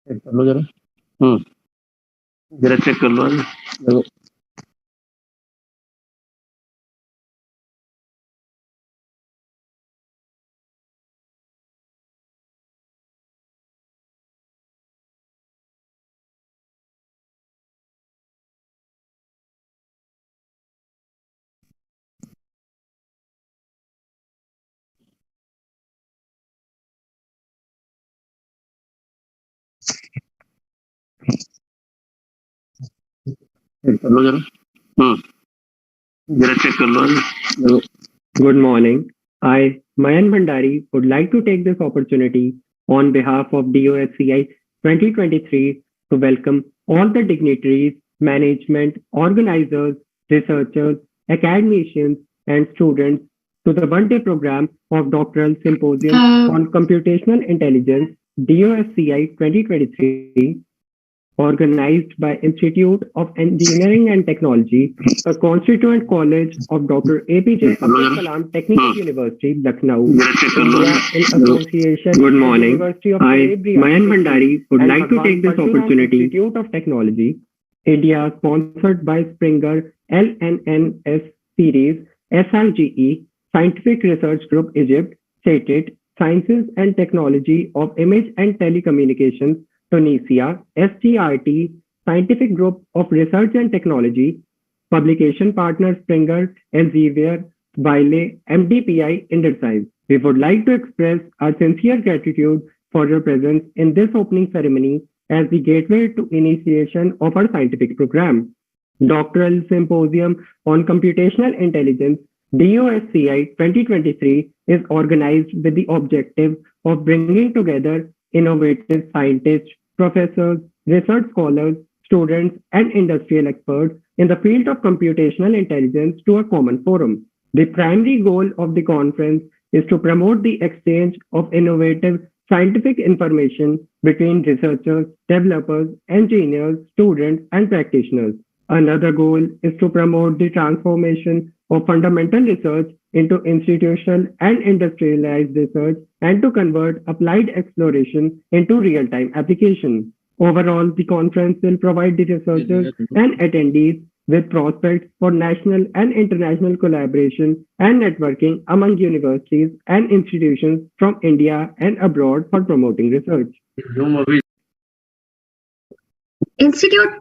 Check कर लो जरा। जरा चेक कर लो। देखो। चेक कर लो जरा। जरा चेक कर लो। देखो। Good morning. I, Mayan Bhandari, would like to take this opportunity on behalf of DOSCI 2023 to welcome all the dignitaries, management, organizers, researchers, academicians, and students to the one-day program of Doctoral Symposium on Computational Intelligence, DOSCI 2023, organized by Institute of Engineering and Technology, a constituent college of Dr. APJ Abdul Kalam Technical University, Lucknow, India, in association Good with the morning. University of I, Calabria Mayan Bhandari, would and like to Bhagwan take this Pershuram opportunity. Institute of Technology, India, sponsored by Springer LNNS Series, SRGE, Scientific Research Group Egypt, stated Sciences and Technology of Image and Telecommunications, Tunisia, STRT, Scientific Group of Research and Technology, Publication Partner Springer, Elsevier, Wiley, MDPI, Inderscience. We would like to express our sincere gratitude for your presence in this opening ceremony as the gateway to initiation of our scientific program. Doctoral Symposium on Computational Intelligence, DOSCI 2023, is organized with the objective of bringing together innovative scientists, professors, research scholars, students, and industrial experts in the field of computational intelligence to a common forum. The primary goal of the conference is to promote the exchange of innovative scientific information between researchers, developers, engineers, students, and practitioners. Another goal is to promote the transformation of fundamental research into institutional and industrialized research and to convert applied exploration into real-time application. Overall, the conference will provide the researchers and attendees with prospects for national and international collaboration and networking among universities and institutions from India and abroad for promoting research. Institute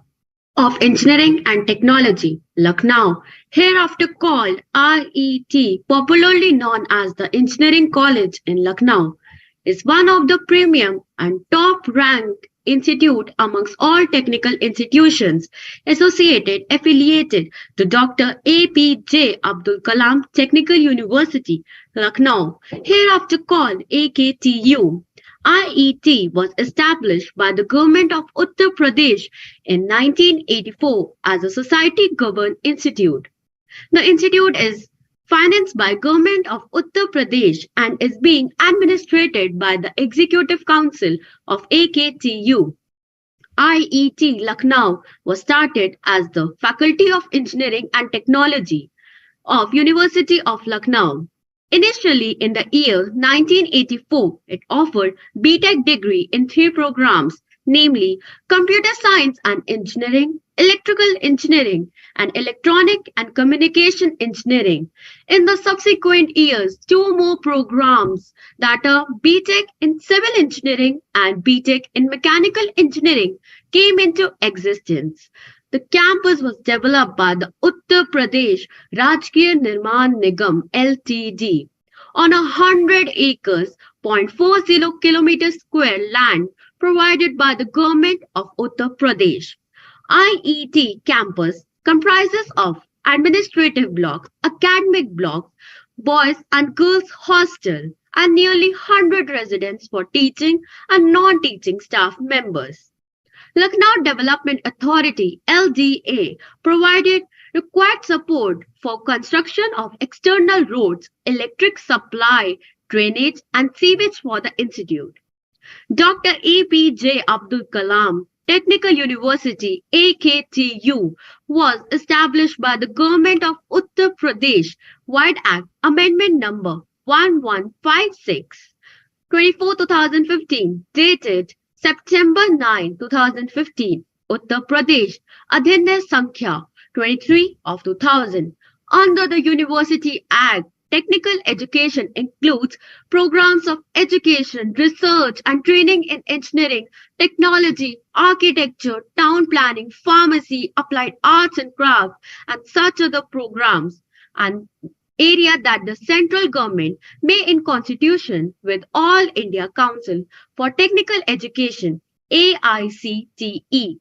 of Engineering and Technology, Lucknow, hereafter called RET, popularly known as the Engineering College in Lucknow, is one of the premium and top-ranked institute amongst all technical institutions affiliated to Dr. APJ Abdul Kalam Technical University, Lucknow, hereafter called AKTU. IET was established by the government of Uttar Pradesh in 1984 as a society-governed institute. The institute is financed by government of Uttar Pradesh and is being administered by the Executive Council of AKTU. IET Lucknow was started as the Faculty of Engineering and Technology of University of Lucknow. Initially in the year 1984, it offered BTech degree in 3 programs, namely Computer Science and Engineering, Electrical Engineering, and Electronic and Communication Engineering. In the subsequent years, 2 more programs, that are BTech in Civil Engineering and BTech in Mechanical Engineering, came into existence. The campus was developed by the Uttar Pradesh Rajkiya Nirman Nigam Ltd on 100 acres, 0.40 kilometers square land provided by the government of Uttar Pradesh. IET campus comprises of administrative blocks, academic blocks, boys and girls hostel, and nearly 100 residents for teaching and non-teaching staff members. Lucknow Development Authority (LDA) provided required support for construction of external roads, electric supply, drainage, and sewage for the institute. Dr. APJ Abdul Kalam Technical University (AKTU) was established by the government of Uttar Pradesh Wide Act Amendment Number 1156, 24/2015, dated September 9, 2015, Uttar Pradesh, Adhinya Sankhya 23 of 2000. Under the University Act, technical education includes programs of education, research, and training in engineering, technology, architecture, town planning, pharmacy, applied arts and crafts, and such other programs. And area that the central government may in constitution with All India Council for Technical Education AICTE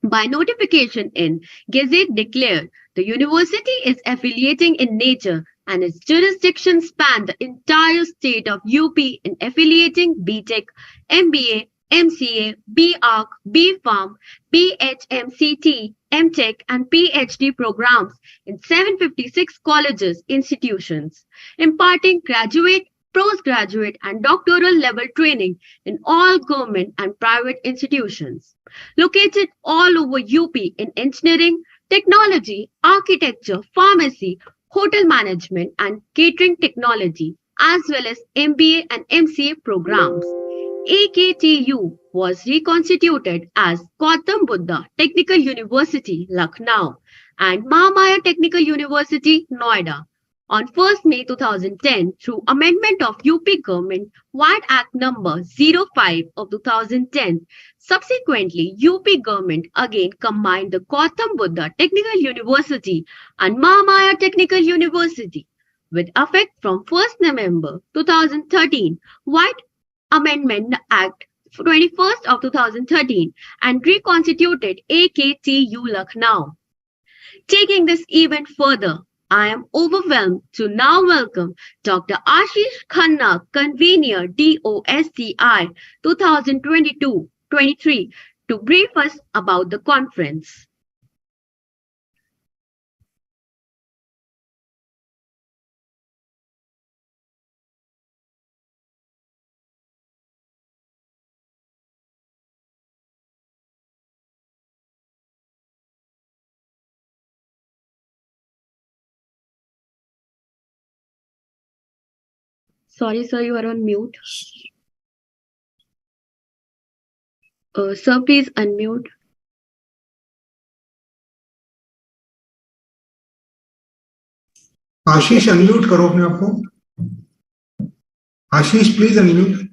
by notification in Gazette declared the university is affiliating in nature and its jurisdiction span the entire state of UP in affiliating BTech, MBA, MCA, BArch, BPharm, BHMCT, MTech and PhD programs in 756 colleges, institutions, imparting graduate, postgraduate and doctoral level training in all government and private institutions located all over UP in engineering, technology, architecture, pharmacy, hotel management and catering technology, as well as MBA and MCA programs. AKTU was reconstituted as Gautam Buddha Technical University, Lucknow, and Mahamaya Technical University, Noida, on 1st May 2010 through amendment of UP Government Wide Act number 05 of 2010. Subsequently, UP Government again combined the Gautam Buddha Technical University and Mahamaya Technical University with effect from 1st November 2013. Wide Amendment Act 21st of 2013 and reconstituted AKTU Lucknow. Taking this even further, I am overwhelmed to now welcome Dr. Ashish Khanna, Convener DOSCI 2022-23 to brief us about the conference. Sorry, sir, you are on mute. Sir, please unmute. Ashish unmute करो अपने आप को। Ashish please unmute.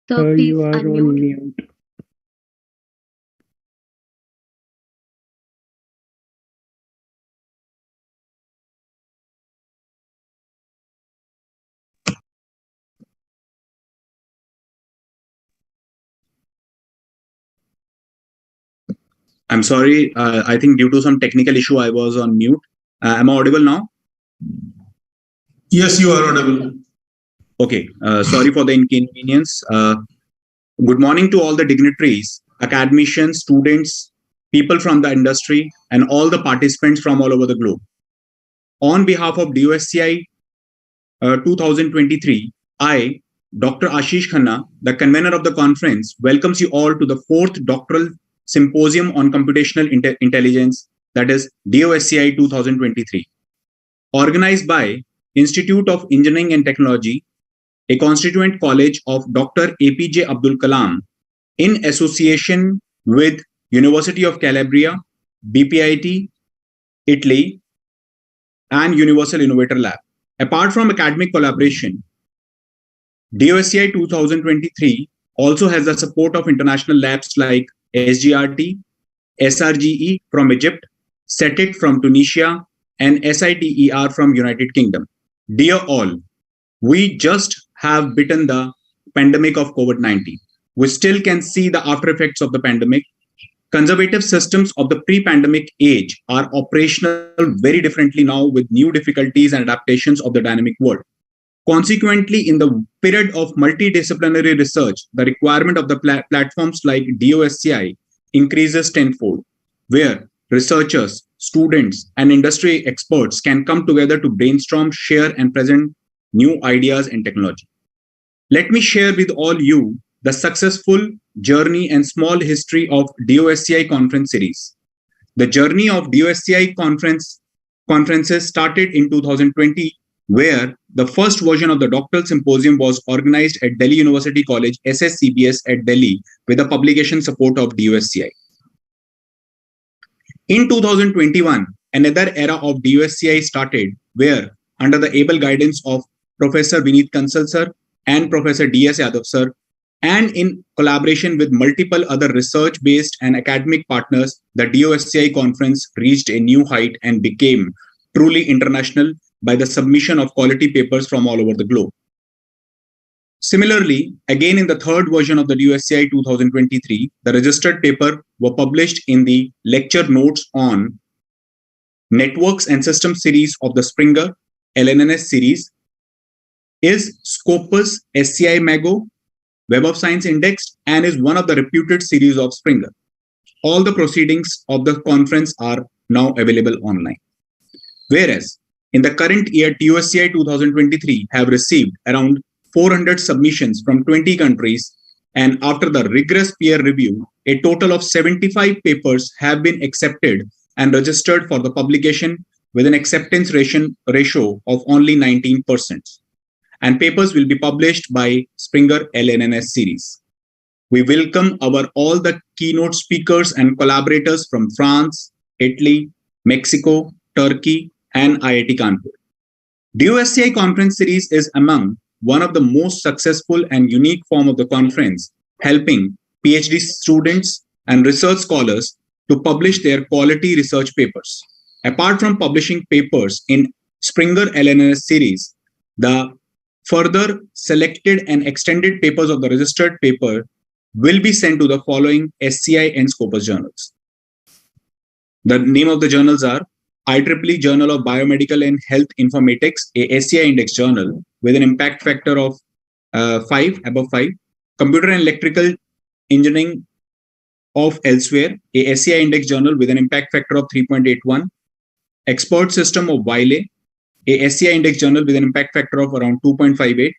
Sir, please you are on unmute. mute. I'm sorry. I think due to some technical issue, I was on mute. Am I audible now? Yes, you are audible. Okay. Sorry for the inconvenience. Good morning to all the dignitaries, academicians, students, people from the industry, and all the participants from all over the globe. On behalf of DOSCI 2023, I, Dr. Ashish Khanna, the convener of the conference, welcomes you all to the 4th Doctoral Symposium on Computational Intelligence, that is DOSCI 2023, organized by Institute of Engineering and Technology, a constituent college of Dr. APJ Abdul Kalam, in association with University of Calabria, BPIT, Italy, and Universal Innovator Lab. Apart from academic collaboration, DOSCI 2023 also has the support of international labs like SGRT, SRGE from Egypt, SETIT from Tunisia, and SITER from United Kingdom. Dear all, we just have bitten the pandemic of COVID-19. We still can see the after effects of the pandemic. Conservative systems of the pre-pandemic age are operational very differently now with new difficulties and adaptations of the dynamic world. Consequently, in the period of multidisciplinary research, the requirement of the platforms like DOSCI increases tenfold, where researchers, students, and industry experts can come together to brainstorm, share, and present new ideas and technology. Let me share with all you the successful journey and small history of DOSCI conference series. The journey of DOSCI conferences started in 2020, where the first version of the doctoral symposium was organized at Delhi University College, SSCBS at Delhi, with the publication support of DOSCI. In 2021, another era of DOSCI started, where, under the able guidance of Professor Vineet Kansal sir and Professor D.S. Yadav sir, and in collaboration with multiple other research-based and academic partners, the DOSCI conference reached a new height and became truly international by the submission of quality papers from all over the globe. Similarly, again in the third version of the DOSCI 2023, the registered paper were published in the lecture notes on Networks and Systems series of the Springer LNNS series, is Scopus SCI Mago, Web of Science Indexed, and is one of the reputed series of Springer. All the proceedings of the conference are now available online. Whereas, in the current year, DOSCI 2023 have received around 400 submissions from 20 countries, and after the rigorous peer review, a total of 75 papers have been accepted and registered for the publication with an acceptance ratio of only 19%. And papers will be published by Springer LNNS series. We welcome all the keynote speakers and collaborators from France, Italy, Mexico, Turkey, and IIT Kanpur. DOSCI conference series is among one of the most successful and unique form of the conference, helping PhD students and research scholars to publish their quality research papers. Apart from publishing papers in Springer LNNS series, the further selected and extended papers of the registered paper will be sent to the following SCI and Scopus journals. The name of the journals are IEEE Journal of Biomedical and Health Informatics, a SCI index journal with an impact factor of 5, above 5, Computer and Electrical Engineering of Elsewhere, a SCI index journal with an impact factor of 3.81, Expert System of Wiley, a SCI index journal with an impact factor of around 2.58.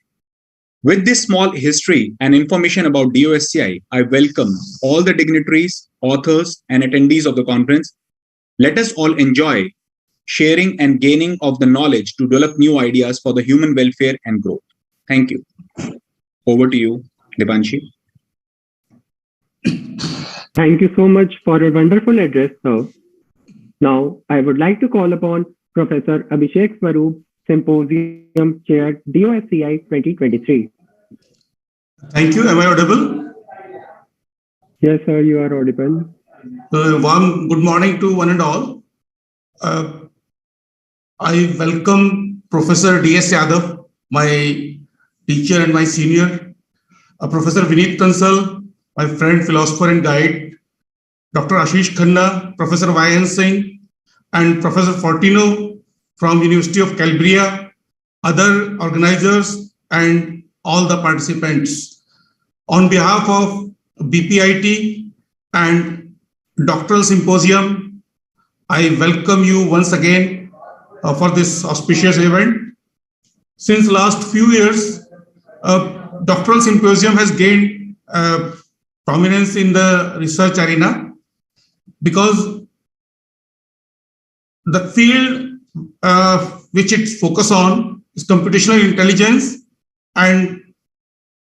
With this small history and information about DOSCI, I welcome all the dignitaries, authors, and attendees of the conference. Let us all enjoy sharing and gaining of the knowledge to develop new ideas for the human welfare and growth. Thank you. Over to you, Devanshi. Thank you so much for a wonderful address, sir. Now, I would like to call upon Professor Abhishek Swaroop, Symposium Chair, DOSCI 2023. Thank you. Am I audible? Yes, sir, you are audible. Warm good morning to one and all. I welcome Professor D.S. Yadav, my teacher and my senior, Professor Vineet Kansal, my friend, philosopher and guide, Dr. Ashish Khanna, Professor Y.N. Singh, and Professor Fortino from University of Calabria, other organizers, and all the participants. On behalf of BPIT and Doctoral Symposium, I welcome you once again for this auspicious event. Since last few years, Doctoral Symposium has gained prominence in the research arena because the field which it focuses on is computational intelligence, and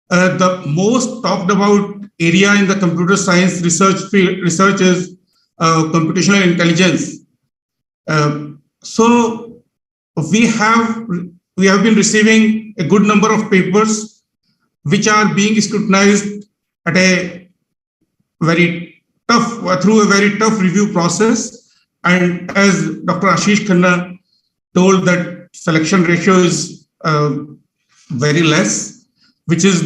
the most talked about area in the computer science research is computational intelligence. So we have been receiving a good number of papers which are being scrutinized at a very tough review process. And as Dr. Ashish Khanna told, that selection ratio is very less, which shows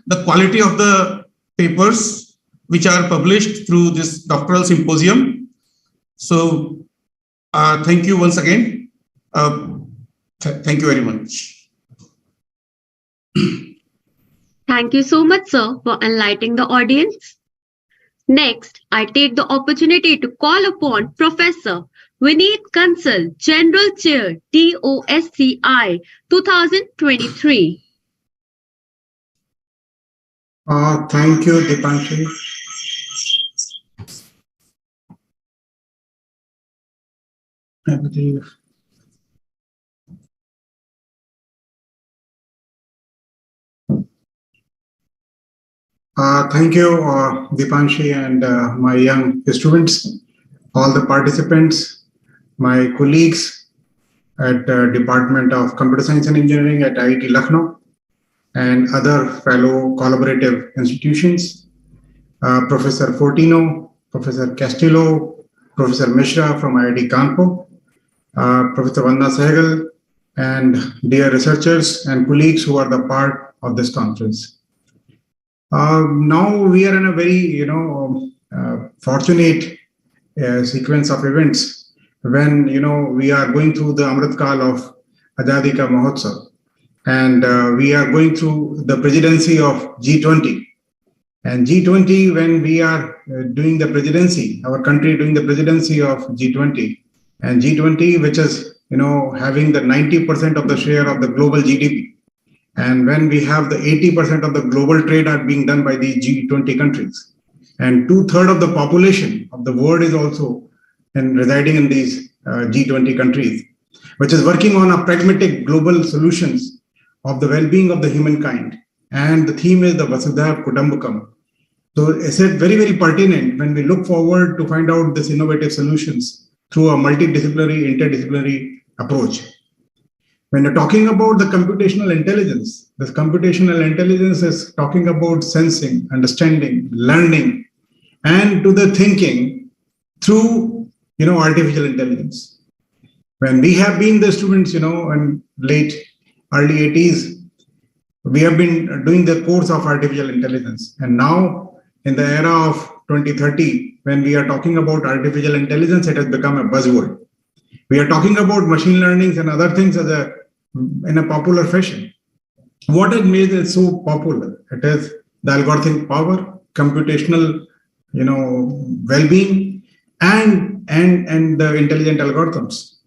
the quality of the papers which are published through this doctoral symposium. So thank you once again. Thank you very much. Thank you so much, sir, for enlightening the audience. Next, I take the opportunity to call upon Professor Vineet Kansal, General Chair, DOSCI 2023. Thank you, Dipanshi. I believe. Thank you, Dipanshi, and my young students, all the participants, my colleagues at Department of Computer Science and Engineering at IIT Lucknow, and other fellow collaborative institutions, Professor Fortino, Professor Castillo, Professor Mishra from IIT Kanpur, Professor Vandana Sehgal, and dear researchers and colleagues who are the part of this conference. Now we are in a very, fortunate sequence of events when, we are going through the Amrit Kal of Azadi Ka Mahotsav, and we are going through the presidency of G20. And G20, when we are doing the presidency, our country doing the presidency of G20, and G20, which is, having the 90% of the share of the global GDP. And when we have the 80% of the global trade are being done by the G20 countries, and 2/3 of the population of the world is also residing in these G20 countries, which is working on a pragmatic global solutions of the well-being of the humankind. And the theme is the Vasudha Kutumbakam. So it's very, very pertinent when we look forward to find out this innovative solutions through a multidisciplinary, interdisciplinary approach. When you're talking about the computational intelligence, this computational intelligence is talking about sensing, understanding, learning, and to the thinking through, artificial intelligence. When we have been the students, in early 80s, we have been doing the course of artificial intelligence. And now in the era of 2030, when we are talking about artificial intelligence, it has become a buzzword. We are talking about machine learning and other things in a popular fashion. What has made it so popular? It is the algorithmic power, computational, well-being, and the intelligent algorithms.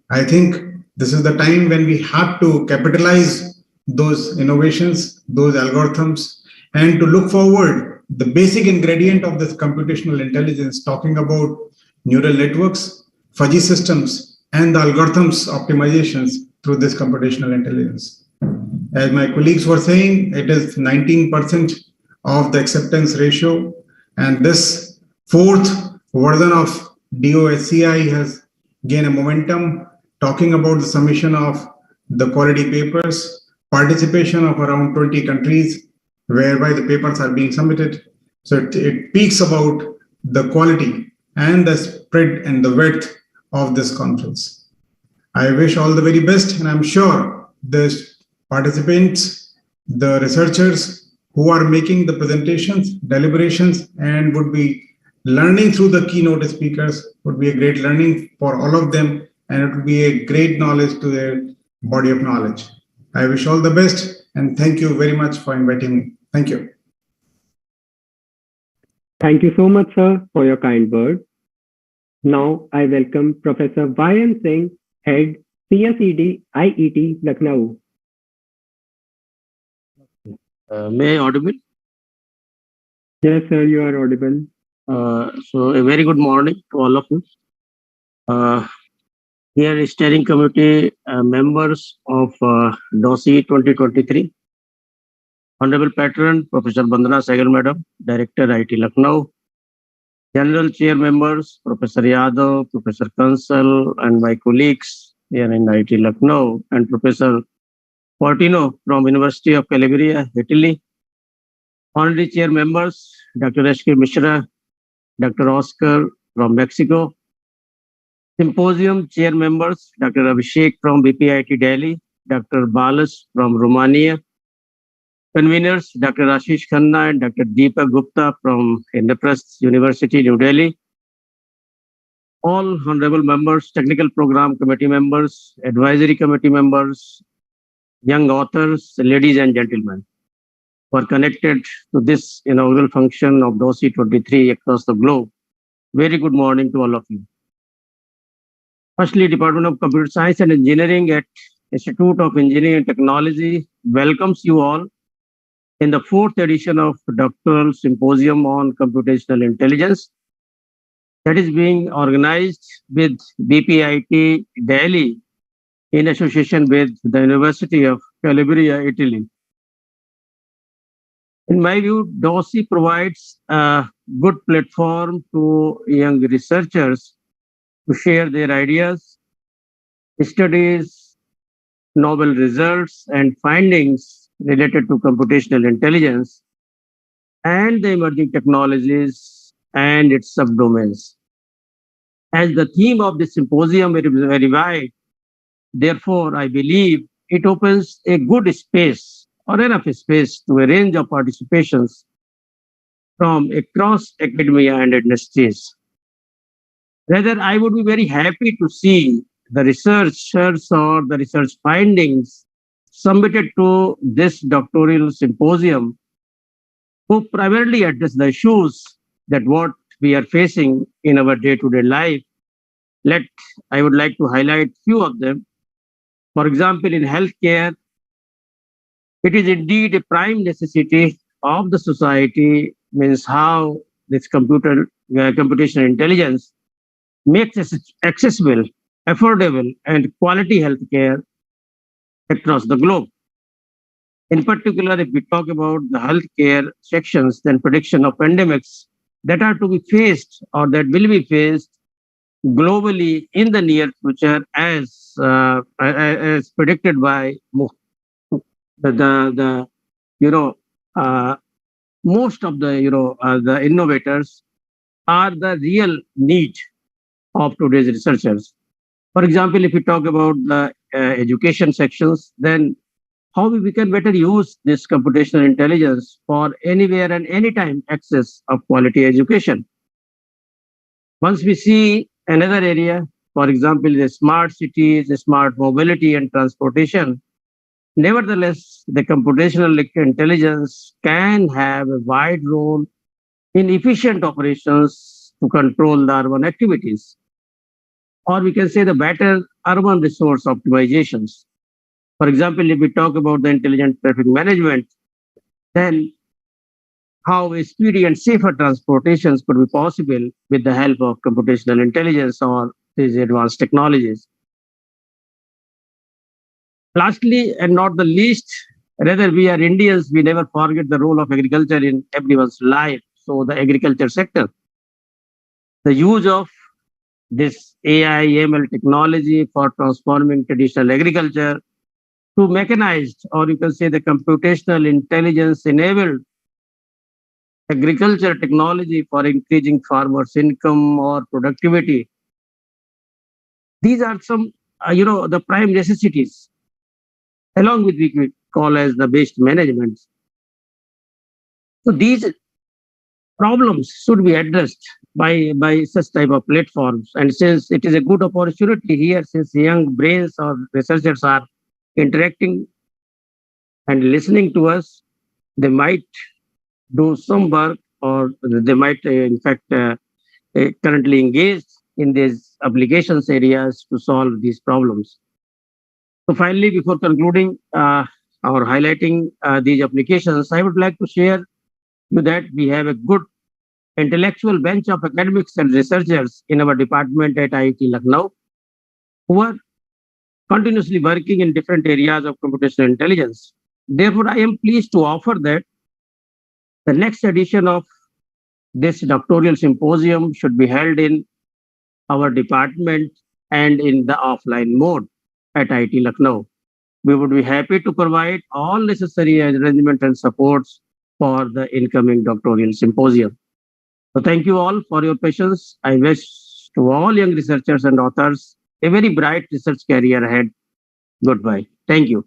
I think this is the time when we have to capitalize those innovations, those algorithms, and to look forward the basic ingredient of this computational intelligence, talking about neural networks, fuzzy systems, and the algorithms optimizations through this computational intelligence. As my colleagues were saying, it is 19% of the acceptance ratio, and this fourth version of DOSCI has gained a momentum, talking about the submission of the quality papers, participation of around 20 countries, whereby the papers are being submitted. So it speaks about the quality and the spread and the width of this conference. I wish all the very best, and I'm sure the participants, the researchers who are making the presentations, deliberations, and would be learning through the keynote speakers would be a great learning for all of them, and it would be a great knowledge to their body of knowledge. I wish all the best, and thank you very much for inviting me. Thank you. Thank you so much, sir, for your kind words. Now I welcome Professor Y.N. Singh, Head, CSED, IET, Lucknow. May I audible? Yes, sir, you are audible. So a very good morning to all of you. Here steering committee members of DOSCI 2023. Honorable Patron, Professor Vandana Sehgal Madam, Director, IIT Lucknow. General Chair members, Professor Yadav, Professor Kansal, and my colleagues here in IIT Lucknow, and Professor Fortino from University of Calabria, Italy. Honorary Chair members, Dr. S.K. Mishra, Dr. Oscar from Mexico. Symposium Chair members, Dr. Abhishek from BPIT Delhi, Dr. Balas from Romania. Conveners, Dr. Ashish Khanna and Dr. Deepak Gupta from Indraprasth University, New Delhi. all honorable members, technical program committee members, advisory committee members, young authors, ladies and gentlemen, who are connected to this inaugural function of DOSI 23 across the globe. Very good morning to all of you. Firstly, Department of Computer Science and Engineering at Institute of Engineering and Technology welcomes you all in the 4th edition of Doctoral Symposium on Computational Intelligence that is being organized with BPIT Delhi in association with the University of Calabria, Italy. In my view, DOSI provides a good platform to young researchers to share their ideas, studies, novel results, and findings related to computational intelligence and the emerging technologies and its subdomains. As the theme of this symposium is very wide, therefore, I believe it opens a good space or enough space to a range of participations from across academia and industries. Rather, I would be very happy to see the researchers or the research findings submitted to this doctoral symposium who primarily address the issues that what we are facing in our day-to-day life. I would like to highlight few of them. For example, in healthcare, it is indeed a prime necessity of the society, means how this computational intelligence makes accessible, affordable, and quality healthcare across the globe. In particular, if we talk about the healthcare sections, then prediction of pandemics that are to be faced or that will be faced globally in the near future, as predicted by the most of the innovators, are the real need of today's researchers. For example, if we talk about the education sections, then how we can better use this computational intelligence for anywhere and anytime access of quality education. Once we see another area, for example, the smart cities, the smart mobility and transportation, nevertheless, the computational intelligence can have a wide role in efficient operations to control the urban activities. Or we can say the better urban resource optimizations. For example, if we talk about the intelligent traffic management, then how speedy and safer transportations could be possible with the help of computational intelligence or these advanced technologies. Lastly, and not the least, rather we are Indians, we never forget the role of agriculture in everyone's life. So the agriculture sector, the use of this AI, ML technology for transforming traditional agriculture to mechanized, or you can say the computational intelligence enabled agriculture technology for increasing farmers' income or productivity. These are some, the prime necessities, along with what we call as the waste management. So these problems should be addressed by such type of platforms. And since it is a good opportunity here, since young brains or researchers are interacting and listening to us, they might do some work, or they might in fact currently engaged in these applications areas to solve these problems. So finally, before concluding or highlighting these applications, I would like to share you that we have a good intellectual bench of academics and researchers in our department at IIT Lucknow who are continuously working in different areas of computational intelligence. Therefore, I am pleased to offer that the next edition of this doctoral symposium should be held in our department and in the offline mode at IIT Lucknow. We would be happy to provide all necessary arrangements and supports for the incoming doctoral symposium. So thank you all for your patience. I wish to all young researchers and authors a very bright research career ahead. Goodbye. Thank you.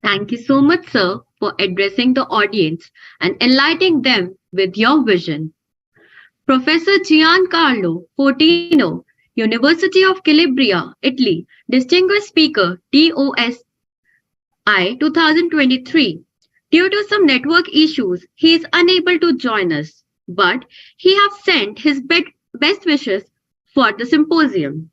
Thank you so much, sir, for addressing the audience and enlightening them with your vision. Professor Giancarlo Fortino, University of Calabria, Italy, Distinguished Speaker, DOSI 2023. Due to some network issues, he is unable to join us, but he has sent his best wishes for the symposium.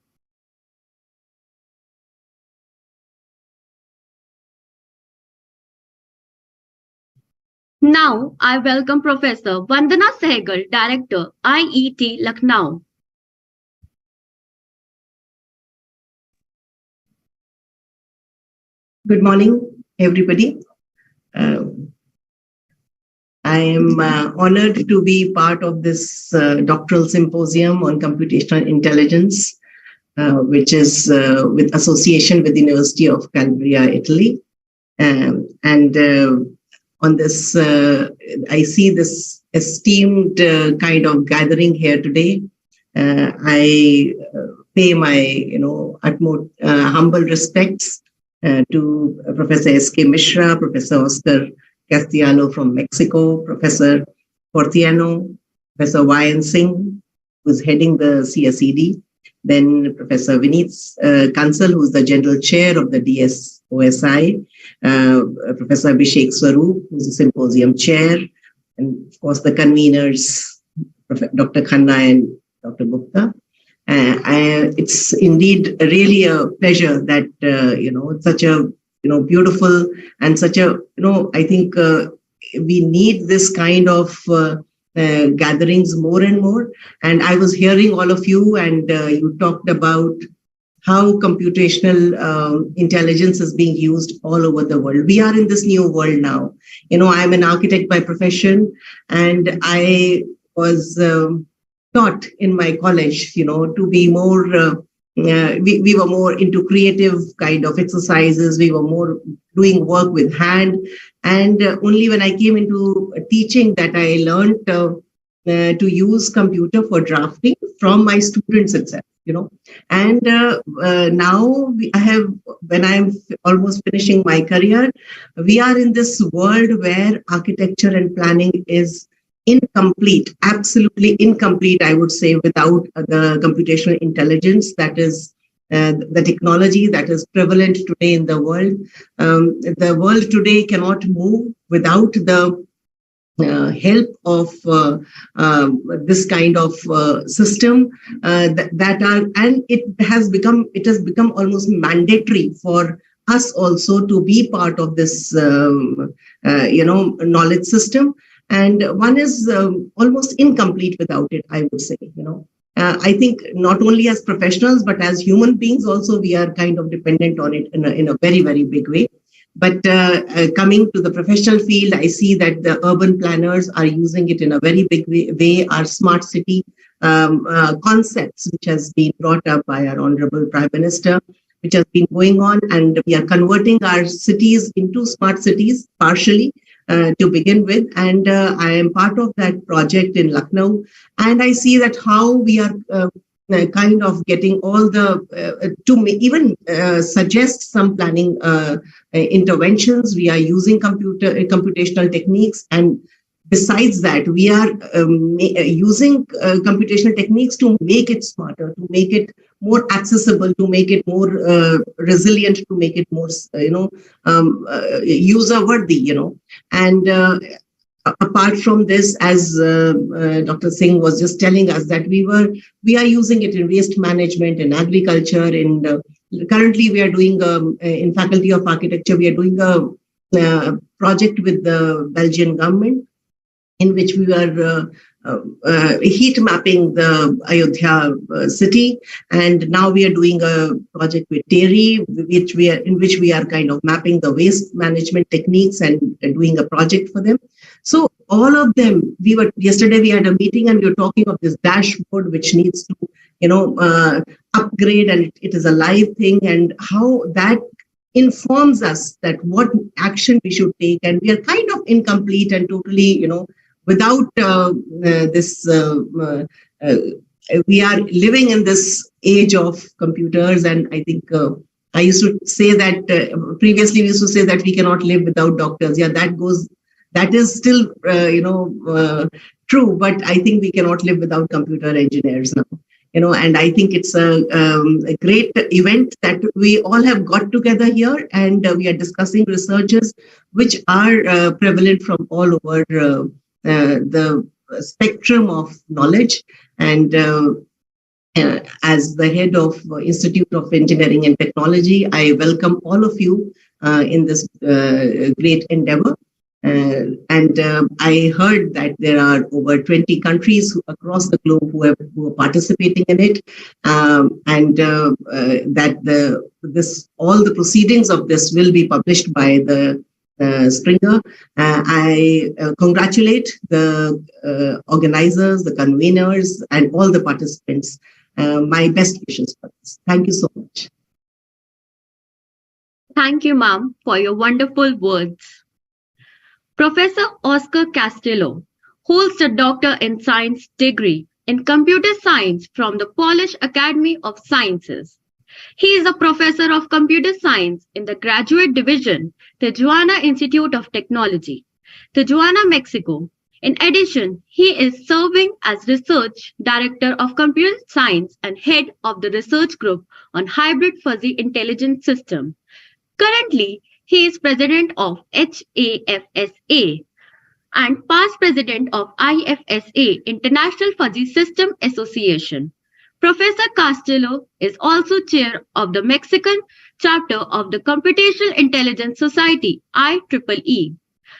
Now, I welcome Professor Vandana Sehgal, Director, IET, Lucknow. Good morning, everybody. I am honored to be part of this doctoral symposium on computational intelligence, which is with association with the University of Calabria, Italy. On this, I see this esteemed kind of gathering here today. I pay my, utmost humble respects to Professor S.K. Mishra, Professor Oscar Castellano from Mexico, Professor Fortiano, Professor Y.N. Singh, who's heading the CSED, then Professor Vineet Kansal, who's the General Chair of the DSOSI, Professor Abhishek Swaroop, who's the Symposium Chair, and of course the conveners, Dr. Khanna and Dr. Gupta. It's indeed really a pleasure that, such a, beautiful and such a, I think we need this kind of gatherings more and more. And I was hearing all of you, and you talked about how computational intelligence is being used all over the world. We are in this new world now. I'm an architect by profession, and I was taught in my college, to be more, we were more into creative kind of exercises. We were more doing work with hand. And only when I came into teaching that I learned to use computer for drafting from my students itself, And now when I'm almost finishing my career, we are in this world where architecture and planning is incomplete, absolutely incomplete, I would say, without the computational intelligence that is the technology that is prevalent today in the world. The world today cannot move without the help of this kind of system that are, and it has become almost mandatory for us also to be part of this knowledge system. And one is almost incomplete without it, I would say, I think not only as professionals, but as human beings also, we are kind of dependent on it in a very, very big way. But coming to the professional field, I see that the urban planners are using it in a very big way. Our smart city concepts, which has been brought up by our Honorable Prime Minister, which has been going on, and we are converting our cities into smart cities partially. To begin with, and I am part of that project in Lucknow, and I see that how we are kind of getting all the to even suggest some planning interventions. We are using computational techniques, and besides that, we are using computational techniques to make it smarter, to make it more accessible, to make it more resilient, to make it more, user-worthy, And apart from this, as Dr. Singh was just telling us, that we are using it in waste management, in agriculture, and currently we are doing, in Faculty of Architecture, we are doing a project with the Belgian government, in which we were heat mapping the Ayodhya city, and now we are doing a project with TERI, in which we are kind of mapping the waste management techniques and doing a project for them. So all of them, yesterday we had a meeting and we were talking of this dashboard which needs to, upgrade, and it is a live thing, and how that informs us that what action we should take, and we are kind of incomplete and totally, without this, we are living in this age of computers. And I think I used to say that previously we used to say that we cannot live without doctors. Yeah, that is still, true, but I think we cannot live without computer engineers now. And I think it's a great event that we all have got together here, and we are discussing researches which are prevalent from all over the spectrum of knowledge. And as the head of Institute of Engineering and Technology, I welcome all of you in this great endeavor. And I heard that there are over 20 countries across the globe who are participating in it, and that all the proceedings of this will be published by the Springer. I congratulate the organizers, the conveners, and all the participants. My best wishes for this. Thank you so much. Thank you, ma'am, for your wonderful words. Professor Oscar Castillo holds a Doctor in Science degree in Computer Science from the Polish Academy of Sciences. He is a professor of Computer Science in the Graduate Division, Tijuana Institute of Technology, Tijuana, Mexico. In addition, he is serving as Research Director of Computer Science and Head of the Research Group on Hybrid Fuzzy Intelligence System. Currently, he is President of HAFSA and past President of IFSA, International Fuzzy System Association. Professor Castillo is also Chair of the Mexican chapter of the Computational Intelligence Society, IEEE.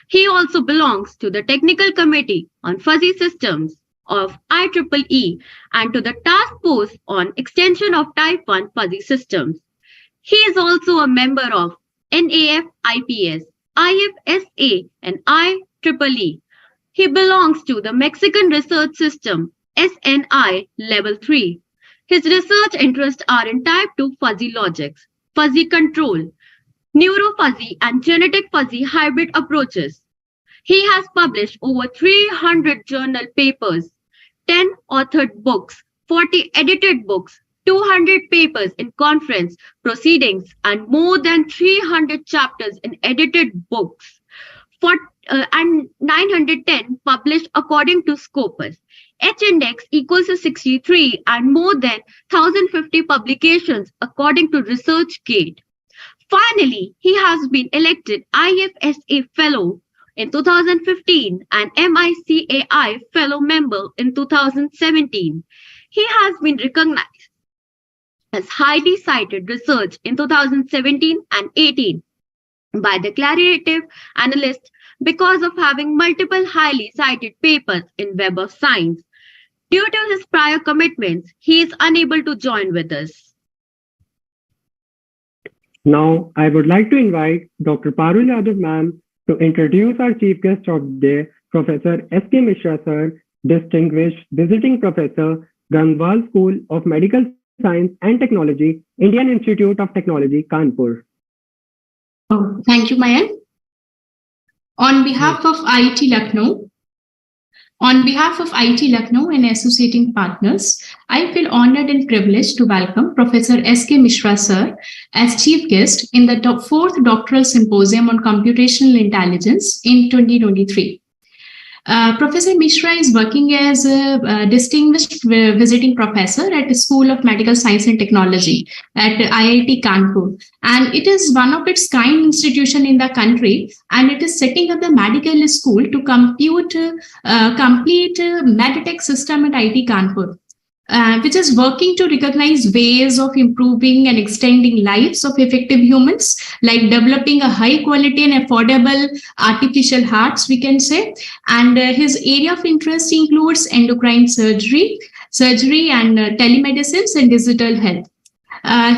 He also belongs to the Technical Committee on Fuzzy Systems of IEEE and to the Task Force on Extension of Type 1 Fuzzy Systems. He is also a member of NAF-IPS, IFSA, and IEEE. He belongs to the Mexican Research System, SNI Level 3. His research interests are in Type 2 fuzzy logics, fuzzy control, neurofuzzy, and genetic fuzzy hybrid approaches. He has published over 300 journal papers, 10 authored books, 40 edited books, 200 papers in conference proceedings, and more than 300 chapters in edited books, and 910 published according to Scopus. H-index equals to 63 and more than 1,050 publications according to ResearchGate. Finally, he has been elected IFSA Fellow in 2015 and MICAI Fellow Member in 2017. He has been recognized as highly cited research in 2017 and 18 by the Claritative Analyst because of having multiple highly cited papers in Web of Science. Due to his prior commitments, he is unable to join with us. Now, I would like to invite Dr. Parul Yadav ma'am to introduce our chief guest of the day, Professor S.K. Mishra sir, Distinguished Visiting Professor, Gangwal School of Medical Science and Technology, Indian Institute of Technology, Kanpur. Oh, thank you, Mayan. On behalf of IIT Lucknow and associating partners, I feel honored and privileged to welcome Professor S.K. Mishra sir as chief guest in the 4th Doctoral Symposium on Computational Intelligence in 2023. Professor Mishra is working as a distinguished visiting professor at the School of Medical Science and Technology at IIT Kanpur. And it is one of its kind institution in the country, and it is setting up the medical school to complete medtech system at IIT Kanpur. Which is working to recognize ways of improving and extending lives of effective humans, like developing a high quality and affordable artificial hearts, we can say. And his area of interest includes endocrine surgery and telemedicines and digital health.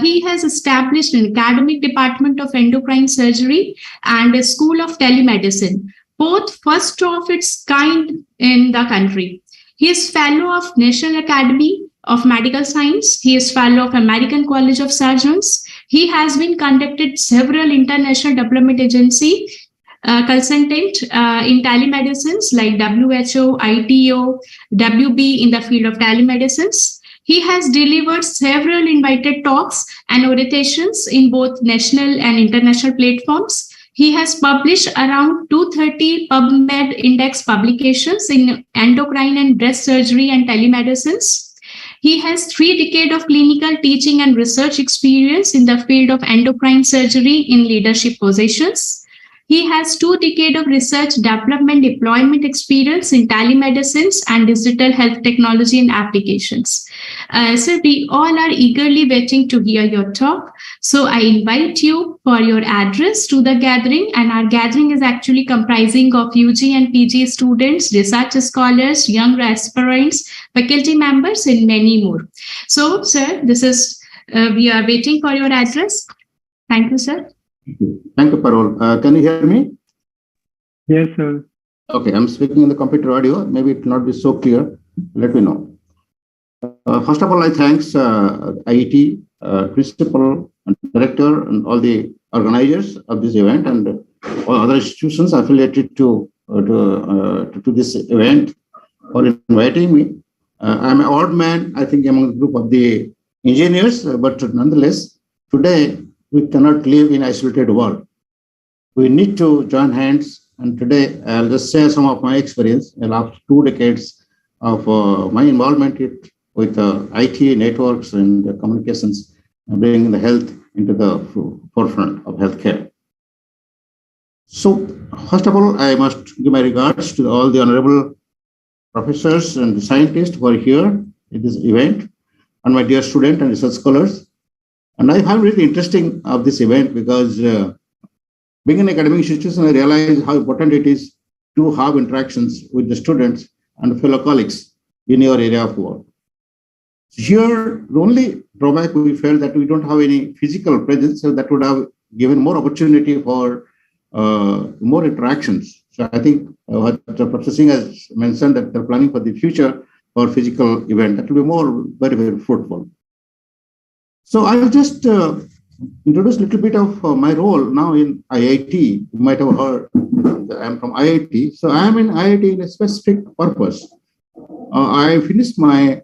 He has established an academic department of endocrine surgery and a school of telemedicine, both first of its kind in the country. He is fellow of National Academy of Medical Science. He is fellow of American College of Surgeons. He has been conducted several international development agency consultant in telemedicines like WHO, ITO, WB in the field of telemedicines. He has delivered several invited talks and orations in both national and international platforms. He has published around 230 PubMed index publications in endocrine and breast surgery and telemedicines. He has 3 decades of clinical teaching and research experience in the field of endocrine surgery in leadership positions. He has 2 decades of research development deployment experience in telemedicines and digital health technology and applications. So we all are eagerly waiting to hear your talk. So I invite you for your address to the gathering, and our gathering is actually comprising of UG and PG students, research scholars, young aspirants, faculty members, and many more. So, sir, this is we are waiting for your address. Thank you, sir. Thank you, Parul. Can you hear me? Yes, sir. Okay, I'm speaking in the computer audio. Maybe it will not be so clear. Let me know. First of all, I thanks IET principal and director and all the organizers of this event and all other institutions affiliated to this event for inviting me. I'm an odd man, I think, among the group of the engineers, but nonetheless, today we cannot live in isolated world. We need to join hands. And today I'll just share some of my experience in the last 2 decades of my involvement with IT networks and communications, bringing the health into the forefront of healthcare. So first of all, I must give my regards to all the honorable professors and scientists who are here in this event, and my dear students and research scholars. And I find really interesting of this event because being an academic institution, I realize how important it is to have interactions with the students and fellow colleagues in your area of work. Here, the only drawback we felt that we don't have any physical presence, so that would have given more opportunity for more interactions. So I think what Professor Singh has mentioned that they're planning for the future for physical event, that will be more very, very fruitful. So I'll just introduce a little bit of my role now in IIT. You might have heard I'm from IIT. So I'm in IIT in a specific purpose. I finished my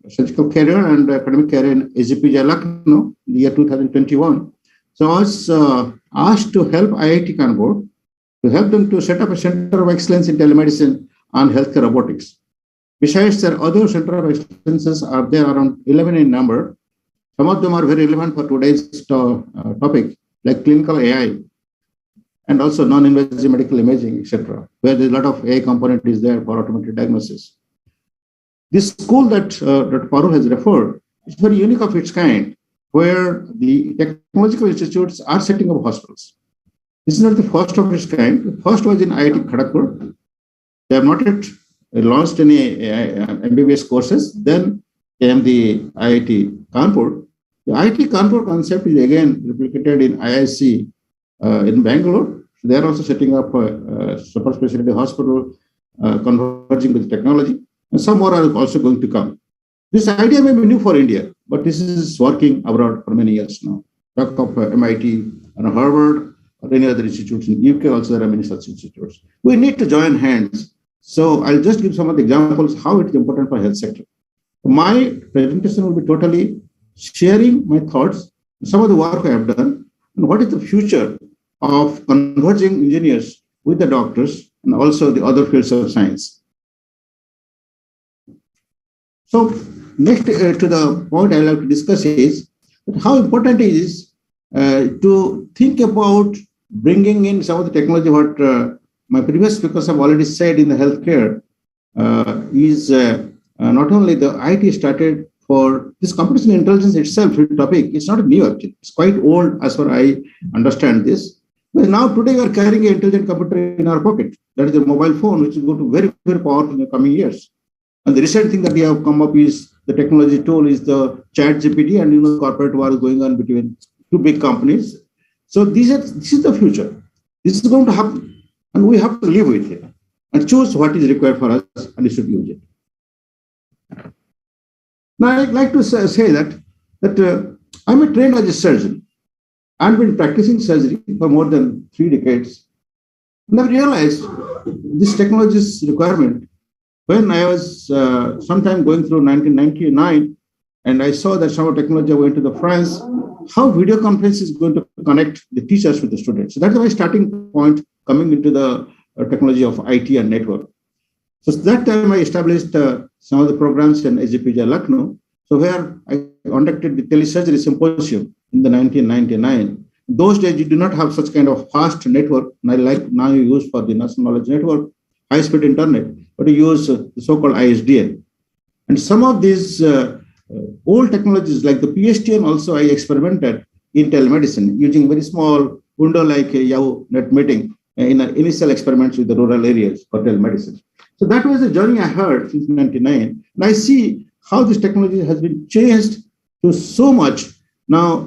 surgical career and academic career in AGP Lucknow in the year 2021. So I was asked to help IIT Kanpur to help them to set up a center of excellence in telemedicine and healthcare robotics. Besides, there are other center of excellences are there around 11 in number. Some of them are very relevant for today's topic, like clinical AI and also non-invasive medical imaging, etc., where there's a lot of AI component is there for automated diagnosis. This school that Dr. Parul has referred is very unique of its kind, where the technological institutes are setting up hospitals. This is not the first of its kind. The first was in IIT Kharagpur. They have not yet launched any MBBS courses. Then came the IIT Kanpur. The IIT Kanpur concept is again replicated in IIC in Bangalore. They are also setting up a super specialty hospital converging with technology. And some more are also going to come. This idea may be new for India, but this is working abroad for many years now. Talk of MIT and Harvard or any other institutes in UK, also there are many such institutes. We need to join hands. So I'll just give some of the examples how it is important for health sector. My presentation will be totally sharing my thoughts, some of the work I have done, and what is the future of converging engineers with the doctors and also the other fields of science. So next to the point I would like to discuss is that how important it is to think about bringing in some of the technology. What my previous speakers have already said in the healthcare is not only the IT started for this computational intelligence itself topic. It's not new actually. It's quite old as far as I understand this. But now today we are carrying an intelligent computer in our pocket. That is a mobile phone, which is going to very, very powerful in the coming years. And the recent thing that we have come up is the technology tool is the chat GPT, and corporate war is going on between two big companies. So this is the future. This is going to happen, and we have to live with it and choose what is required for us, and we should use it. Now, I'd like to say that I'm a trained as a surgeon. I've been practicing surgery for more than 3 decades. And I realized this technology's requirement when I was sometime going through 1999 And I saw that some of technology went to the France, how video conference is going to connect the teachers with the students. So that's my starting point coming into the technology of IT and network. So that time I established some of the programs in SGPJ Lucknow. So where I conducted the telesurgery symposium in the 1999. Those days you do not have such kind of fast network, like now you use for the national knowledge network, high-speed internet, but you use the so-called ISDN. And some of these old technologies like the PSTN also I experimented in telemedicine using very small window like a Yahoo Net meeting in initial experiments with the rural areas for telemedicine. So that was the journey I had since 1999. And I see how this technology has been changed to so much. Now,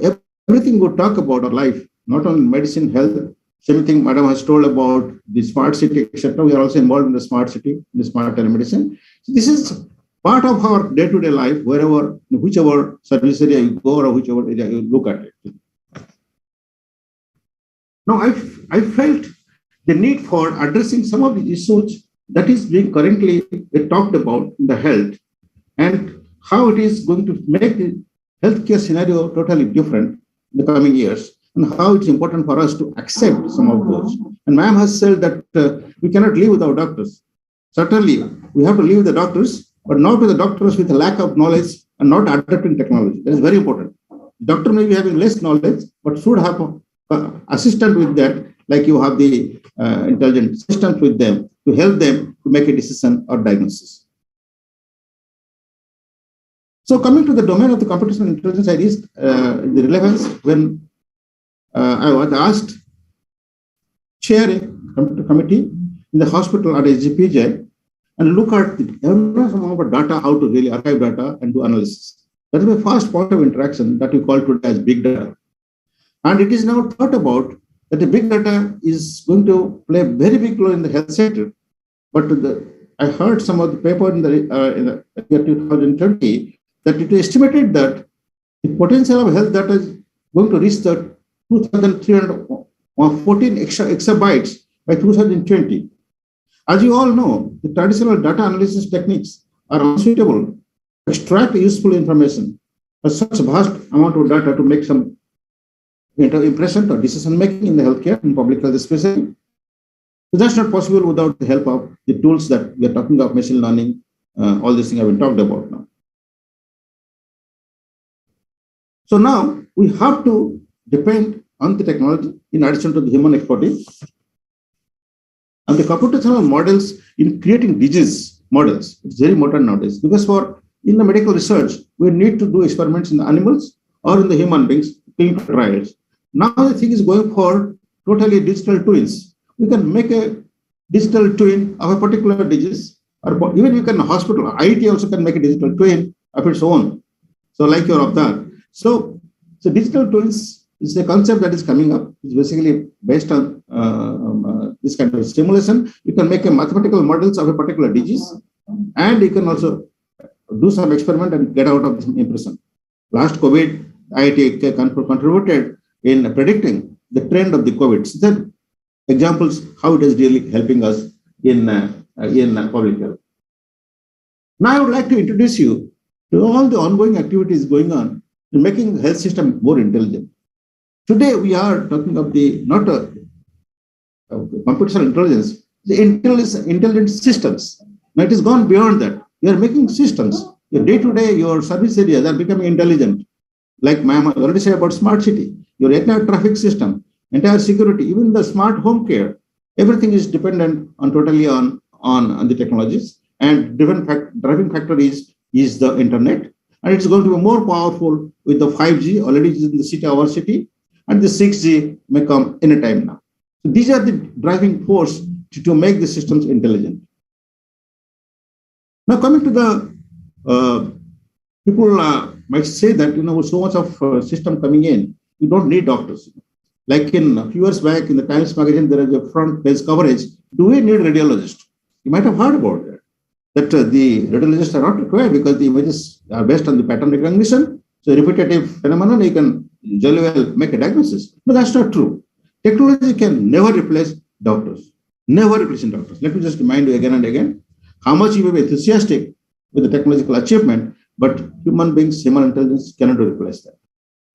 everything we talk about our life, not only medicine, health, same thing Madam has told about the smart city, etc. We are also involved in the smart city, in the smart telemedicine. So this is part of our day-to-day life, wherever, whichever service area you go or whichever area you look at it. Now, I felt the need for addressing some of the issues that is being currently talked about in the health and how it is going to make the healthcare scenario totally different in the coming years and how it's important for us to accept some of those. And ma'am has said that we cannot live without doctors. Certainly, we have to live with the doctors, but not with the doctors with a lack of knowledge and not adapting technology. That is very important. The doctor may be having less knowledge, but should have an assistant with that, like you have the intelligent systems with them to help them to make a decision or diagnosis. So coming to the domain of the computational intelligence, I reached the relevance when I was asked chair a committee in the hospital at SGPJ and look at the enormous amount of data, how to really archive data and do analysis. That is my first point of interaction that we call today as big data. And it is now thought about that the big data is going to play a very big role in the health sector. But I heard some of the paper in the year 2020 that it is estimated that the potential of health data is going to reach the 2,314 exabytes by 2020. As you all know, the traditional data analysis techniques are unsuitable to extract useful information for such vast amount of data to make some impression or decision making in the healthcare and public health especially. So that's not possible without the help of the tools that we are talking of, machine learning, all these things have been talked about now. So now we have to depend on the technology in addition to the human expertise. And the computational models in creating disease models, it's very modern nowadays, because in the medical research, we need to do experiments in the animals or in the human beings, clinical trials. Now the thing is going for totally digital twins. We can make a digital twin of a particular disease, or even you can hospital, IT also can make a digital twin of its own. So like you're of that. So digital twins is a concept that is coming up. It's basically based on this kind of stimulation. You can make a mathematical models of a particular disease, and you can also do some experiment and get out of this impression. Last COVID, IIT contributed in predicting the trend of the COVID. So that examples how it is really helping us in public health. Now I would like to introduce you to all the ongoing activities going on in making the health system more intelligent. Today we are talking of computational intelligence, the intelligent systems. Now it has gone beyond that. We are making systems. Your day-to-day, your service areas are becoming intelligent. Like ma'am already said about smart city, your entire traffic system, entire security, even the smart home care, everything is dependent totally on the technologies. And driving factor is the internet. And it's going to be more powerful with the 5G, already is in the city, our city, and the 6G may come anytime now. So these are the driving force to make the systems intelligent. Now coming to the people might say that, with so much of system coming in, you don't need doctors. Like in a few years back in the Times magazine, there is a front page coverage. Do we need radiologists? You might have heard about that. That the radiologists are not required because the images are based on the pattern recognition. So repetitive phenomenon, you can jolly well make a diagnosis. But that's not true. Technology can never replace doctors. Never replacing doctors. Let me just remind you again and again how much you may be enthusiastic with the technological achievement, but human beings, human intelligence cannot replace that.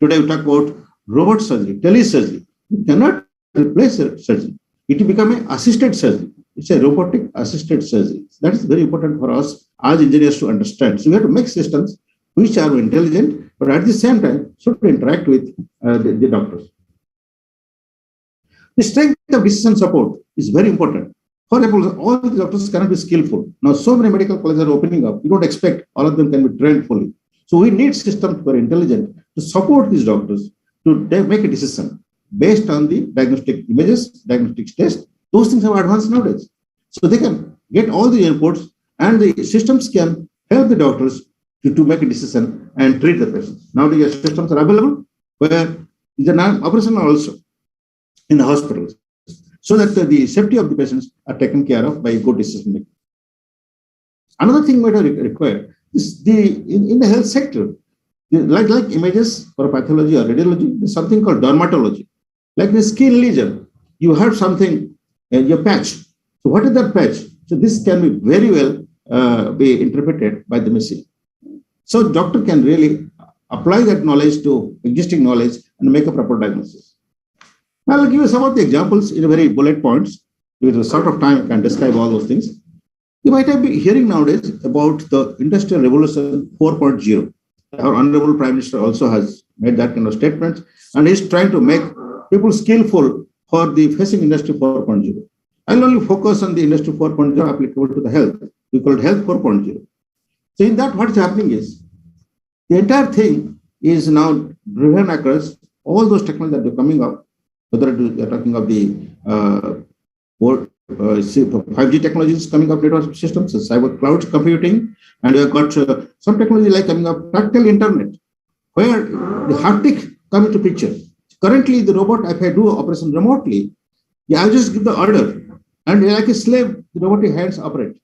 Today we talk about robot surgery, telesurgery. You cannot replace surgery. It will become an assisted surgery. It's a robotic assisted surgery. That is very important for us as engineers to understand. So we have to make systems which are intelligent, but at the same time should interact with the doctors. The strength of decision support is very important. For example, all the doctors cannot be skillful. Now, so many medical colleges are opening up. You don't expect all of them can be trained fully. So we need systems very intelligent to support these doctors to make a decision based on the diagnostic images, diagnostic tests. Those things have advanced nowadays. So they can get all the inputs and the systems can help the doctors to make a decision and treat the patient. Nowadays, systems are available where is an operation also in the hospitals, so that the safety of the patients are taken care of by good decision making. Another thing might require is in the health sector, like images for pathology or radiology, there's something called dermatology. Like the skin lesion, you have something in your patch. So what is that patch? So this can be very well be interpreted by the machine. So doctor can really apply that knowledge to existing knowledge and make a proper diagnosis. I'll give you some of the examples in a very bullet points. With a sort of time, I can describe all those things. You might have been hearing nowadays about the Industrial Revolution 4.0. Our Honorable Prime Minister also has made that kind of statement, and he's trying to make people skillful for the facing Industry 4.0. I'll only focus on the Industry 4.0 applicable to the health. We call it Health 4.0. So in that, what is happening is the entire thing is now driven across all those technologies that are coming up. Whether we are talking of the 5G technologies coming up, network systems, cyber cloud computing, and we have got some technology like coming up tactile internet, where the haptic come into picture. Currently, the robot, if I do operation remotely, I just give the order, and like a slave, the robotic hands operate.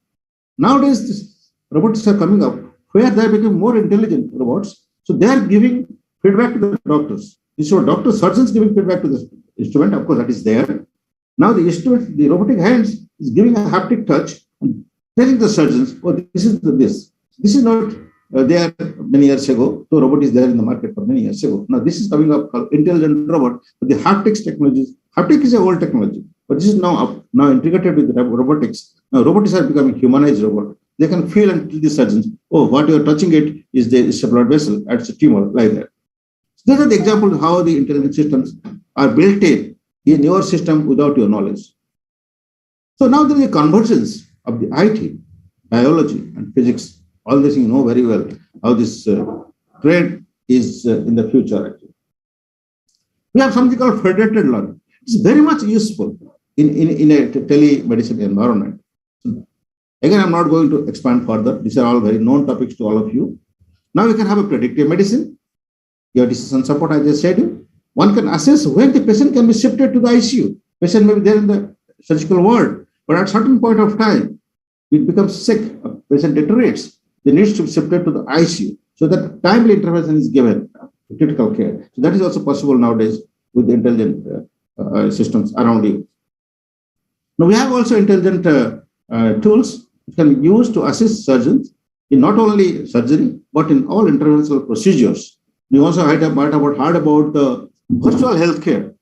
Nowadays, this robots are coming up where they are becoming more intelligent robots, so they are giving feedback to the doctors. So doctors, surgeons giving feedback to the instrument, of course, that is there. Now the instrument, the robotic hands is giving a haptic touch and telling the surgeons, oh, this is this. This is not there many years ago. So robot is there in the market for many years ago. Now this is coming up called intelligent robot. But the haptics technologies, haptic is a old technology, but this is now integrated with robotics. Now robots are becoming humanized robot. They can feel and tell the surgeons, oh, what you are touching it's a blood vessel, it's a tumor, like that. So these are the examples of how the intelligent systems are built in your system without your knowledge. So now there is a convergence of the IT, biology, and physics. All this you know very well, how this trend is in the future, actually. We have something called federated learning. It's very much useful in a telemedicine environment. Again, I'm not going to expand further. These are all very known topics to all of you. Now we can have a predictive medicine. Your decision support, as I said, one can assess when the patient can be shifted to the ICU. Patient may be there in the surgical ward, but at a certain point of time, it becomes sick, a patient deteriorates. They need to be shifted to the ICU so that timely intervention is given to critical care. So that is also possible nowadays with the intelligent systems around you. Now we have also intelligent tools which can be used to assist surgeons in not only surgery, but in all interventional procedures. We also heard about the virtual healthcare.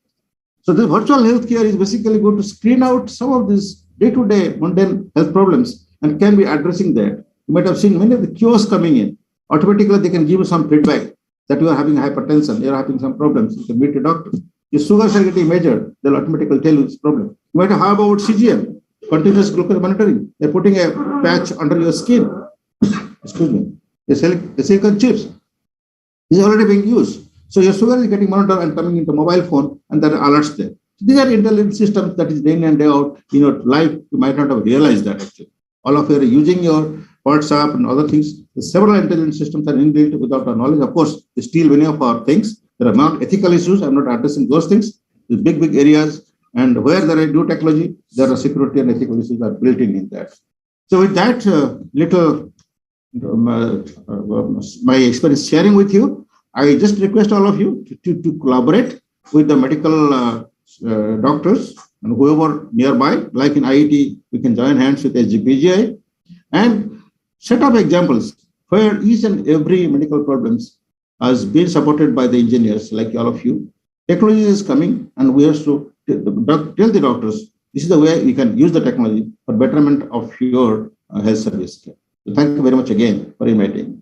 So the virtual healthcare is basically going to screen out some of these day-to-day mundane health problems and can be addressing that. You might have seen many of the kiosks coming in. Automatically, they can give you some feedback that you are having hypertension, you are having some problems. You can meet a doctor. Your sugars are getting measured. They'll automatically tell you this problem. You might have heard about CGM, continuous glucose monitoring. They're putting a patch under your skin. Excuse me. The silicone chips is already being used. So your sugar is getting monitored and coming into mobile phone, and there are alerts there. So these are intelligent systems that is day in and day out in your life. You might not have realized that actually. All of you are using your WhatsApp and other things. Several intelligent systems are inbuilt without our knowledge. Of course, they steal many of our things. There are not ethical issues. I'm not addressing those things. There's big areas, and where there are new technology, there are security and ethical issues are built in that. So with that my experience sharing with you, I just request all of you to collaborate with the medical doctors and whoever nearby, like in IIT, we can join hands with SGPGI and set up examples where each and every medical problems has been supported by the engineers like all of you. Technology is coming, and we have to tell the doctors this is the way we can use the technology for betterment of your health service. So thank you very much again for inviting me.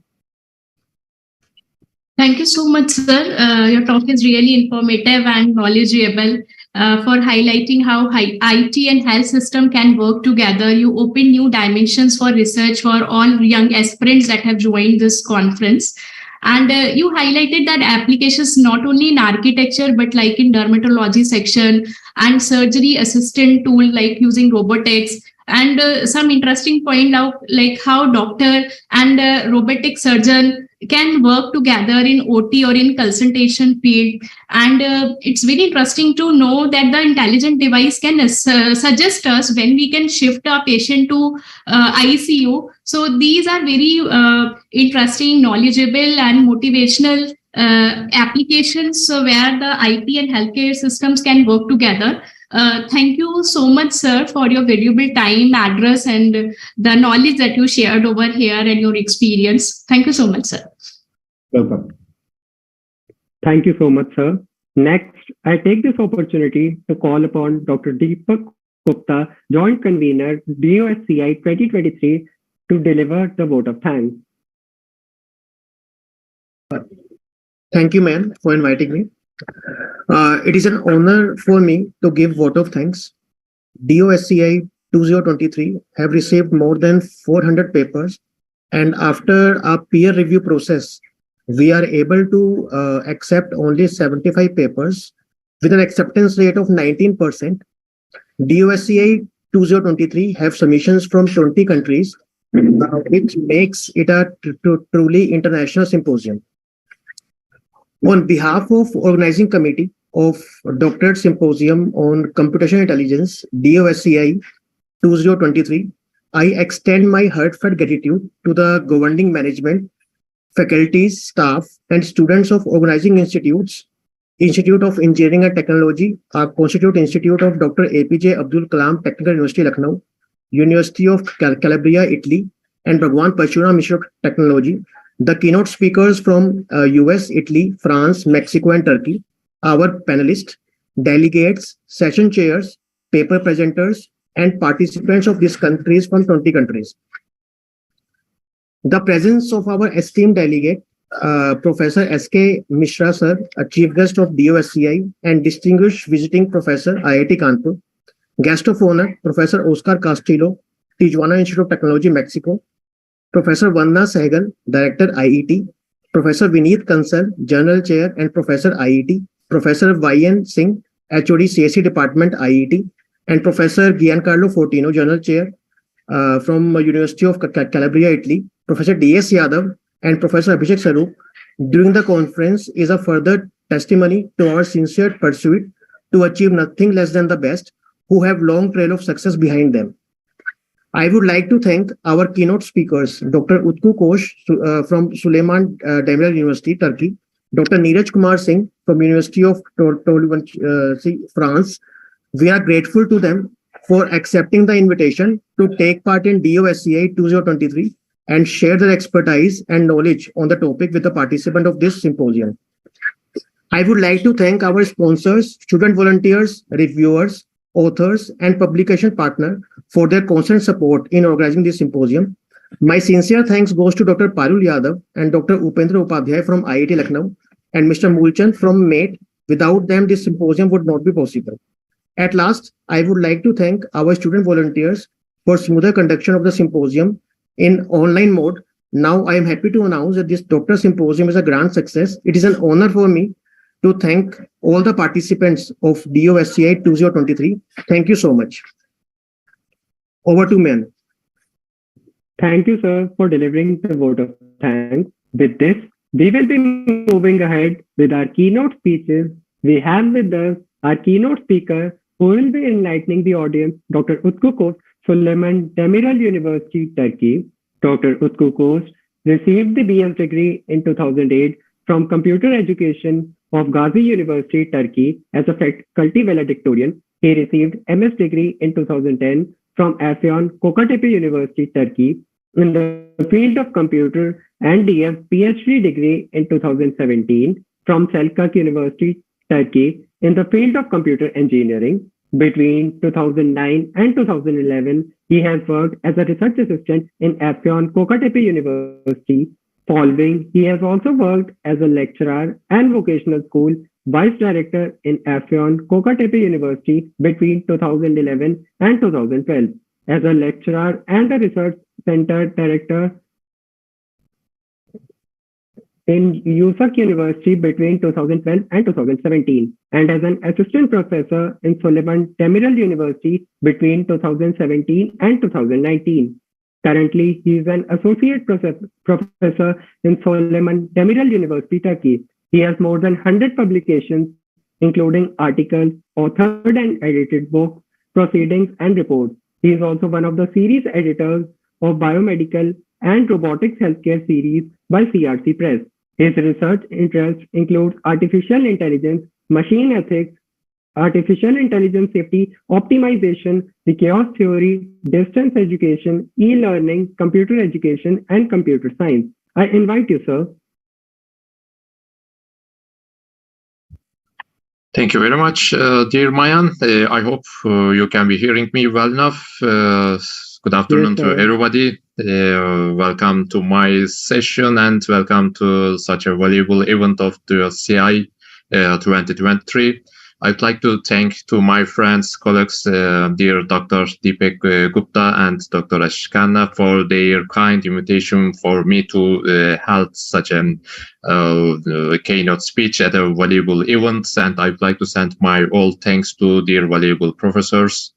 Thank you so much, sir. Your talk is really informative and knowledgeable for highlighting how IT and health system can work together. You open new dimensions for research for all young aspirants that have joined this conference. And you highlighted that applications not only in architecture, but like in dermatology section and surgery assistant tool, like using robotics. And some interesting point out like how doctor and robotic surgeon can work together in OT or in consultation field. And it's very interesting to know that the intelligent device can suggest us when we can shift a patient to ICU. So these are very interesting, knowledgeable and motivational applications where the IT and healthcare systems can work together. Thank you so much, sir, for your valuable time, address, and the knowledge that you shared over here and your experience. Thank you so much, sir. Welcome. Thank you so much, sir. Next, I take this opportunity to call upon Dr. Deepak Gupta, Joint Convener, DOSCI 2023, to deliver the vote of thanks. Thank you, ma'am, for inviting me. It is an honor for me to give vote of thanks. DOSCI 2023 have received more than 400 papers, and after a peer review process, we are able to accept only 75 papers with an acceptance rate of 19%. DOSCI 2023 have submissions from 20 countries, which makes it a truly international symposium. On behalf of organizing committee of Doctoral Symposium on Computational Intelligence, DOSCI 2023, I extend my heartfelt gratitude to the governing management, faculties, staff, and students of organizing institutes, Institute of Engineering and Technology, Constitute Institute of Dr. APJ Abdul Kalam Technical University, Lucknow, University of Calabria, Italy, and Bhagwan Parchuram Institute of Technology, the keynote speakers from US, Italy, France, Mexico, and Turkey, our panelists, delegates, session chairs, paper presenters, and participants of these countries from 20 countries. The presence of our esteemed delegate, Professor S.K. Mishra, sir, a chief guest of DOSCI, and distinguished visiting professor, IIT Kanpur, guest of honor, Professor Oscar Castillo, Tijuana Institute of Technology, Mexico, Professor Vandana Sehgal, Director IET, Professor Vineet Kansal, General Chair and Professor IET, Professor Y.N. Singh, HOD CSE Department IET, and Professor Giancarlo Fortino, General Chair from University of Calabria, Italy, Professor D.S. Yadav, and Professor Abhishek Sarup during the conference is a further testimony to our sincere pursuit to achieve nothing less than the best, who have long trail of success behind them. I would like to thank our keynote speakers, Dr. Utku Kosh from Süleyman Demirel University, Turkey, Dr. Neeraj Kumar Singh from University of France. We are grateful to them for accepting the invitation to take part in DOSCI 2023 and share their expertise and knowledge on the topic with the participant of this symposium. I would like to thank our sponsors, student volunteers, reviewers, authors, and publication partner for their constant support in organizing this symposium. My sincere thanks goes to Dr. Parul Yadav and Dr. Upendra Upadhyay from IIT Lucknow and Mr. Mulchand from MATE. Without them, this symposium would not be possible. At last, I would like to thank our student volunteers for smoother conduction of the symposium in online mode. Now, I am happy to announce that this Doctor Symposium is a grand success. It is an honor for me to thank all the participants of DOSCI 2023. Thank you so much. Over to Man. Thank you, sir, for delivering the vote of thanks. With this, we will be moving ahead with our keynote speeches. We have with us our keynote speaker who will be enlightening the audience, Dr. Utku Koç, Süleyman Demirel University, Turkey. Dr. Utku Koç received the BS degree in 2008 from Computer Education of Gazi University, Turkey as a faculty valedictorian. He received MS degree in 2010 from Afyon Kocatepe University, Turkey. in the field of computer and DF PhD degree in 2017 from Selçuk University, Turkey, in the field of computer engineering. Between 2009 and 2011, he has worked as a research assistant in Afyon Kocatepe University. Following, he has also worked as a lecturer and vocational school vice director in Afyon Kocatepe University between 2011 and 2012. As a lecturer and a research center director in USAC University between 2012 and 2017, and as an assistant professor in Suleiman Demirel University between 2017 and 2019. Currently, he is an associate professor in Suleiman Demirel University, Turkey. He has more than 100 publications, including articles, authored and edited books, proceedings, and reports. He is also one of the series editors of Biomedical and Robotics Healthcare series by CRC Press. His research interests include artificial intelligence, machine ethics, artificial intelligence safety, optimization, the chaos theory, distance education, e-learning, computer education, and computer science. I invite you, sir. Thank you very much, dear Mayan. I hope you can be hearing me well enough. Good afternoon to everybody. Welcome to my session and welcome to such a valuable event of the DOSCI 2023. I'd like to thank to my friends, colleagues, dear Dr. Deepak Gupta and Dr. Ashish Khanna for their kind invitation for me to hold such a keynote speech at a valuable event. And I'd like to send my all thanks to dear valuable professors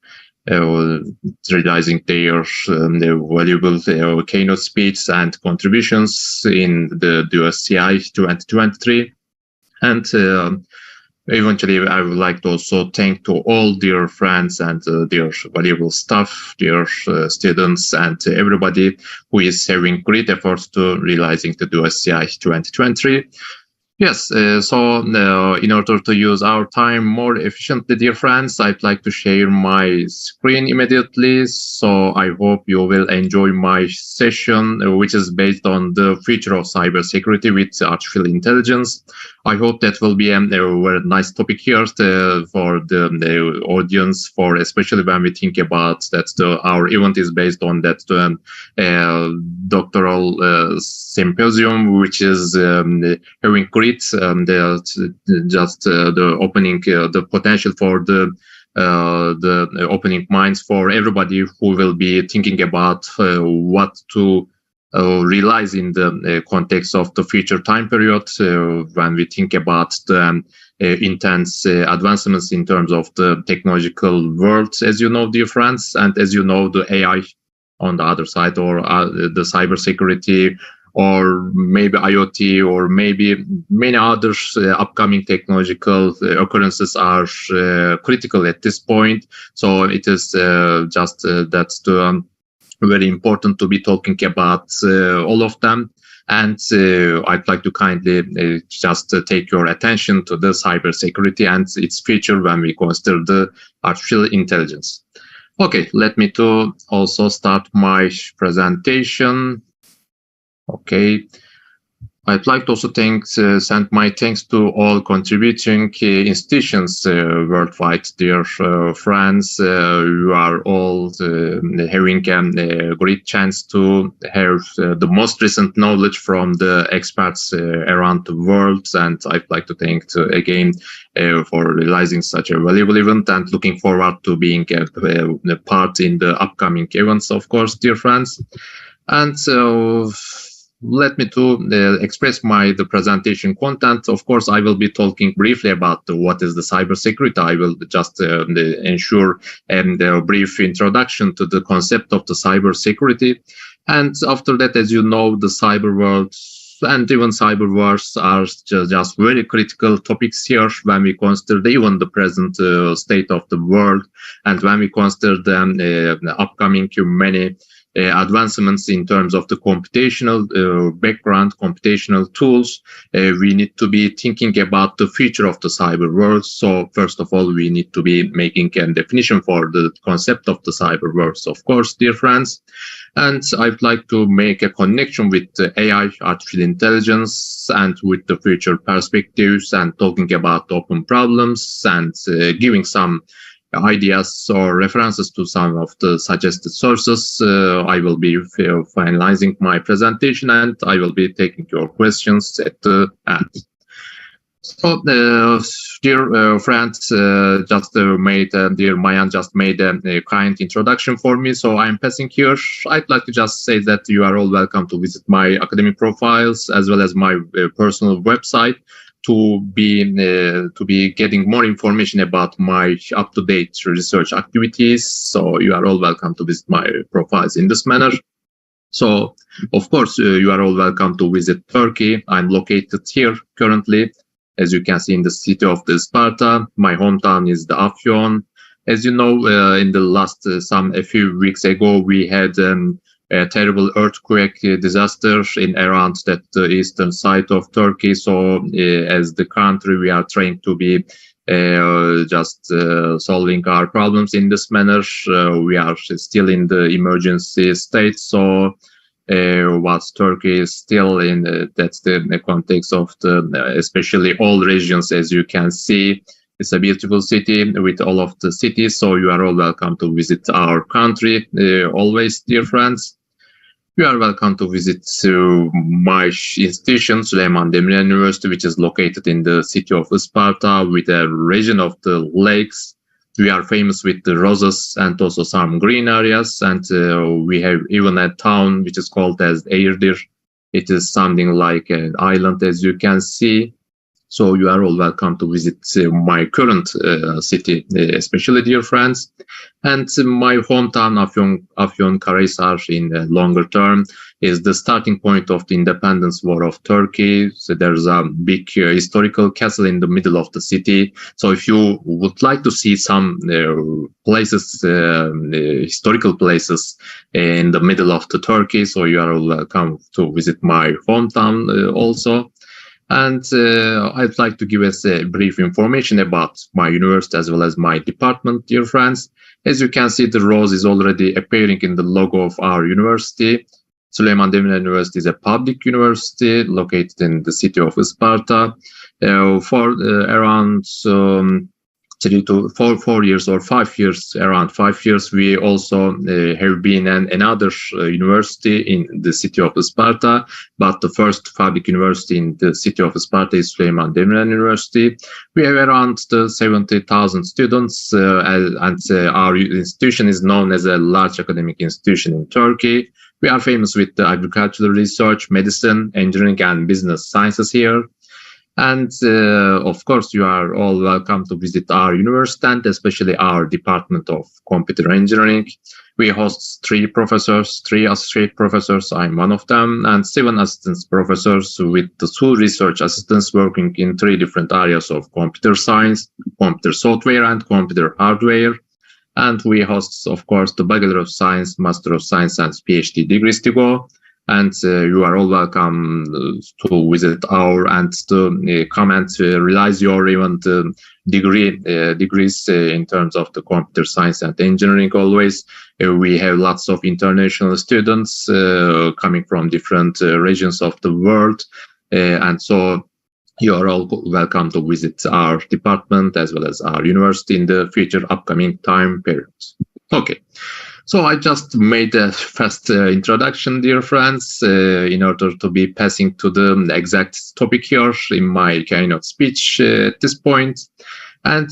realizing their valuable keynote speech and contributions in the DOSCI 2023. And eventually, I would like to also thank to all dear friends and dear valuable staff, dear students, and everybody who is having great efforts to realizing the DOSCI 2023. Yes, so in order to use our time more efficiently, dear friends, I'd like to share my screen immediately. So I hope you will enjoy my session, which is based on the future of cybersecurity with artificial intelligence. I hope that will be a very nice topic here for the audience, for especially when we think about that our event is based on that doctoral symposium, which is having great the opening, the potential for the opening minds for everybody who will be thinking about what to realize in the context of the future time period when we think about the intense advancements in terms of the technological world, as you know, dear friends, and as you know, the AI on the other side, or the cybersecurity, or maybe IoT, or maybe many other upcoming technological occurrences are critical at this point. So it is just that's very important to be talking about all of them. And I'd like to kindly just take your attention to the cybersecurity and its future when we consider the artificial intelligence. Okay, let me to also start my presentation. Okay, I'd like to also send my thanks to all contributing institutions worldwide, dear friends. You are all having a great chance to have the most recent knowledge from the experts around the world. And I'd like to thank again for realizing such a valuable event, and looking forward to being a part in the upcoming events, of course, dear friends. And so let me to express the presentation content. Of course, I will be talking briefly about what is the cybersecurity. I will just ensure a brief introduction to the concept of the cybersecurity. And after that, as you know, the cyber world and even cyber wars are just very critical topics here when we consider even the present state of the world, and when we consider the upcoming many advancements in terms of the computational background, computational tools. We need to be thinking about the future of the cyber world. So first of all, we need to be making a definition for the concept of the cyber world, of course, dear friends. And I'd like to make a connection with AI, artificial intelligence, and with the future perspectives, and talking about open problems, and giving some ideas or references to some of the suggested sources. I will be finalizing my presentation, and I will be taking your questions at the end. So, dear friends, dear Mayan just made a kind introduction for me, so I'm passing here. I'd like to just say that you are all welcome to visit my academic profiles as well as my personal website to be getting more information about my up-to-date research activities. So you are all welcome to visit my profiles in this manner. So, of course, you are all welcome to visit Turkey. I'm located here currently, as you can see, in the city of Sparta. My hometown is the Afyon. As you know, in the last a few weeks ago, we had a terrible earthquake disaster in around that eastern side of Turkey. So, as the country, we are trying to be just solving our problems in this manner. We are still in the emergency state. So, whilst Turkey is still in that's the context of the especially all regions, as you can see. It's a beautiful city with all of the cities, so you are all welcome to visit our country. Always, dear friends, you are welcome to visit my institution, Süleyman Demirel University, which is located in the city of Sparta with a region of the lakes. We are famous with the roses and also some green areas, and we have even a town which is called as Eğirdir. It is something like an island, as you can see. So you are all welcome to visit my current city, especially, dear friends. And my hometown, Afyonkarahisar, in the longer term, is the starting point of the independence war of Turkey. So there's a big historical castle in the middle of the city. So if you would like to see some places, historical places in the middle of the Turkey, so you are all welcome to visit my hometown also. And I'd like to give us a brief information about my university as well as my department, dear friends. As you can see, the rose is already appearing in the logo of our university. Süleyman Demirel University is a public university located in the city of Sparta. For around 3 to 4 years or 5 years, around 5 years, we also have been another university in the city of Sparta. But the first public university in the city of Sparta is Süleyman Demirel University. We have around 70,000 students, and our institution is known as a large academic institution in Turkey. We are famous with the agricultural research, medicine, engineering, and business sciences here. And of course, you are all welcome to visit our university, and especially our department of computer engineering. We host 3 professors, 3 associate professors, I'm one of them, and 7 assistant professors with the 2 research assistants working in 3 different areas of computer science, computer software, and computer hardware. And we host, of course, the Bachelor of Science, Master of Science, and PhD degrees to go. And you are all welcome to visit our and to come and realize your even degrees in terms of the computer science and engineering. Always, we have lots of international students coming from different regions of the world, and so you are all welcome to visit our department as well as our university in the future upcoming time periods. Okay. So I just made a fast introduction, dear friends, in order to be passing to the exact topic here in my keynote speech at this point. And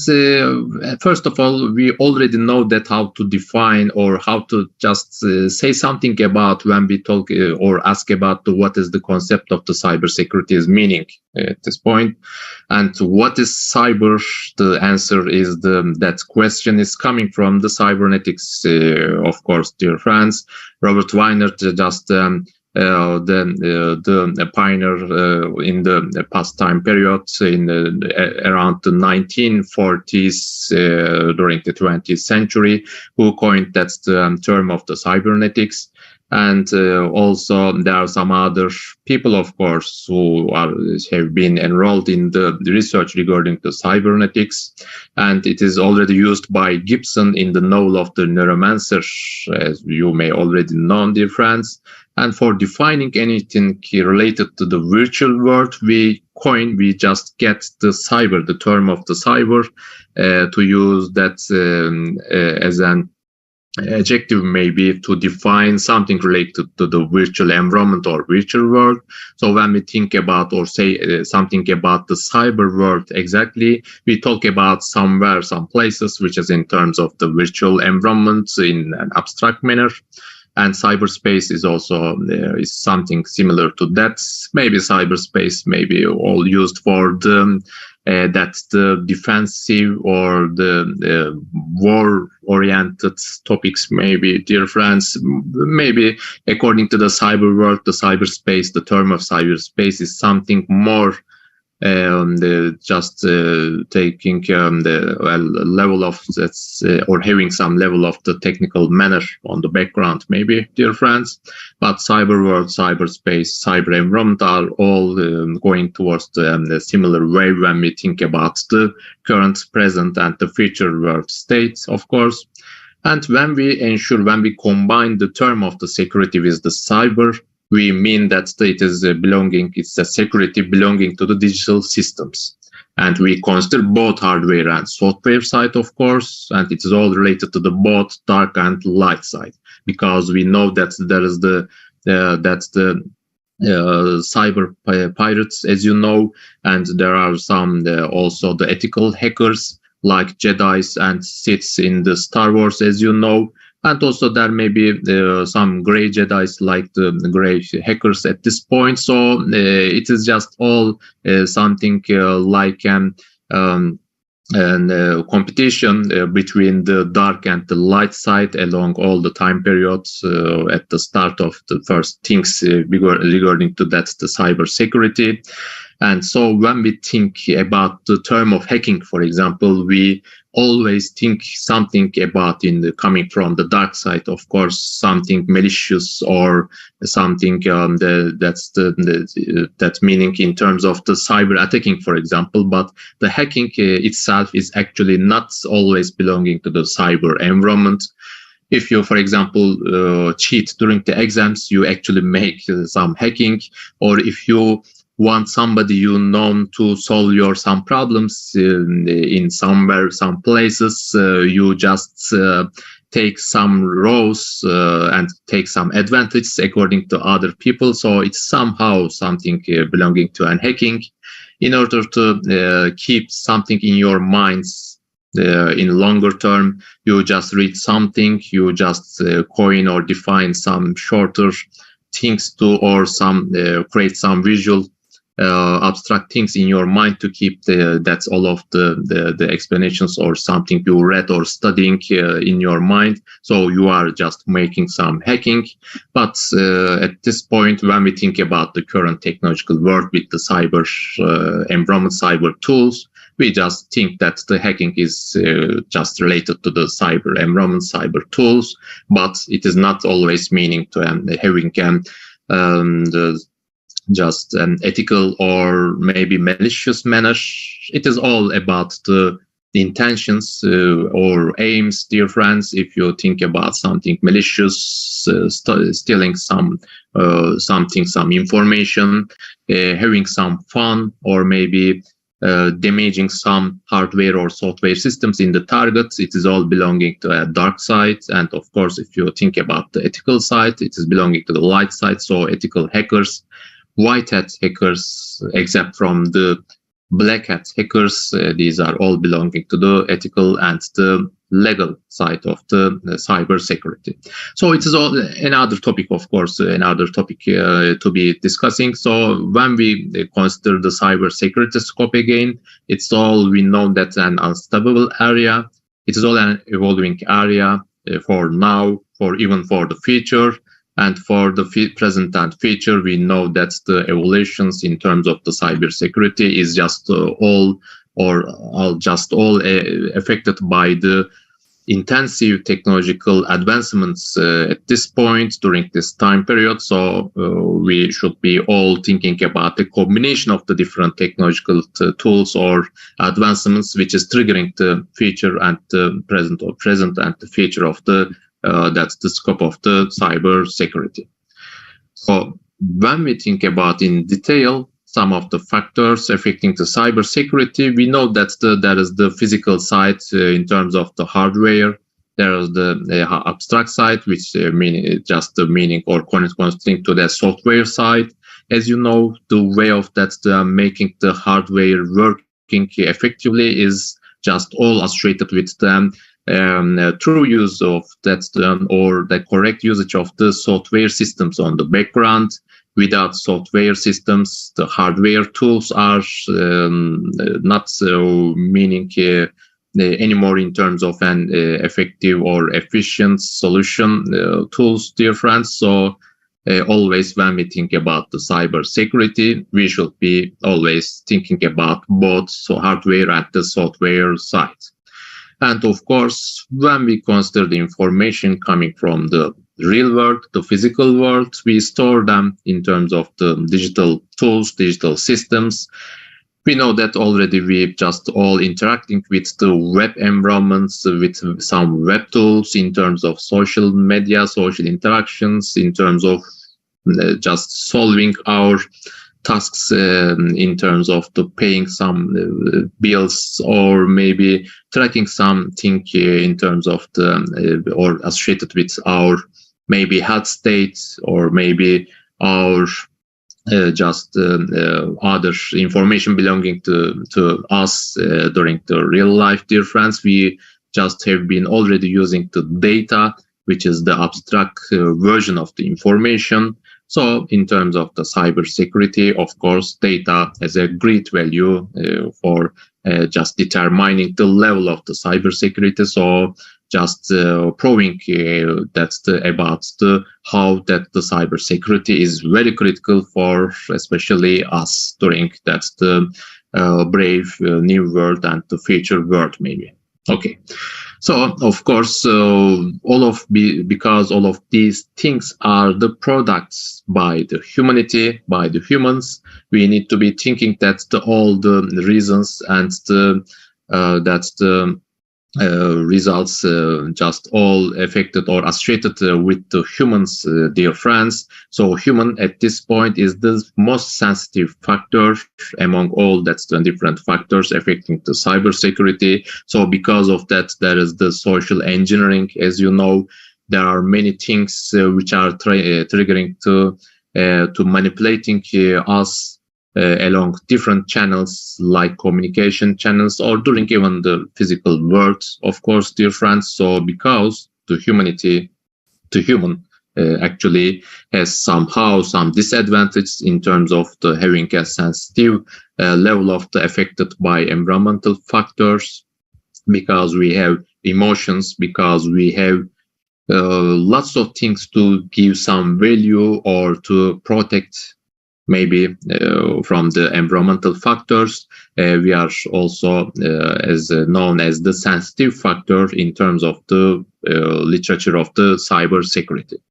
first of all, we already know that how to define or how to just say something about when we talk or ask about what is the concept of the cybersecurity's meaning at this point. And what is cyber? The answer is that question is coming from the cybernetics, of course, dear friends. Robert Weinert just the pioneer in the past time period in around the 1940s during the 20th century, who coined that term of the cybernetics. And also there are some other people, of course, who have been enrolled in the research regarding the cybernetics. And it is already used by Gibson in the novel of the Neuromancer, as you may already know, dear friends. And for defining anything related to the virtual world, we just get the cyber, the term of the cyber, to use that as an adjective, maybe, to define something related to the virtual environment or virtual world. So when we think about or say something about the cyber world exactly, we talk about somewhere, some places, which is in terms of the virtual environment in an abstract manner. And cyberspace is also is something similar to that. Maybe cyberspace, maybe all used for the that's the defensive or the war-oriented topics, maybe, dear friends. Maybe according to the cyber world, the cyberspace, the term of cyberspace is something more just taking the level of or having some level of the technical manner on the background, maybe, dear friends. But cyber world, cyberspace, cyber environment are all going towards the similar way when we think about the current, present, and the future world states, of course. And when we combine the term of the security with the cyber, we mean that it is it's a security belonging to the digital systems. And we consider both hardware and software side, of course, and it is all related to the both dark and light side, because we know that there is cyber pirates, as you know, and there are some also the ethical hackers like Jedis and Siths in the Star Wars, as you know. And also there may be some gray Jedis like the gray hackers at this point. So it is just all something like an competition between the dark and the light side along all the time periods at the start of the first things regarding to that, the cyber security. And so when we think about the term of hacking, for example, we always think something about coming from the dark side, of course, something malicious or something that meaning in terms of the cyber attacking, for example. But the hacking itself is actually not always belonging to the cyber environment. If you, for example, cheat during the exams, you actually make some hacking. Or if you want somebody you know to solve some problems in somewhere, some places, you just take some roles and take some advantages according to other people. So it's somehow something belonging to an hacking. In order to keep something in your minds in longer term, you just read something, you just coin or define some shorter things to, or some create some visual abstract things in your mind to keep that's all of the explanations or something you read or studying in your mind. So you are just making some hacking. But at this point, when we think about the current technological world with the cyber environment, cyber tools, we just think that the hacking is just related to the cyber environment, cyber tools, but it is not always meaning to having just an ethical or maybe malicious manner. It is all about the intentions or aims, dear friends. If you think about something malicious, stealing some information, having some fun, or maybe damaging some hardware or software systems in the targets, it is all belonging to a dark side. And of course, if you think about the ethical side, it is belonging to the light side. So ethical hackers, white hat hackers, except from the black hat hackers, these are all belonging to the ethical and the legal side of the cyber security. So it is all another topic, of course, another topic to be discussing. So when we consider the cyber security scope again, it's all, we know that's an unstable area. It is all an evolving area for now, for even for the future. And for the present and future, we know that the evolutions in terms of the cybersecurity is just all affected by the intensive technological advancements at this point during this time period. So we should be all thinking about the combination of the different technological tools or advancements, which is triggering the future and the present, or present and the future of the that's the scope of the cyber security. So when we think about in detail some of the factors affecting the cyber security, we know that there is the physical side in terms of the hardware. There is the abstract side, which just the meaning or corresponding to the software side. As you know, the way of that making the hardware working effectively is just all associated with the true use of that or the correct usage of the software systems on the background. Without software systems, the hardware tools are not so meaning anymore in terms of an effective or efficient solution tools, dear friends. So always when we think about the cyber security, we should be always thinking about both hardware and the software side. And of course, when we consider the information coming from the real world, the physical world, we store them in terms of the digital tools, digital systems. We know that already we just all interacting with the web environments, with some web tools in terms of social media, social interactions, in terms of just solving our tasks in terms of the paying some bills, or maybe tracking something in terms of the or associated with our maybe health state, or maybe our just other information belonging to us during the real life, dear friends. We just have been already using the data, which is the abstract version of the information. So in terms of the cyber security, of course, data has a great value for just determining the level of the cyber security. So just proving that's about how that the cyber security is very critical for especially us during that's the brave new world and the future world maybe. Okay, so of course, because all of these things are the products by the humanity, by the humans, we need to be thinking that all the reasons and that's the results just all affected or associated with the humans, dear friends. So human at this point is the most sensitive factor among all that's the different factors affecting the cyber security. So because of that, there is the social engineering. As you know, there are many things which are triggering to manipulating us along different channels, like communication channels, or during even the physical world, of course, dear friends. So because the human actually has somehow some disadvantage in terms of the having a sensitive level of the affected by environmental factors, because we have emotions, because we have lots of things to give some value or to protect maybe from the environmental factors. We are also as known as the sensitive factor in terms of the literature of the cyber security.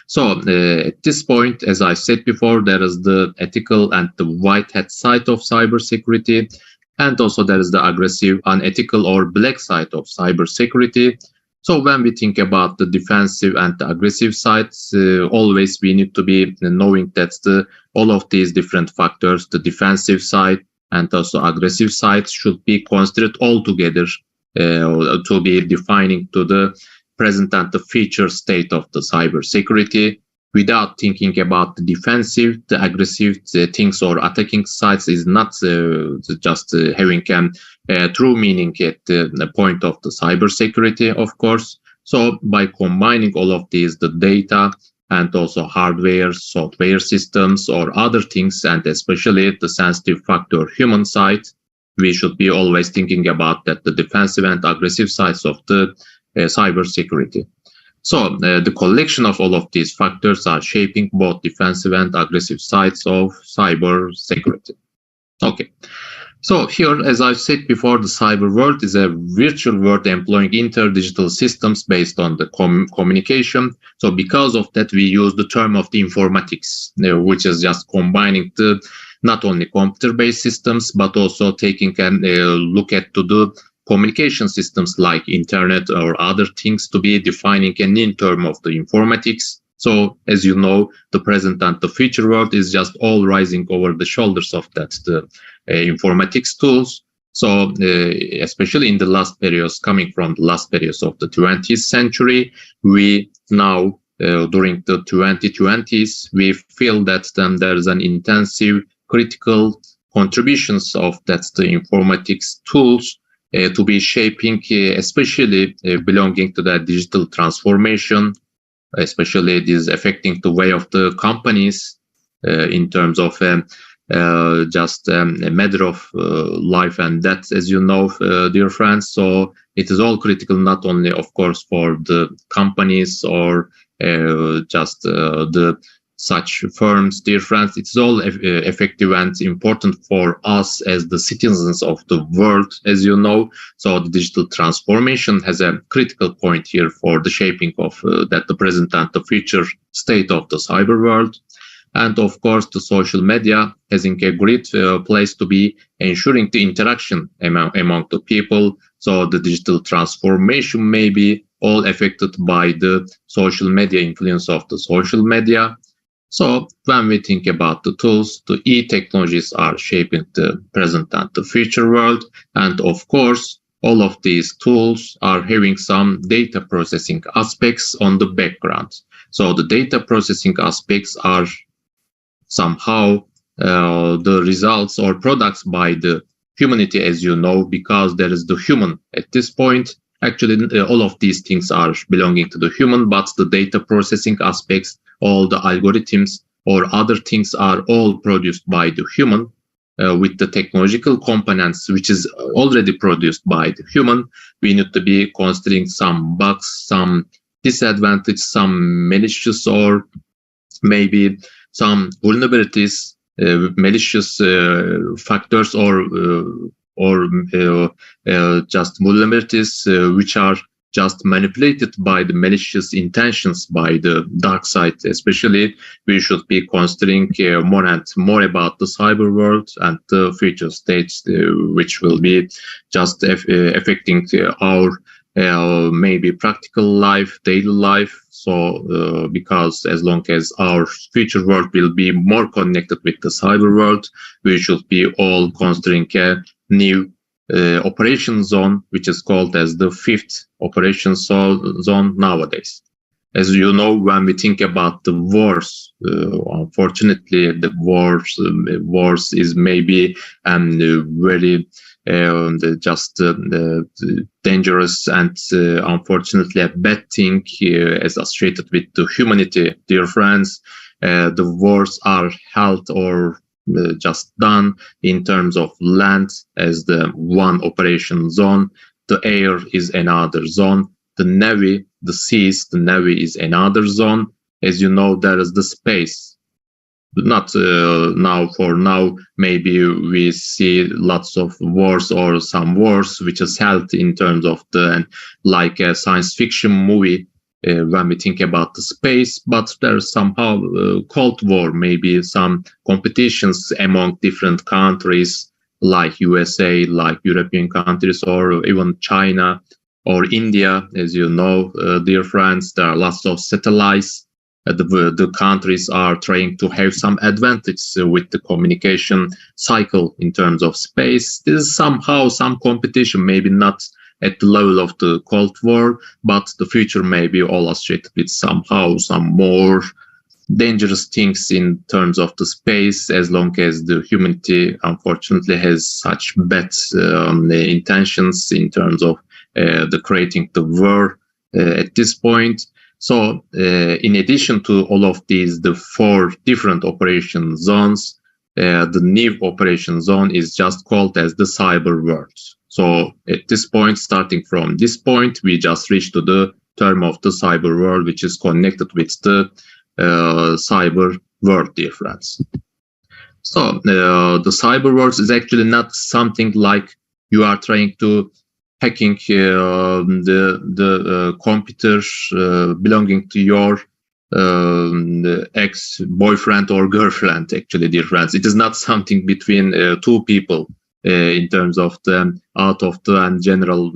So at this point, as I said before, there is the ethical and the white hat side of cyber security, and also there is the aggressive, unethical, or black side of cyber security. So when we think about the defensive and the aggressive sides, always we need to be knowing that all of these different factors, the defensive side and also aggressive side, should be considered all together to be defining to the present and the future state of the cyber security. Without thinking about the defensive, the aggressive things or attacking sides is not just having a true meaning at the point of the cyber security, of course. So by combining all of these, the data and also hardware, software systems, or other things, and especially the sensitive factor human side, we should be always thinking about that the defensive and aggressive sides of the cyber security. So the collection of all of these factors are shaping both defensive and aggressive sides of cyber security. Okay. So here, as I've said before, the cyber world is a virtual world employing interdigital systems based on the communication. So because of that, we use the term of the informatics, which is just combining the not only computer-based systems, but also taking a look at to the communication systems like internet or other things to be defining a new term of the informatics. So, as you know, the present and the future world is just all rising over the shoulders of that, the informatics tools. So, especially in the last periods, coming from the last periods of the 20th century, we now, during the 2020s, we feel that there is an intensive critical contributions of that the informatics tools to be shaping, especially belonging to the digital transformation, especially it is affecting the way of the companies in terms of just a matter of life and death, as you know, dear friends. So it is all critical, not only, of course, for the companies or just the such firms, dear friends. It's all effective and important for us as the citizens of the world, as you know. So the digital transformation has a critical point here for the shaping of that the present and the future state of the cyber world. And of course, the social media having a great place to be ensuring the interaction among the people. So the digital transformation may be all affected by the social media influence of the social media. So when we think about the tools, the e-technologies are shaping the present and the future world. And of course, all of these tools are having some data processing aspects on the background. So the data processing aspects are somehow the results or products by the humanity, as you know, because there is the human at this point. Actually, all of these things are belonging to the human, but the data processing aspects, all the algorithms or other things are all produced by the human with the technological components, which is already produced by the human. We need to be considering some bugs, some disadvantage, some malicious or maybe some vulnerabilities, malicious factors or just vulnerabilities which are just manipulated by the malicious intentions by the dark side. Especially, we should be considering more and more about the cyber world and the future states, which will be just affecting our maybe practical life, daily life. So because as long as our future world will be more connected with the cyber world, we should be all considering a new operation zone, which is called as the 5th operation zone nowadays. As you know, when we think about the wars, unfortunately, the wars is maybe very just dangerous and unfortunately a bad thing as associated with the humanity, dear friends. The wars are held or just done in terms of land as the one operation zone. The air is another zone. The navy, the seas, the navy is another zone. As you know, there is the space. Not now, for now, maybe we see lots of wars or some wars which is held in terms of the, like a science fiction movie, when we think about the space, but there's somehow Cold War, maybe some competitions among different countries like USA, like European countries, or even China or India. As you know, dear friends, there are lots of satellites. The countries are trying to have some advantage with the communication cycle in terms of space. This is somehow some competition, maybe not at the level of the Cold War, but the future may be all associated with somehow some more dangerous things in terms of the space, as long as the humanity unfortunately has such bad intentions in terms of the creating the war at this point. So in addition to all of these, the 4 different operation zones, the new operation zone is just called as the cyber world. So at this point, starting from this point, we just reached to the term of the cyber world, which is connected with the cyber world, dear friends. So the cyber world is actually not something like you are trying to hacking the computer belonging to your ex-boyfriend or girlfriend. Actually, dear friends, it is not something between two people in terms of the out of the and general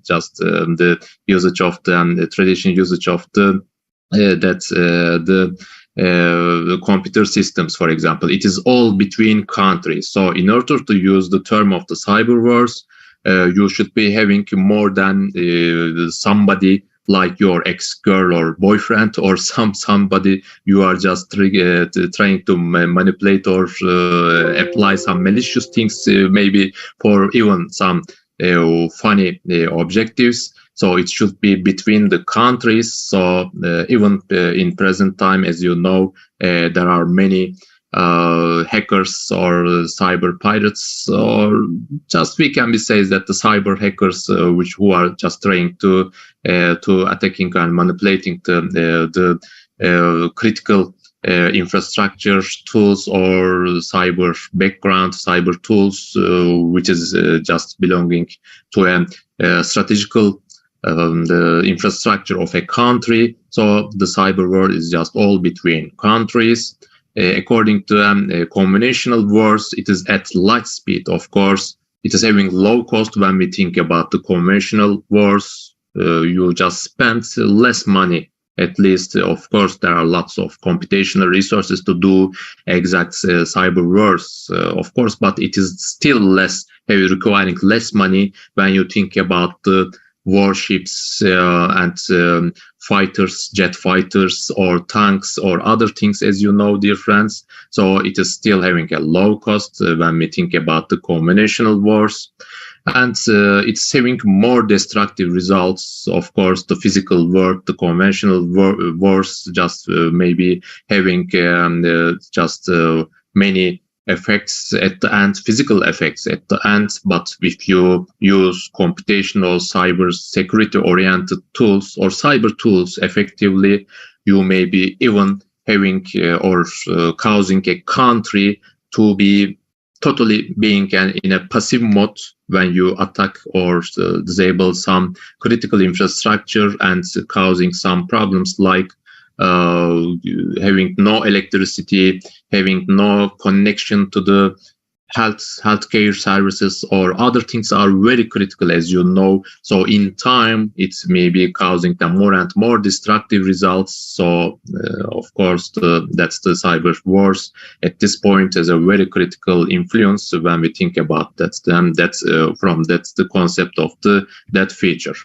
just the usage of the traditional usage of the the computer systems, for example. It is all between countries. So in order to use the term of the cyber wars, you should be having more than somebody like your ex-girl or boyfriend, or somebody you are just trying to manipulate or apply some malicious things, maybe for even some funny objectives. So it should be between the countries. So even in present time, as you know, there are many hackers or cyber pirates, or just we can be says that the cyber hackers who are just trying to attacking and manipulating the critical infrastructure tools or cyber background, cyber tools, which is just belonging to a strategical the infrastructure of a country. So the cyber world is just all between countries. According to conventional wars, it is at light speed. Of course, it is having low cost. When we think about the conventional wars, you just spend less money. At least, of course, there are lots of computational resources to do exact cyber wars, of course, but it is still less requiring less money when you think about the warships and fighters, jet fighters, or tanks, or other things, as you know, dear friends. So it is still having a low cost when we think about the conventional wars. And it's having more destructive results. Of course, the physical war, the conventional wars, just maybe having just many effects at the end, physical effects at the end. But if you use computational cyber security oriented tools or cyber tools effectively, you may be even having or causing a country to be totally being in a passive mode when you attack or disable some critical infrastructure and causing some problems like having no electricity, having no connection to the healthcare services, or other things are very critical, as you know. So in time, it's maybe causing them more and more destructive results. So of course, that's the cyber wars at this point as a very critical influence when we think about that. That's the concept of that feature.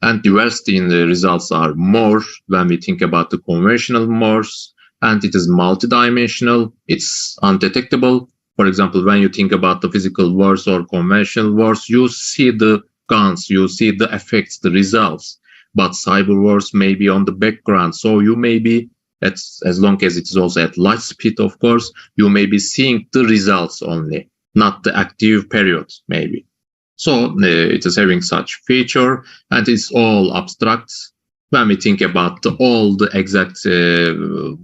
And diversity in the results are more when we think about the conventional wars, and it is multidimensional. It's undetectable. For example, when you think about the physical wars or conventional wars, you see the guns, you see the effects, the results. But cyber wars may be on the background. So you may be, as long as it is also at light speed, of course, you may be seeing the results only, not the active period, maybe. So it is having such feature, and it's all abstract when we think about all the exact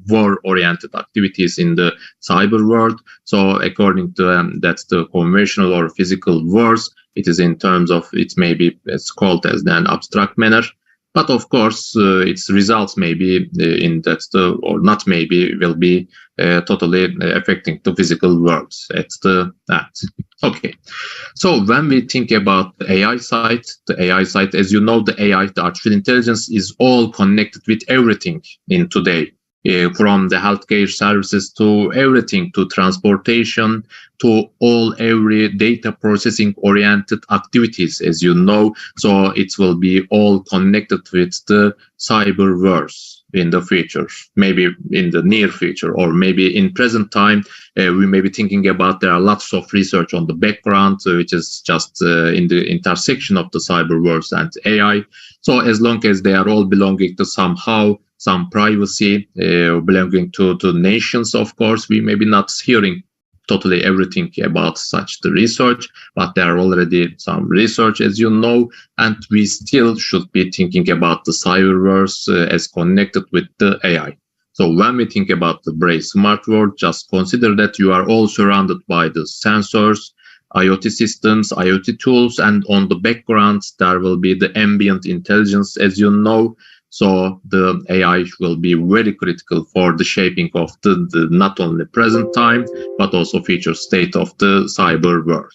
war-oriented activities in the cyber world. So according to that's the conventional or physical wars, it is in terms of it's called as an abstract manner. But of course, its results may be or not maybe will be totally affecting the physical world. Okay. So when we think about the AI side, as you know, the AI, the artificial intelligence, is all connected with everything in today. From the healthcare services to everything, to transportation, to every data processing oriented activities, as you know. So it will be all connected with the cyber wars in the future, maybe in the near future, or maybe in present time. We may be thinking about there are lots of research on the background, which is just in the intersection of the cyber wars and AI. So as long as they are all belonging to somehow some privacy, belonging to nations, of course, we may be not hearing totally everything about such the research, but there are already some research, as you know, and we still should be thinking about the cyber wars as connected with the AI. So when we think about the Brave Smart World, just consider that you are all surrounded by the sensors, IoT systems, IoT tools, and on the background, there will be the ambient intelligence, as you know. So the AI will be very critical for the shaping of the not only present time, but also future state of the cyber world.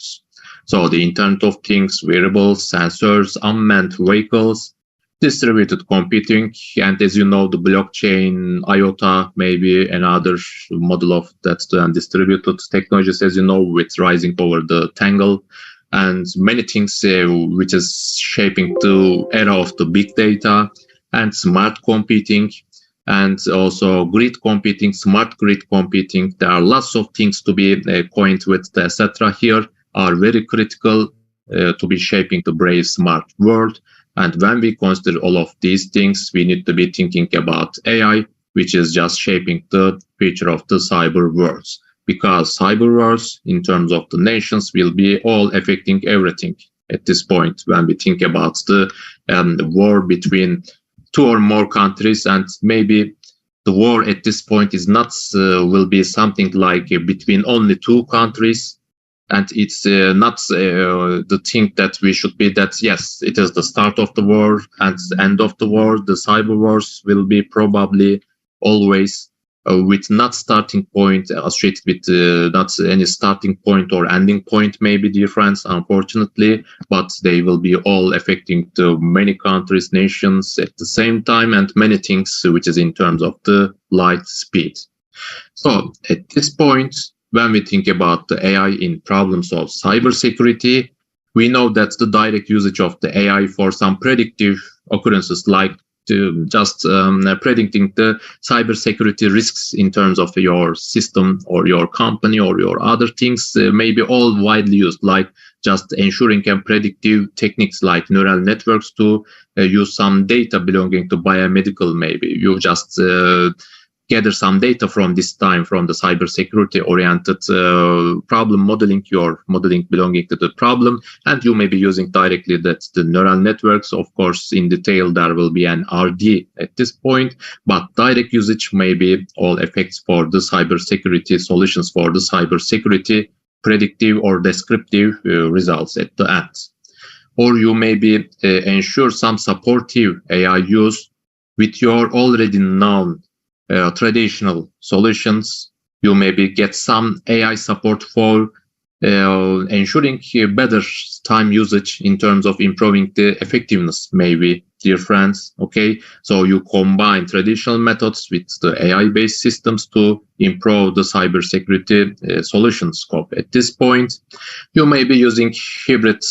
So the Internet of Things, wearables, sensors, unmanned vehicles, distributed computing, and as you know, the blockchain, IOTA, maybe another model of that distributed technologies, as you know, with rising over the tangle, and many things which is shaping the era of the big data and smart computing, and also grid computing, smart grid computing. There are lots of things to be coined with, etc. here are very critical to be shaping the brave smart world. And when we consider all of these things, we need to be thinking about AI, which is just shaping the future of the cyber worlds. Because cyber worlds, in terms of the nations, will be all affecting everything at this point when we think about the war between two or more countries. And maybe the war at this point is not will be something like between only two countries. And it's not the thing that we should be that, yes, it is the start of the war and the end of the war. The cyber wars will be probably always with not starting point associated with not any starting point or ending point, maybe, dear friends, unfortunately, but they will be all affecting the many countries, nations at the same time, and many things which is in terms of the light speed. So at this point, when we think about the AI in problems of cybersecurity, we know that the direct usage of the AI for some predictive occurrences, like just predicting the cybersecurity risks in terms of your system or your company or your other things, may be all widely used, like just ensuring and predictive techniques like neural networks to use some data belonging to biomedical. Maybe you just gather some data from this time from the cybersecurity oriented problem modeling, your modeling belonging to the problem, and you may be using directly that the neural networks. Of course, in detail, there will be an RD at this point, but direct usage may be all effects for the cybersecurity solutions for the cybersecurity predictive or descriptive results at the end. Or you may be ensure some supportive AI use with your already known traditional solutions. You maybe get some AI support for ensuring better time usage in terms of improving the effectiveness, maybe, dear friends. Okay, so you combine traditional methods with the AI-based systems to improve the cybersecurity solution scope. At this point, you may be using hybrid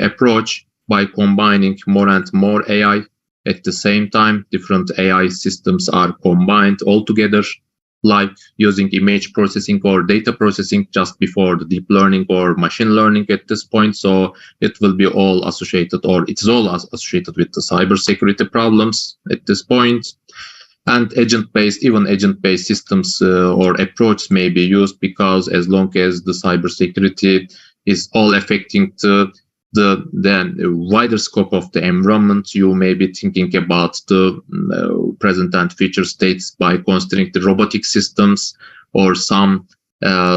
approach by combining more and more AI. At the same time, different AI systems are combined all together, like using image processing or data processing just before the deep learning or machine learning at this point. So it will be all associated, or it's all associated with the cybersecurity problems at this point. And even agent-based systems or approach may be used, because as long as the cybersecurity is all affecting the wider scope of the environment, you may be thinking about the present and future states by considering the robotic systems or some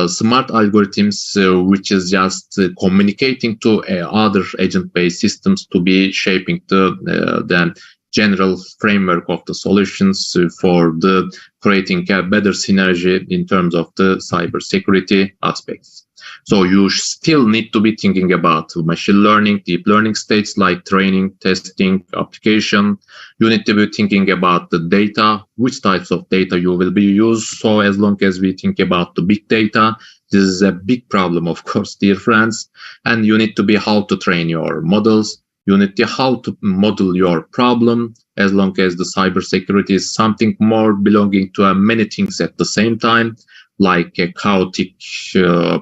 smart algorithms, which is just communicating to other agent-based systems to be shaping the general framework of the solutions for the creating a better synergy in terms of the cybersecurity aspects. So you still need to be thinking about machine learning, deep learning states like training, testing, application. You need to be thinking about the data, which types of data you will be used. So as long as we think about the big data, this is a big problem, of course, dear friends. And you need to be how to train your models. You need to how to model your problem, as long as the cybersecurity is something more belonging to many things at the same time, like a chaotic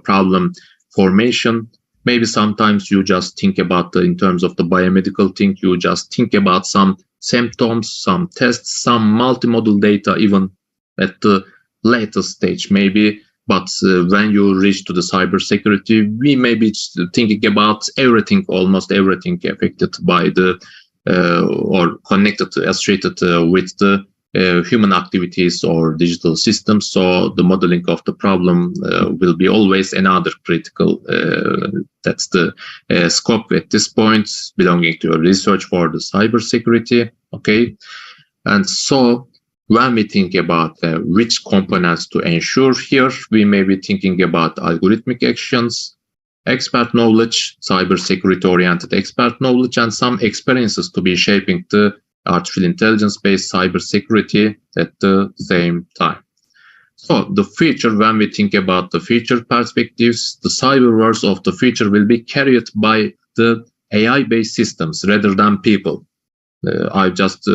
problem formation. Maybe sometimes you just think about in terms of the biomedical thing, you just think about some symptoms, some tests, some multimodal data, even at the latest stage, maybe. But when you reach to the cybersecurity, we may be thinking about everything, almost everything affected by the or connected, associated with the human activities or digital systems. So the modeling of the problem will be always another critical. That's the scope at this point, belonging to a research for the cybersecurity. Okay, and so when we think about which components to ensure here, we may be thinking about algorithmic actions, expert knowledge, cybersecurity-oriented expert knowledge, and some experiences to be shaping the artificial intelligence-based cybersecurity at the same time. So the future, when we think about the future perspectives, the cyberverse of the future will be carried by the AI-based systems rather than people. I just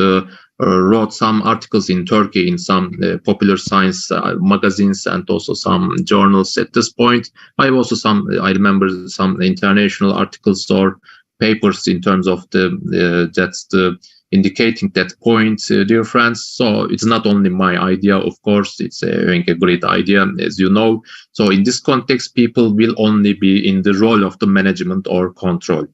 wrote some articles in Turkey in some popular science magazines and also some journals at this point. I remember some international articles or papers in terms of that's the indicating that point, dear friends. So it's not only my idea, of course, it's a great idea, as you know. So in this context, people will only be in the role of the management or control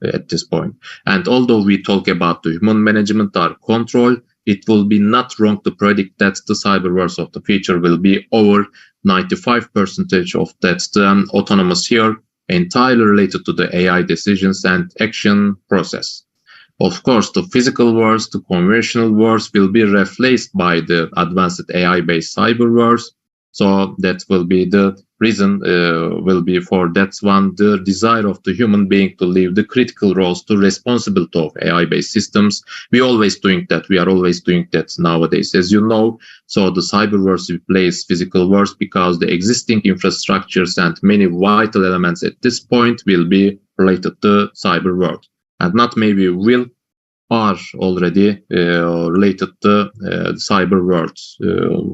at this point. And although we talk about the human management or control, it will be not wrong to predict that the cyberverse of the future will be over 95% of that autonomous here, entirely related to the AI decisions and action process. Of course, the physical verse, the conventional verse will be replaced by the advanced AI-based cyberverse. So that will be the reason, will be for that's one, the desire of the human being to leave the critical roles to responsible to AI-based systems. We are always doing that nowadays, as you know. So the cyberverse replaces physical verse because the existing infrastructures and many vital elements at this point will be related to cyber world. And not maybe will, are already related to cyber worlds,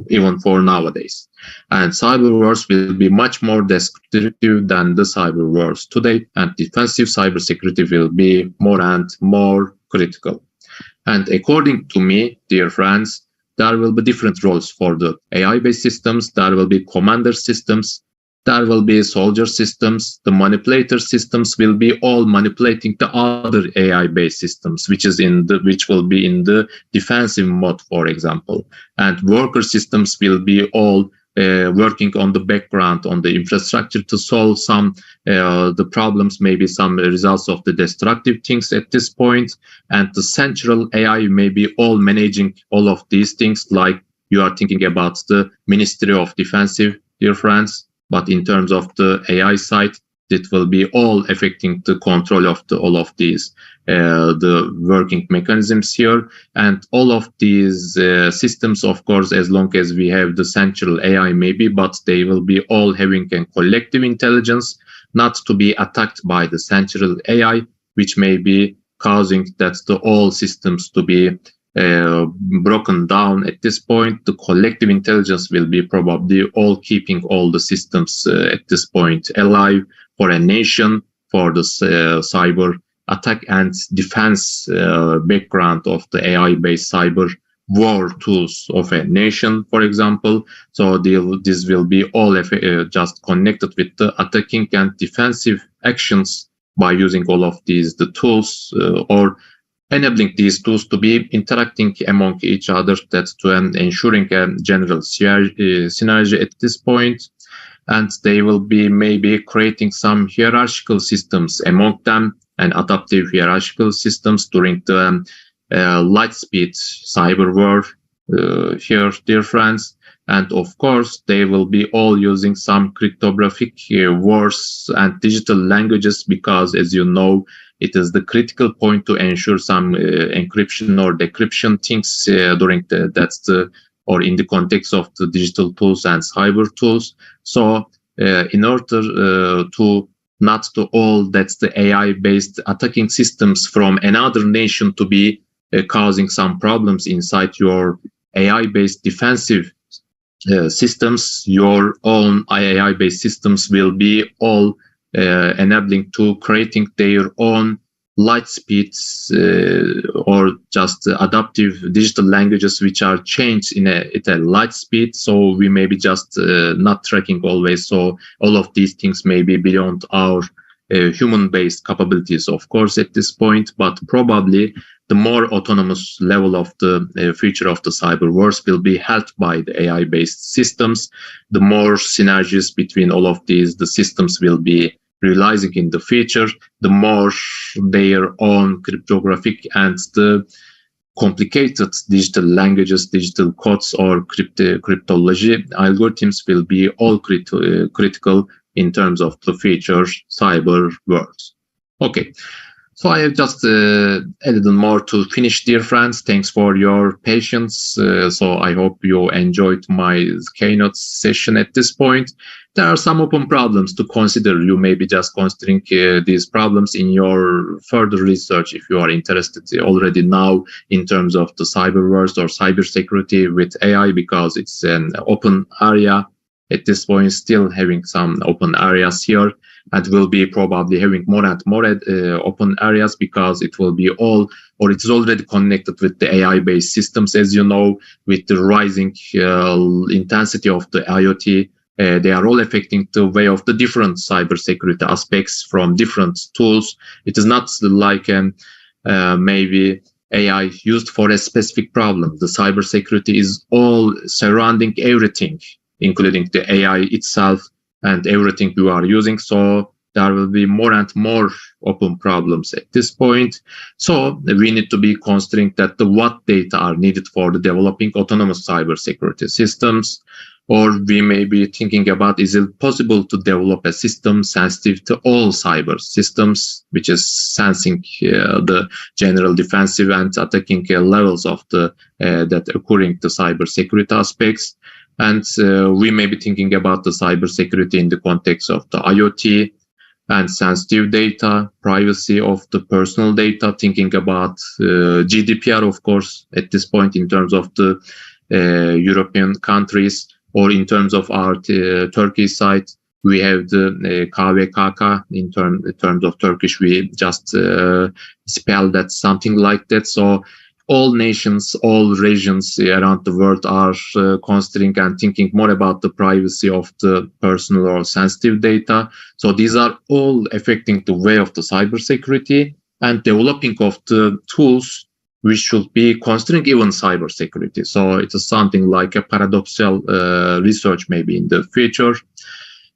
even for nowadays. And cyber wars will be much more descriptive than the cyber wars today, and defensive cybersecurity will be more and more critical. And according to me, dear friends, there will be different roles for the AI-based systems. There will be commander systems. There will be soldier systems. The manipulator systems will be all manipulating the other AI-based systems, which will be in the defensive mode, for example. And worker systems will be all working on the background, on the infrastructure to solve some the problems, maybe some results of the destructive things at this point. And the central AI may be all managing all of these things, like you are thinking about the Ministry of Defensive, dear friends. But in terms of the AI side, it will be all affecting the control of all of these, the working mechanisms here. And all of these systems, of course, as long as we have the central AI maybe, but they will be all having a collective intelligence, not to be attacked by the central AI, which may be causing that all systems to be broken down at this point. The collective intelligence will be probably all keeping all the systems at this point alive for a nation, for the cyber attack and defense background of the AI-based cyber war tools of a nation, for example. So this will be all just connected with the attacking and defensive actions by using all of these the tools or enabling these tools to be interacting among each other, that's to ensuring a general synergy at this point. And they will be maybe creating some hierarchical systems among them and adaptive hierarchical systems during the light speed cyber war here, dear friends. And of course, they will be all using some cryptographic words and digital languages because, as you know, it is the critical point to ensure some encryption or decryption things during or in the context of the digital tools and cyber tools. So in order to not to all that's the AI-based attacking systems from another nation to be causing some problems inside your AI-based defensive systems, your own AI-based systems will be all enabling to creating their own light speeds or just adaptive digital languages which are changed at a light speed. So we may be just not tracking always. So all of these things may be beyond our human-based capabilities, of course, at this point, but probably the more autonomous level of the future of the cyber wars will be helped by the AI-based systems. The more synergies between all of these, the systems will be realizing in the future, the more their own cryptographic and the complicated digital languages, digital codes, or cryptology algorithms will be all critical in terms of the future cyber world. Okay, so I have just added more to finish, dear friends. Thanks for your patience. So I hope you enjoyed my keynote session at this point. There are some open problems to consider. You may be just considering these problems in your further research if you are interested already now in terms of the cyber world or cybersecurity with AI, because it's an open area at this point, still having some open areas here, and will be probably having more and more open areas because it will be all, or it's already connected with the AI-based systems, as you know, with the rising intensity of the IoT. They are all affecting the way of the different cybersecurity aspects from different tools. It is not like maybe AI used for a specific problem. The cybersecurity is all surrounding everything, including the AI itself and everything you are using. So there will be more and more open problems at this point. So we need to be considering that what data are needed for the developing autonomous cybersecurity systems. Or we may be thinking about, is it possible to develop a system sensitive to all cyber systems, which is sensing the general defensive and attacking levels of the that occurring to cybersecurity aspects. And we may be thinking about the cybersecurity in the context of the IoT and sensitive data, privacy of the personal data, thinking about GDPR, of course, at this point in terms of the European countries, or in terms of our Turkey side, we have the KVKK. In terms of Turkish, we just spell that something like that. So all nations, all regions around the world are considering and thinking more about the privacy of the personal or sensitive data. So these are all affecting the way of the cybersecurity and developing of the tools we should be considering even cybersecurity. So it is something like a paradoxical research maybe in the future.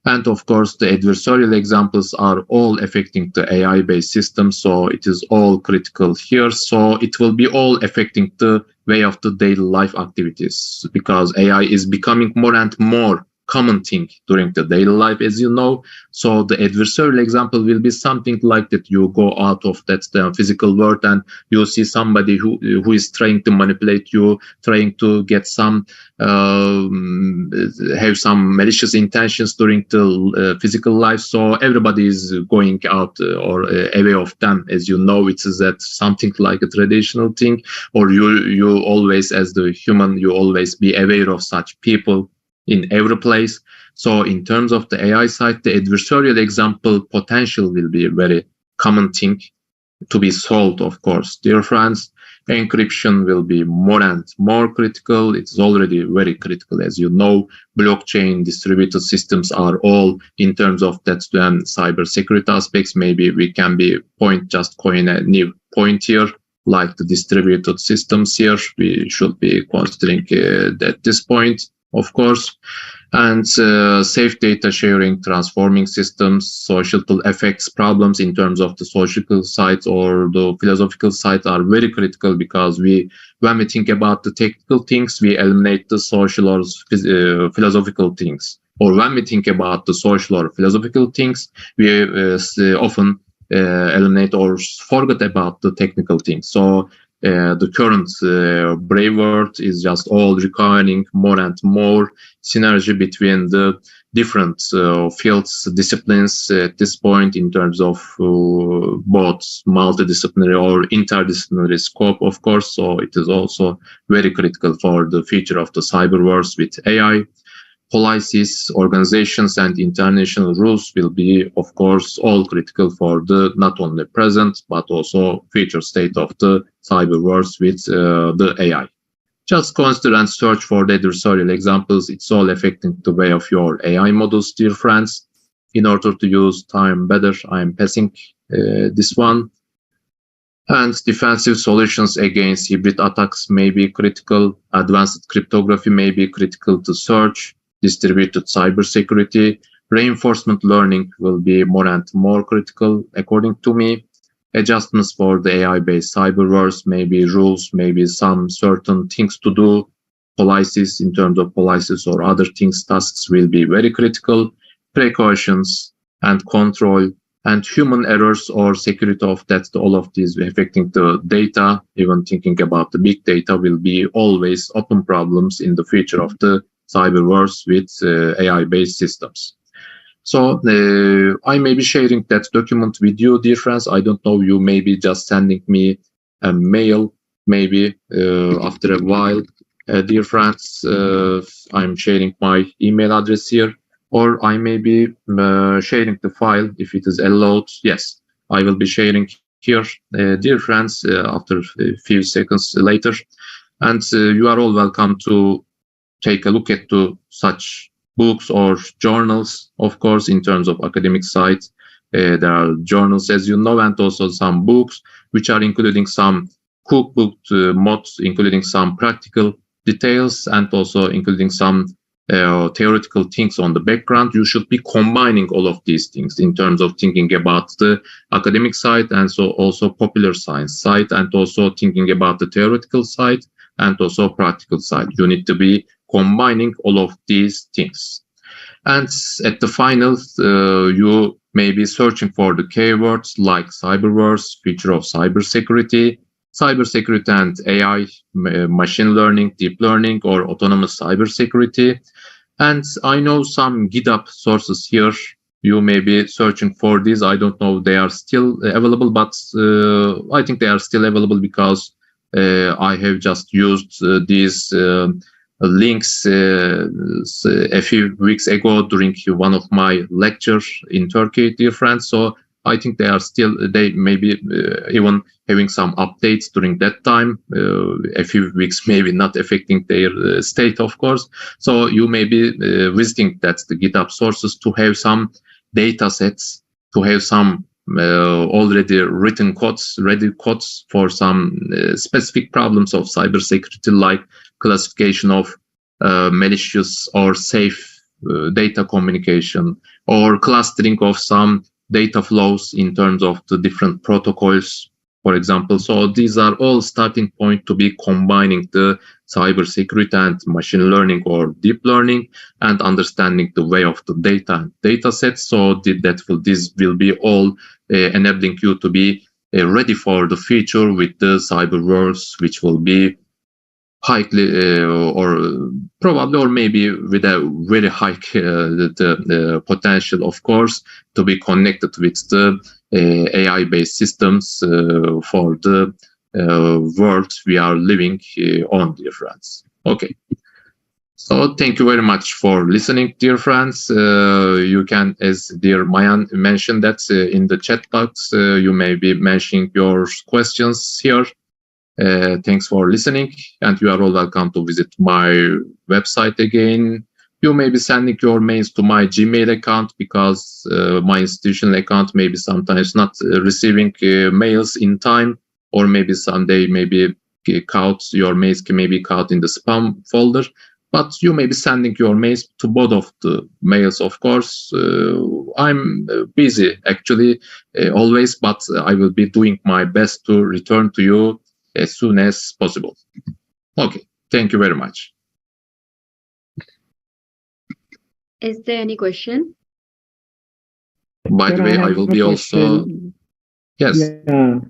And of course, the adversarial examples are all affecting the AI-based systems. So it is all critical here. So it will be all affecting the way of the daily life activities, because AI is becoming more and more common thing during the daily life, as you know. So the adversarial example will be something like that. You go out of that the physical world and you see somebody who is trying to manipulate you, trying to get some have some malicious intentions during the physical life. So everybody is going out or away of them. As you know, it is that something like a traditional thing, or you always, as the human, you always be aware of such people in every place. So in terms of the AI side, the adversarial example potential will be a very common thing to be solved, of course. Dear friends, encryption will be more and more critical. It's already very critical. As you know, blockchain distributed systems are all in terms of that cyber security aspects. Maybe we can be coin a new point here, like the distributed systems here. We should be considering at this point, of course. And safe data sharing, transforming systems, societal effects, problems in terms of the social side or the philosophical side are very critical, because when we think about the technical things, we eliminate the social or philosophical things. Or when we think about the social or philosophical things, we often eliminate or forget about the technical things. So the current brave world is just all requiring more and more synergy between the different fields, disciplines at this point in terms of both multidisciplinary or interdisciplinary scope, of course. So it is also very critical for the future of the cyber wars with AI. Policies, organizations, and international rules will be, of course, all critical for the not only present but also future state of the cyber wars with the AI. Just consider and search for the adversarial examples. It's all affecting the way of your AI models, dear friends. In order to use time better, I am passing this one. And defensive solutions against hybrid attacks may be critical. Advanced cryptography may be critical to search. Distributed cybersecurity, reinforcement learning will be more and more critical, according to me. Adjustments for the AI-based cyber wars, maybe rules, maybe some certain things to do. Policies, in terms of policies or other things, tasks will be very critical. Precautions and control and human errors or security of that, all of these affecting the data, even thinking about the big data, will be always open problems in the future of the cyber wars with AI-based systems. So I may be sharing that document with you, dear friends. I don't know, you may be just sending me a mail, maybe after a while. Dear friends, I'm sharing my email address here, or I may be sharing the file if it is allowed. Yes, I will be sharing here, dear friends, after a few seconds later. And you are all welcome to take a look at such books or journals, of course, in terms of academic sites. There are journals, as you know, and also some books which are including some cookbook mods, including some practical details, and also including some theoretical things on the background. You should be combining all of these things in terms of thinking about the academic side, and so also popular science side, and also thinking about the theoretical side and also practical side. You need to be combining all of these things. And at the final, you may be searching for the keywords like cyber wars, future of cybersecurity, cybersecurity and AI, machine learning, deep learning, or autonomous cybersecurity. And I know some GitHub sources here. You may be searching for these. I don't know they are still available, but I think they are still available because I have just used these links a few weeks ago during one of my lectures in Turkey, dear friends. So I think they are still, they may be even having some updates during that time, a few weeks maybe not affecting their state, of course. So you may be visiting the GitHub sources to have some data sets, to have some already written codes, ready codes for some specific problems of cybersecurity, like classification of malicious or safe data communication, or clustering of some data flows in terms of the different protocols, for example. So these are all starting point to be combining the cybersecurity and machine learning or deep learning, and understanding the way of the data and data sets. So this will be all enabling you to be ready for the future with the cyber wars, which will be highly or probably, or maybe with a very high the potential, of course, to be connected with the AI-based systems for the world we are living on, dear friends. Okay. So thank you very much for listening, dear friends. You can, as dear Mayan mentioned, that in the chat box, you may be mentioning your questions here. Thanks for listening, and you are all welcome to visit my website again. You may be sending your mails to my Gmail account, because my institutional account may be sometimes not receiving mails in time, or maybe someday maybe your mails can maybe caught in the spam folder. But you may be sending your mails to both of the mails, of course. I'm busy actually always, but I will be doing my best to return to you as soon as possible. Okay, thank you very much. Is there any question? By the way, I will be also... Yes. Yeah.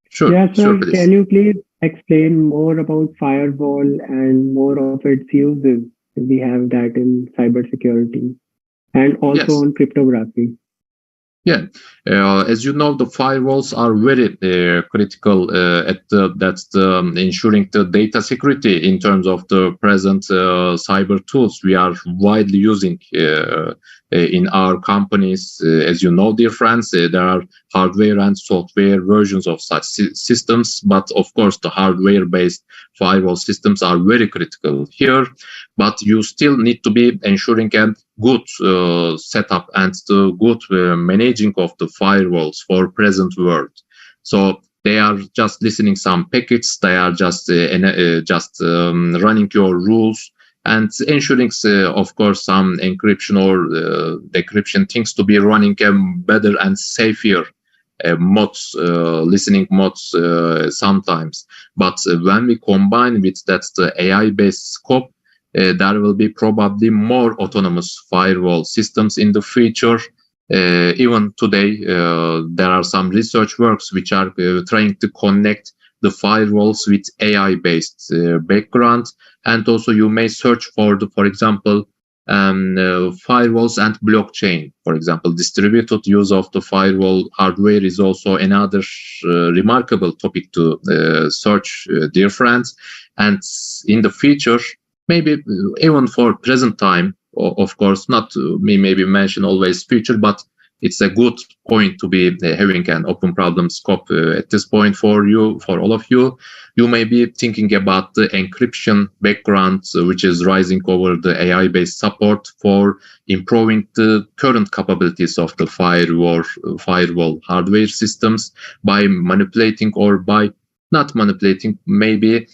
Sure. Yeah, sir, sure, please. can you please explain more about firewall and more of its uses? We have that in cybersecurity and also Yes. on cryptography. Yeah, as you know, the firewalls are very critical at ensuring the data security in terms of the present cyber tools we are widely using in our companies. As you know, dear friends, there are hardware and software versions of such systems, but of course the hardware-based firewall systems are very critical here. But you still need to be ensuring a good setup and the good managing of the firewalls for present world. So they are just listening some packets, they are just running your rules and ensuring, of course, some encryption or decryption things to be running better and safer mods, listening mods sometimes. But when we combine with that the AI-based scope, there will be probably more autonomous firewall systems in the future. Even today, there are some research works which are trying to connect the firewalls with AI-based background. And also you may search for, for example, firewalls and blockchain. For example, distributed use of the firewall hardware is also another remarkable topic to search, dear friends. And in the future, maybe even for present time, of course, not me maybe mention always future, but it's a good point to be having an open problem scope at this point for you, for all of you. You may be thinking about the encryption background, which is rising over the AI-based support for improving the current capabilities of the firewall hardware systems by manipulating or by not manipulating, maybe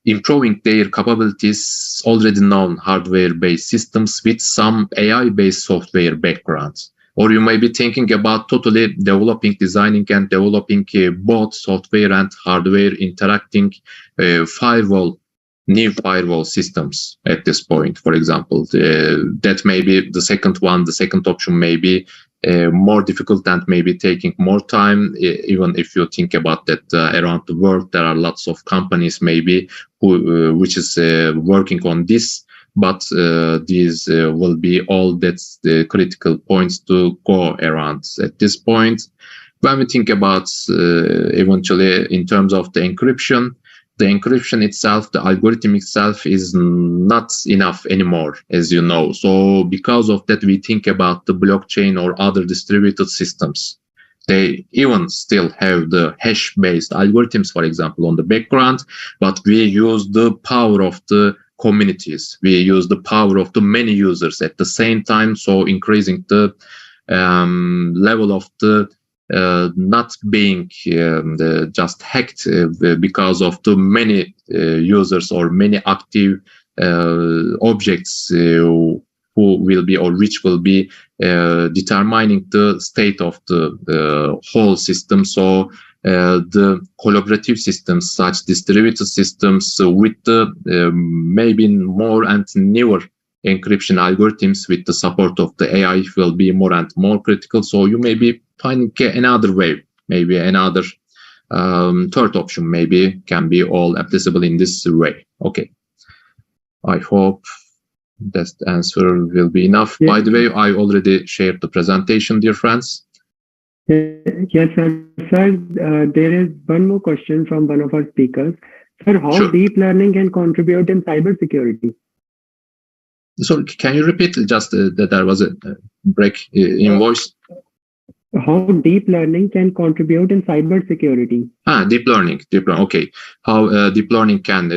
improving their capabilities, already known hardware-based systems with some AI-based software backgrounds. Or you may be thinking about totally developing, designing and developing both software and hardware interacting new firewall systems at this point, for example. That may be the second one. The second option may be more difficult and maybe taking more time, even if you think about that around the world, there are lots of companies maybe which is working on this. But these will be all that's the critical points to go around at this point. When we think about eventually in terms of the encryption itself, the algorithm itself is not enough anymore, as you know. So because of that, we think about the blockchain or other distributed systems. They even still have the hash-based algorithms, for example, on the background, but we use the power of the communities. We use the power of the many users at the same time, so increasing the level of the not being just hacked because of the many users or many active objects who will be or which will be determining the state of the whole system. So the collaborative systems, such distributed systems with the maybe more and newer encryption algorithms with the support of the AI will be more and more critical. So you may be finding another way, maybe another third option maybe can be all applicable in this way. Okay. I hope that answer will be enough. Yes. By the way, I already shared the presentation, dear friends. Yes, sir. Sir, there is one more question from one of our speakers. Sir, how Sure. deep learning can contribute in cybersecurity? So can you repeat just that there was a break in voice? How deep learning can contribute in cybersecurity? Deep learning. Okay. How deep learning can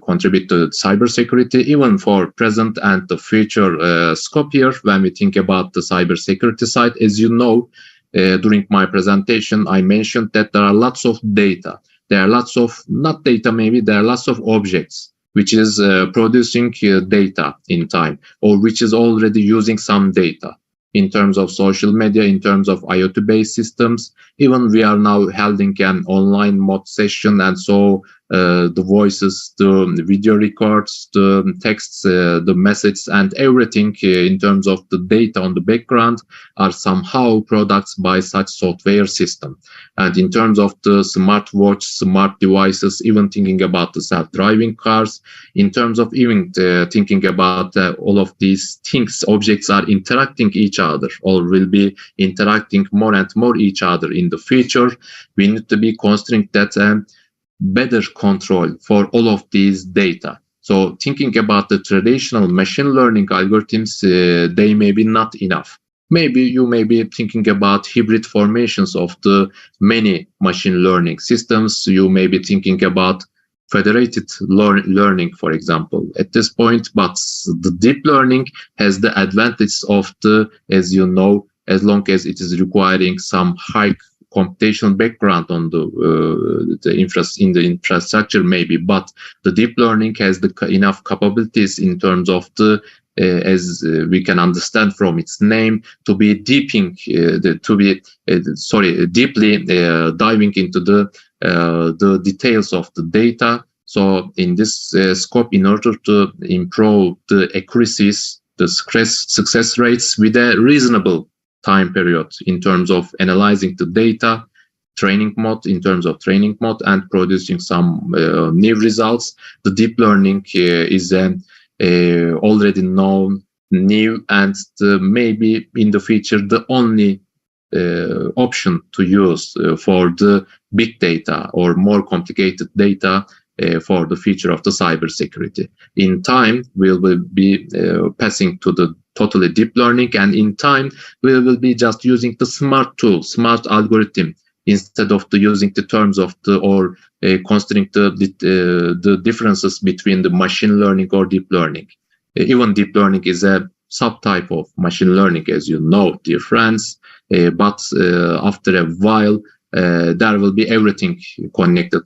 contribute to cybersecurity, even for present and the future scope here. When we think about the cybersecurity side, as you know, during my presentation, I mentioned that there are lots of data. There are lots of, not data maybe, there are lots of objects which is producing data in time, or which is already using some data in terms of social media, in terms of IoT-based systems. Even we are now holding an online mod session, and so the voices, the video records, the texts, the messages, and everything in terms of the data on the background are somehow products by such software system. And in terms of the smartwatch, smart devices, even thinking about the self-driving cars, in terms of even thinking about all of these things, objects are interacting each other, or will be interacting more and more each other in the future. We need to be considering that better control for all of these data. So thinking about the traditional machine learning algorithms, they may be not enough. Maybe you may be thinking about hybrid formations of the many machine learning systems. You may be thinking about federated learning, for example, at this point. But the deep learning has the advantage of the, as you know, as long as it is requiring some high computational background on the infrastructure maybe, but the deep learning has the enough capabilities in terms of the as we can understand from its name, to be deeply diving into the details of the data. So in this scope, in order to improve the accuracies, the success rates with a reasonable time period in terms of analyzing the data, training mode, and producing some new results, the deep learning is an already known, new, and maybe in the future the only option to use for the big data or more complicated data for the future of the cybersecurity. In time, we will be passing to the totally deep learning, and in time, we will be just using the smart tool, smart algorithm, instead of using the terms of considering the differences between the machine learning or deep learning. Even deep learning is a subtype of machine learning, as you know, dear friends. But after a while, there will be everything connected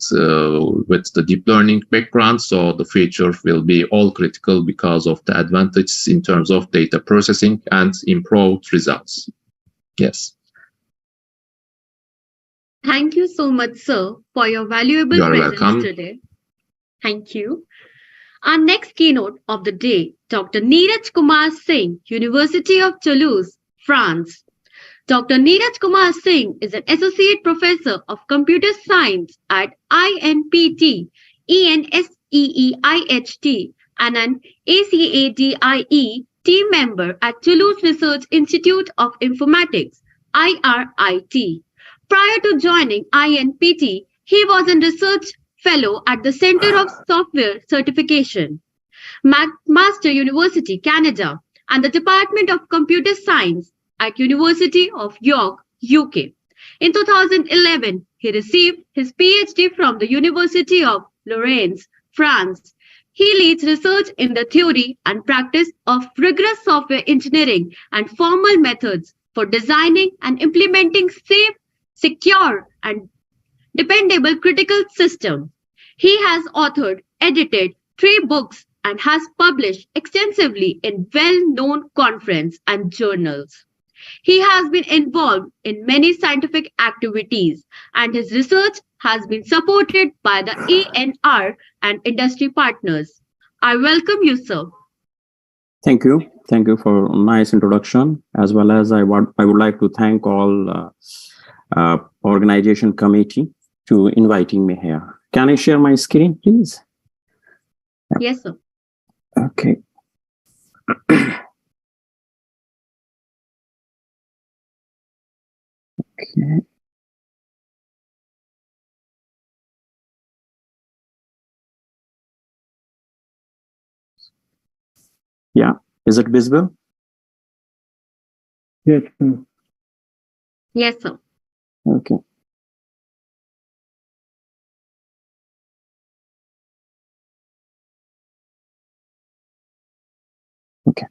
with the deep learning background. So the future will be all critical because of the advantages in terms of data processing and improved results. Yes. Thank you so much, sir, for your valuable presence today. Thank you. Our next keynote of the day, Dr. Neeraj Kumar Singh, University of Toulouse, France. Dr. Neeraj Kumar Singh is an Associate Professor of Computer Science at INPT, ENSEEIHT, and an ACADIE team member at Toulouse Research Institute of Informatics, IRIT. Prior to joining INPT, he was a research fellow at the Center of Software Certification, McMaster University, Canada, and the Department of Computer Science at University of York, UK. In 2011, he received his PhD from the University of Lorraine, France. He leads research in the theory and practice of rigorous software engineering and formal methods for designing and implementing safe, secure, and dependable critical systems. He has authored, edited 3 books, and has published extensively in well-known conferences and journals. He has been involved in many scientific activities, and his research has been supported by the ANR and industry partners. I welcome you, sir. Thank you. Thank you for a nice introduction, as well as I would like to thank all organization committee to inviting me here. Can I share my screen, please? Yes, sir. Okay. Okay. Yeah, is it visible? Yes, sir. Yes, sir. Okay. Okay.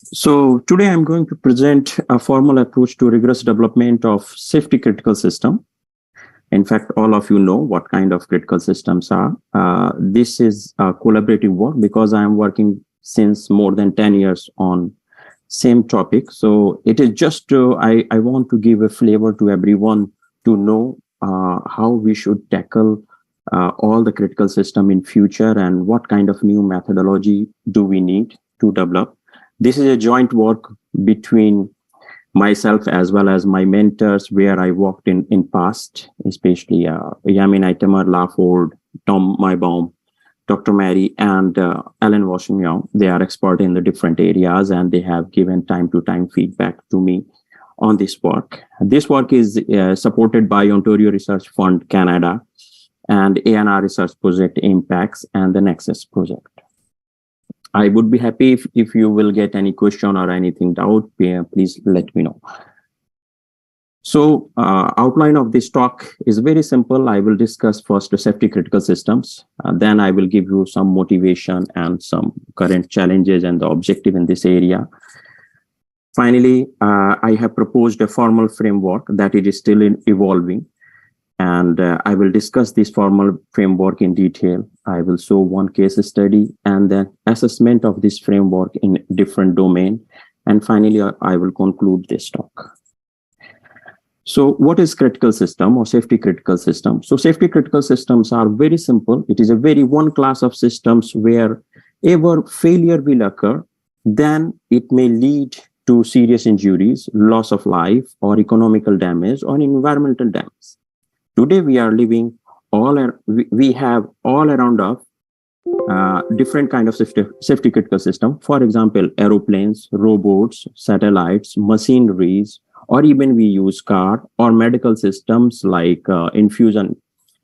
So today I'm going to present a formal approach to rigorous development of safety critical system. In fact, all of you know what kind of critical systems are. This is a collaborative work because I am working since more than 10 years on same topic. So it is just, I want to give a flavor to everyone to know how we should tackle all the critical system in future and what kind of new methodology do we need to develop. This is a joint work between myself as well as my mentors where I worked in past, especially Yamin Itemer, Laford, Tom Mybaum, Dr. Mary, and Alan Washington. They are expert in the different areas and they have given time to time feedback to me on this work. This work is supported by Ontario Research Fund Canada and ANR Research Project Impacts and the Nexus Project. I would be happy if you will get any question or anything doubt, please let me know. So outline of this talk is very simple. I will discuss first the safety critical systems. Then I will give you some motivation and some current challenges and the objective in this area. Finally, I have proposed a formal framework that it is still evolving. And I will discuss this formal framework in detail. I will show one case study and then assessment of this framework in different domain. And finally, I will conclude this talk. So what is critical system or safety critical system? So safety critical systems are very simple. It is a very one class of systems where ever failure will occur, then it may lead to serious injuries, loss of life, or economical damage, or environmental damage. Today we are living we have all around us different kind of safety critical system. For example, aeroplanes, robots, satellites, machineries, or even we use car or medical systems like insulin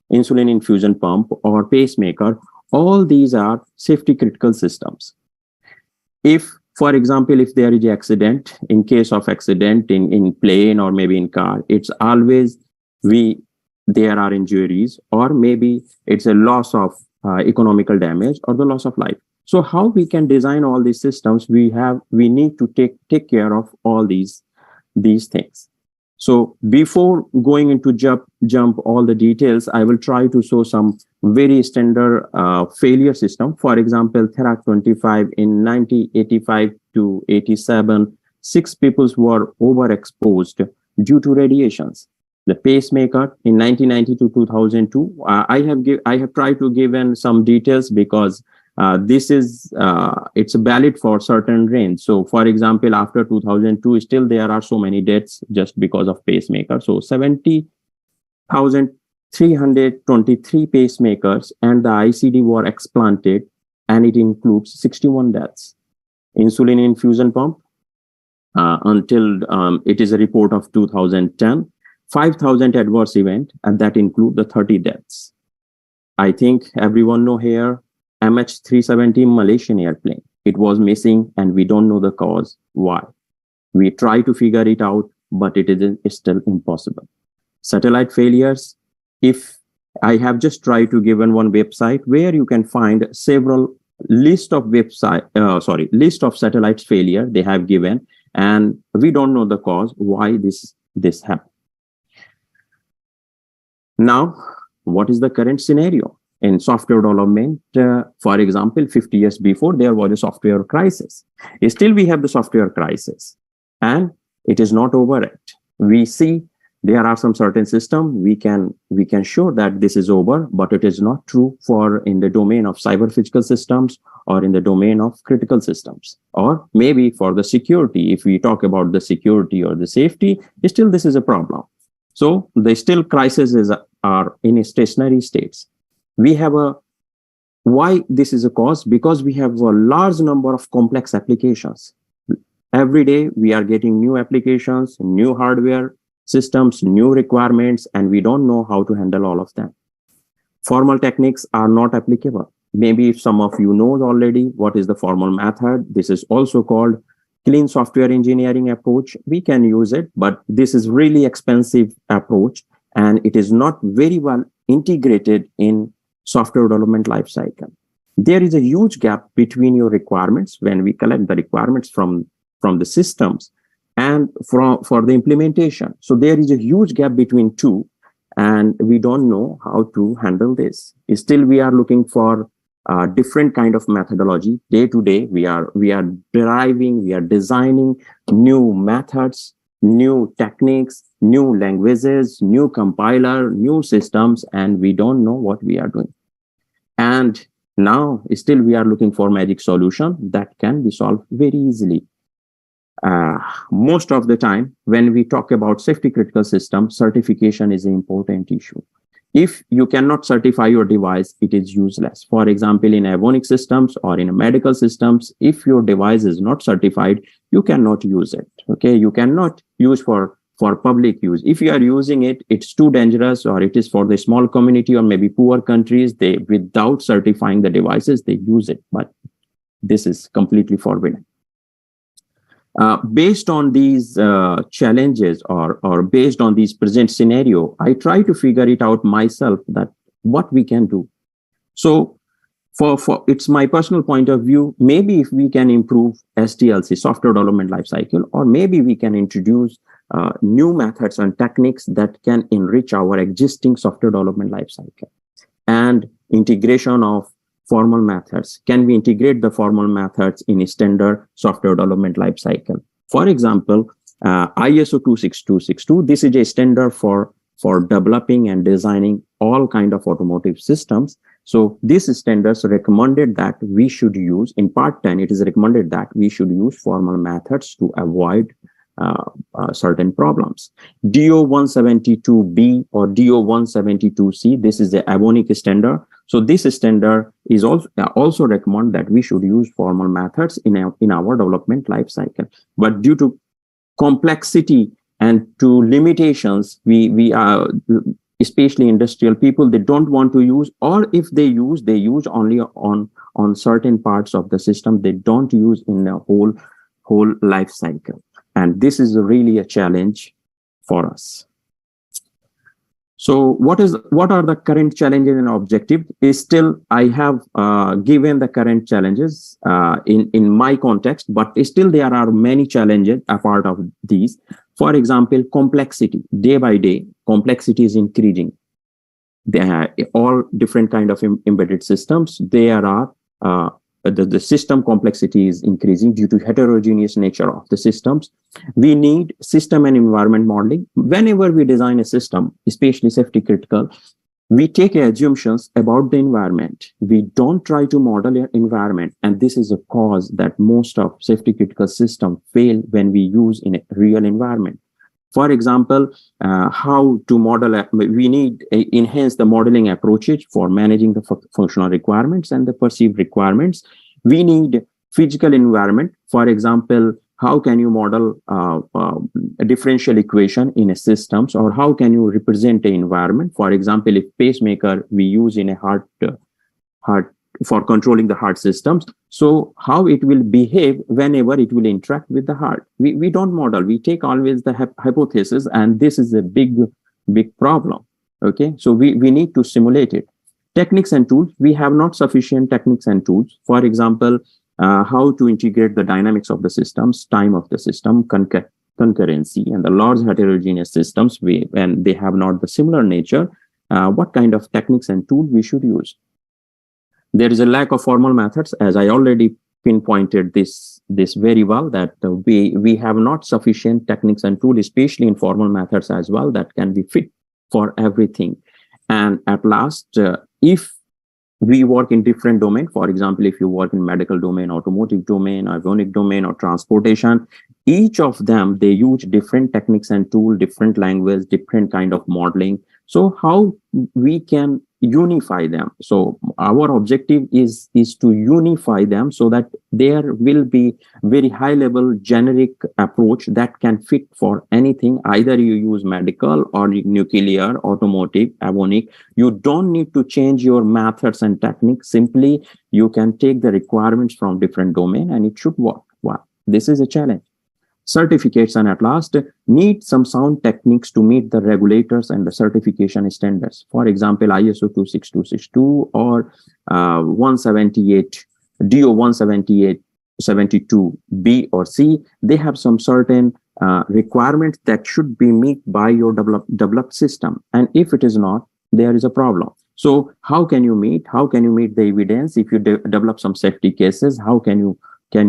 infusion pump or pacemaker. All these are safety critical systems. If, for example, if there is an accident, in case of accident in plane or maybe in car, it's always there are injuries, or maybe it's a loss of economical damage or the loss of life. So how we can design all these systems? We need to take care of all these things. So before going into jump all the details, I will try to show some very standard failure system. For example, Therac 25 in 1985 to 87, 6 people were overexposed due to radiations. The pacemaker in 1990 to 2002. I have tried to give in some details because this is it's valid for certain range. So, for example, after 2002, still there are so many deaths just because of pacemaker. So, 70,323 pacemakers and the ICD were explanted, and it includes 61 deaths. Insulin infusion pump until it is a report of 2010. 5,000 adverse event, and that include the 30 deaths. I think everyone know here, MH370 Malaysian airplane. It was missing and we don't know the cause. Why? We try to figure it out, but it is still impossible. Satellite failures. If I have just tried to give one website where you can find several list of satellites failure they have given, and we don't know the cause why this happened. Now, what is the current scenario in software development? For example, 50 years before, there was a software crisis. Still, we have the software crisis, and it is not over yet. We see there are some certain systems we can show that this is over, but it is not true for in the domain of cyber physical systems or in the domain of critical systems, or maybe for the security. If we talk about the security or the safety, still this is a problem. So the still crises are in stationary states. We have why this is a cause? Because we have a large number of complex applications. Every day we are getting new applications, new hardware systems, new requirements, and we don't know how to handle all of them. Formal techniques are not applicable. Maybe if some of you know already what is the formal method, this is also called clean software engineering approach. We can use it, but this is really expensive approach, and it is not very well integrated in software development lifecycle. There is a huge gap between your requirements when we collect the requirements from the systems and for the implementation. So there is a huge gap between two, and we don't know how to handle this. Still, we are looking for different kind of methodology. Day to day, we are designing new methods, new techniques, new languages, new compiler, new systems, and we don't know what we are doing. And now, still, we are looking for magic solution that can be solved very easily. Most of the time, when we talk about safety critical system, certification is an important issue. If you cannot certify your device, it is useless. For example, in avionics systems or in medical systems, if your device is not certified, you cannot use it. Okay, you cannot use for public use. If you are using it, it's too dangerous, or it is for the small community or maybe poor countries. They, without certifying the devices, they use it. But this is completely forbidden. Based on these challenges or based on these present scenario, I try to figure it out myself that what we can do. So for it's my personal point of view, maybe if we can improve SDLC, software development lifecycle, or maybe we can introduce new methods and techniques that can enrich our existing software development lifecycle. And integration of formal methods. Can we integrate the formal methods in a standard software development lifecycle? For example, ISO 26262, this is a standard for developing and designing all kind of automotive systems. So these standards recommended that we should use, in part 10, it is recommended that we should use formal methods to avoid certain problems. DO 172B or DO 172C, this is the Avonic standard. So this standard is also recommend that we should use formal methods in our development life cycle. But due to complexity and to limitations, we are, especially industrial people, they don't want to use, or if they use only on certain parts of the system. They don't use in the whole life cycle. And this is really a challenge for us. So what are the current challenges and objectives? Is still, I have given the current challenges in my context, but still there are many challenges apart of these. For example, complexity. Day by day, complexity is increasing. There are all different kind of embedded systems. There are the system complexity is increasing due to heterogeneous nature of the systems. We need system and environment modeling. Whenever we design a system, especially safety critical, we take assumptions about the environment. We don't try to model an environment. And this is a cause that most of safety critical systems fail when we use in a real environment. For example, how to model, we need enhance the modeling approaches for managing the functional requirements and the perceived requirements. We need physical environment. For example, how can you model a differential equation in a systems, or how can you represent the environment? For example, if pacemaker we use in a heart for controlling the heart systems, so how it will behave whenever it will interact with the heart. We don't model, we take always the hypothesis, and this is a big problem. Okay, so we need to simulate it. Techniques and tools, we have not sufficient techniques and tools. For example, how to integrate the dynamics of the systems, time of the system, concurrency, and the large heterogeneous systems, when they have not the similar nature, what kind of techniques and tools we should use. There is a lack of formal methods, as I already pinpointed this very well, that we have not sufficient techniques and tools, especially in formal methods as well, that can be fit for everything. And at last, if we work in different domain, for example, if you work in medical domain, automotive domain, avionic domain, or transportation, each of them, they use different techniques and tools, different language, different kind of modeling. So how we can unify them? So our objective is to unify them so that there will be very high level generic approach that can fit for anything. Either you use medical or nuclear, automotive, avionic. You don't need to change your methods and techniques. Simply, you can take the requirements from different domain and it should work. Wow, this is a challenge. Certificates, and at last, need some sound techniques to meet the regulators and the certification standards. For example, ISO 26262 or 178, DO 178-72B or C, they have some certain requirements that should be met by your developed system. And if it is not, there is a problem. So how can you meet the evidence? If you develop some safety cases, how can you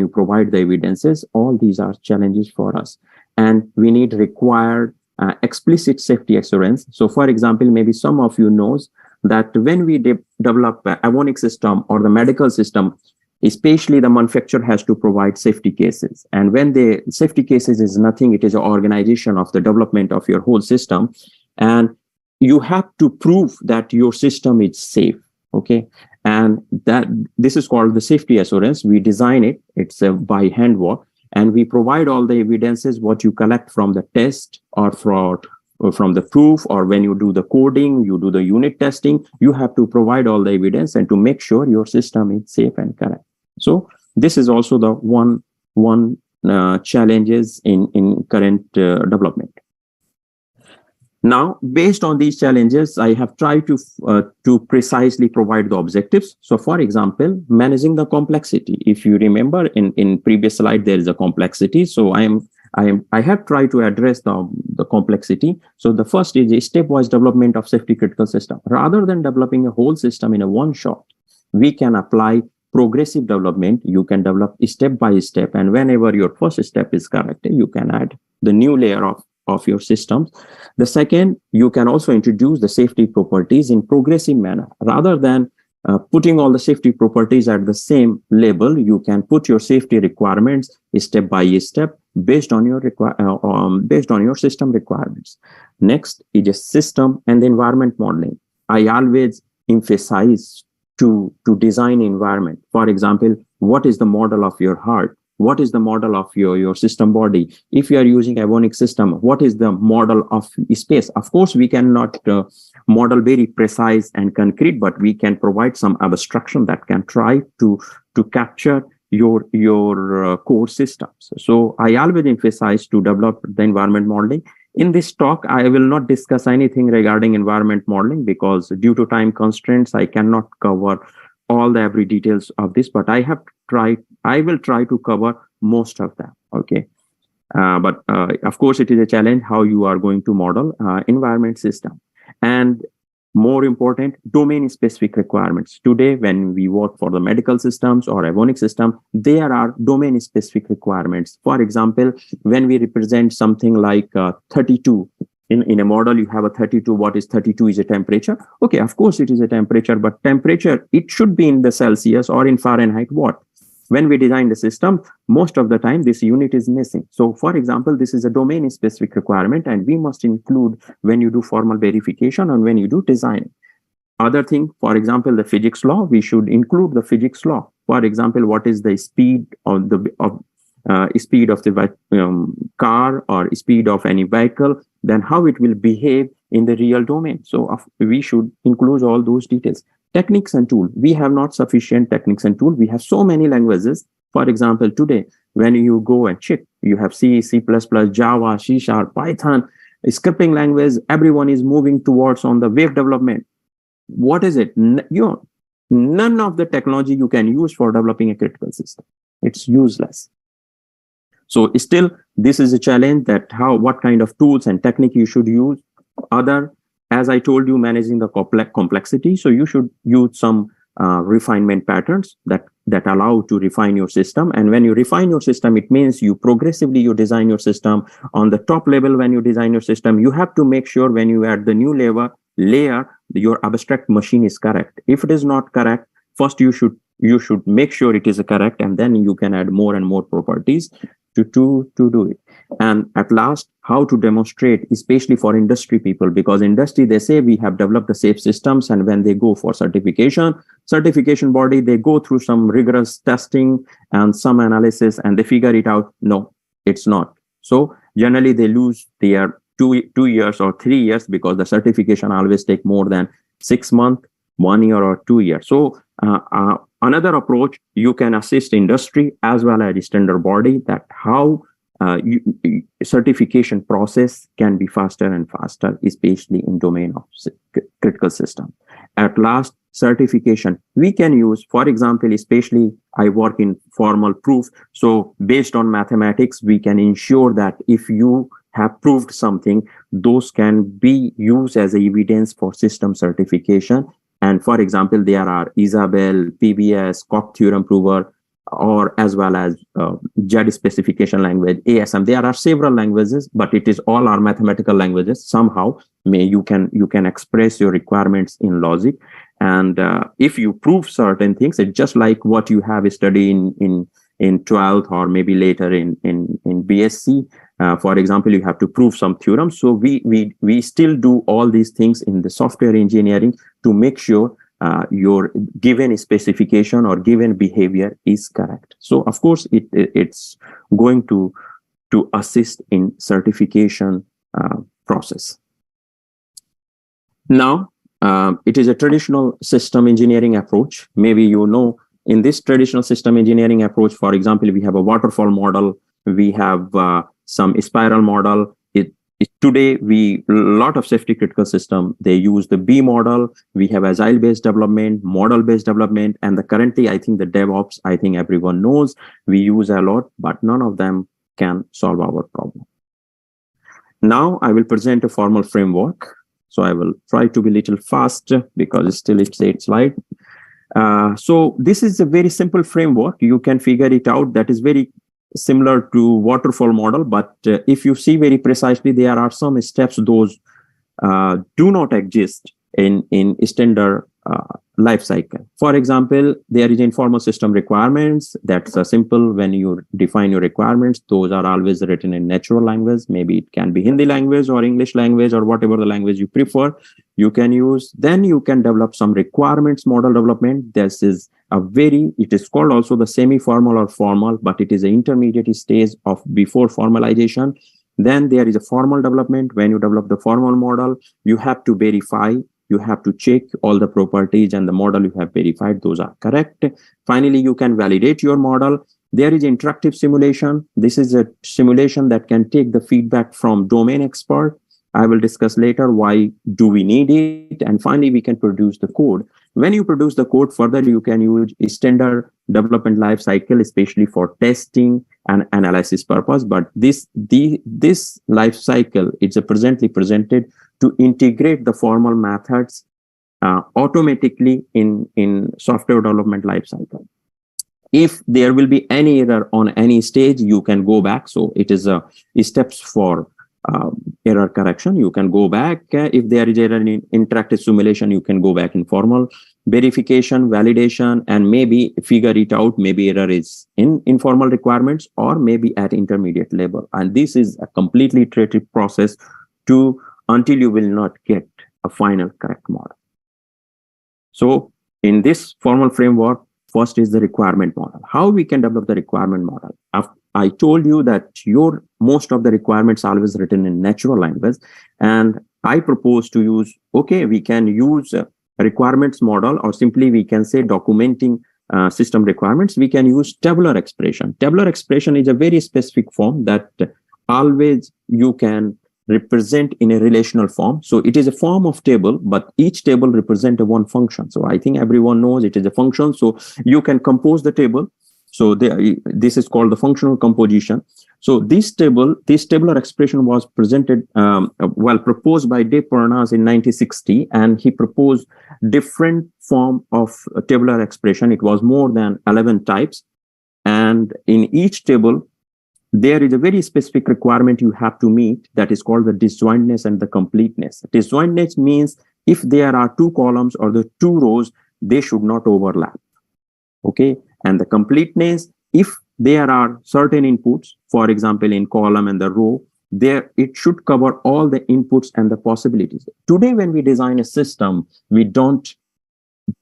provide the evidences? All these are challenges for us. And we need required explicit safety assurance. So for example, maybe some of you knows that when we develop an avionic system or the medical system, especially the manufacturer has to provide safety cases. And when the safety cases is nothing, it is an organization of the development of your whole system. And you have to prove that your system is safe. Okay. And that this is called the safety assurance. We design it, it's by handwork, and we provide all the evidences, what you collect from the test or from the proof, or when you do the coding, you do the unit testing, you have to provide all the evidence and to make sure your system is safe and correct. So this is also the one challenges in current development. Now, based on these challenges, I have tried to precisely provide the objectives. So, for example, managing the complexity. If you remember, in previous slide, there is a complexity. So, I have tried to address the complexity. So, the first is a stepwise development of safety critical system. Rather than developing a whole system in a one shot, we can apply progressive development. You can develop step by step, and whenever your first step is correct, you can add the new layer of your systems. The second, you can also introduce the safety properties in progressive manner. Rather than putting all the safety properties at the same level, you can put your safety requirements step by step based on your system requirements. Next is a system and environment modeling. I always emphasize to design environment. For example, what is the model of your heart? What is the model of your system body? If you are using Avonic system, what is the model of space? Of course, we cannot model very precise and concrete, but we can provide some abstraction that can try to capture your core systems. So I always emphasize to develop the environment modeling. In this talk, I will not discuss anything regarding environment modeling because due to time constraints, I cannot cover all the every details of this, but I will try to cover most of them. Okay. But of course, it is a challenge how you are going to model environment system. And more important, domain specific requirements. Today, when we work for the medical systems or Avonic system, there are domain specific requirements. For example, when we represent something like 32, in a model, you have a 32. What is 32 is a temperature. Okay, of course, it is a temperature, but temperature, it should be in the Celsius or in Fahrenheit. What? When we design the system, most of the time, this unit is missing. So, for example, this is a domain-specific requirement, and we must include when you do formal verification and when you do design. Other thing, for example, the physics law, we should include the physics law. For example, what is the speed of the car or speed of any vehicle, then how it will behave in the real domain. So we should include all those details. Techniques and tool. We have not sufficient techniques and tool. We have so many languages. For example, today, when you go and check, you have C, C++, Java, C#, Python, scripting language. Everyone is moving towards on the web development. What is it? None of the technology you can use for developing a critical system. It's useless. So still, this is a challenge that what kind of tools and technique you should use. As I told you, managing the complexity. So you should use some refinement patterns that allow to refine your system. And when you refine your system, it means you progressively design your system. On the top level, when you design your system, you have to make sure when you add the new layer, your abstract machine is correct. If it is not correct, first you should make sure it is correct, and then you can add more and more properties to do it. And at last, how to demonstrate, especially for industry people, because industry, they say we have developed the safe systems, and when they go for certification body, they go through some rigorous testing and some analysis, and they figure it out. No, it's not. So generally they lose their 2 years or 3 years because the certification always take more than 6 months, 1 year or 2 years. So another approach, you can assist industry as well as standard body that how certification process can be faster and faster, especially in domain of critical system. At last, certification we can use, for example, especially I work in formal proof. So based on mathematics, we can ensure that if you have proved something, those can be used as evidence for system certification. And for example, there are Isabel, PBS, Koch theorem prover, or as well as JED specification language, ASM. There are several languages, but it is all are mathematical languages. Somehow, you can express your requirements in logic. And if you prove certain things, it's just like what you have studied in 12th or maybe later in BSc. For example, you have to prove some theorems. So we still do all these things in the software engineering to make sure your given specification or given behavior is correct. So of course, it's going to assist in certification process. Now, it is a traditional system engineering approach. Maybe in this traditional system engineering approach, for example, we have a waterfall model We have some spiral model. Today, a lot of safety critical system, they use the B model. We have agile-based development, model-based development, and currently, I think the DevOps, I think everyone knows, we use a lot, but none of them can solve our problem. Now, I will present a formal framework. So I will try to be a little fast because still it's 8 slides. So this is a very simple framework. You can figure it out. That is very similar to waterfall model, but if you see very precisely, there are some steps those do not exist in standard life cycle. For example, there is informal system requirements. That's simple. When you define your requirements, those are always written in natural language. Maybe it can be Hindi language or English language or whatever the language you prefer, you can use. Then you can develop some requirements model development. This is it is called also the semi-formal or formal, but it is an intermediate stage of before formalization. Then there is a formal development. When you develop the formal model, you have to verify. You have to check all the properties and the model you have verified, those are correct. Finally, you can validate your model. There is interactive simulation. This is a simulation that can take the feedback from domain expert. I will discuss later why do we need it. And finally, we can produce the code. When you produce the code, further, you can use a standard development life cycle, especially for testing and analysis purpose. But this life cycle, it's presently presented to integrate the formal methods automatically in software development lifecycle. If there will be any error on any stage, you can go back. So it is steps for error correction. You can go back. If there is error in interactive simulation, you can go back in formal verification, validation, and maybe figure it out. Maybe error is in informal requirements or maybe at intermediate level. And this is a completely iterative process until you will not get a final correct model. So in this formal framework, first is the requirement model. How we can develop the requirement model? I told you that most of the requirements are always written in natural language. And I propose to use, we can use a requirements model, or simply we can say documenting system requirements. We can use tabular expression. Tabular expression is a very specific form that always you can represent in a relational form. So it is a form of table, but each table represents one function. So I think everyone knows it is a function. So you can compose the table. So this is called the functional composition. So this tabular expression was presented, proposed by De Pernas in 1960, and he proposed different form of tabular expression. It was more than 11 types. And in each table, there is a very specific requirement you have to meet that is called the disjointness and the completeness. Disjointness means if there are 2 columns or the 2 rows, they should not overlap. Okay. And the completeness, if there are certain inputs, for example, in column and the row, it should cover all the inputs and the possibilities. Today, when we design a system, we don't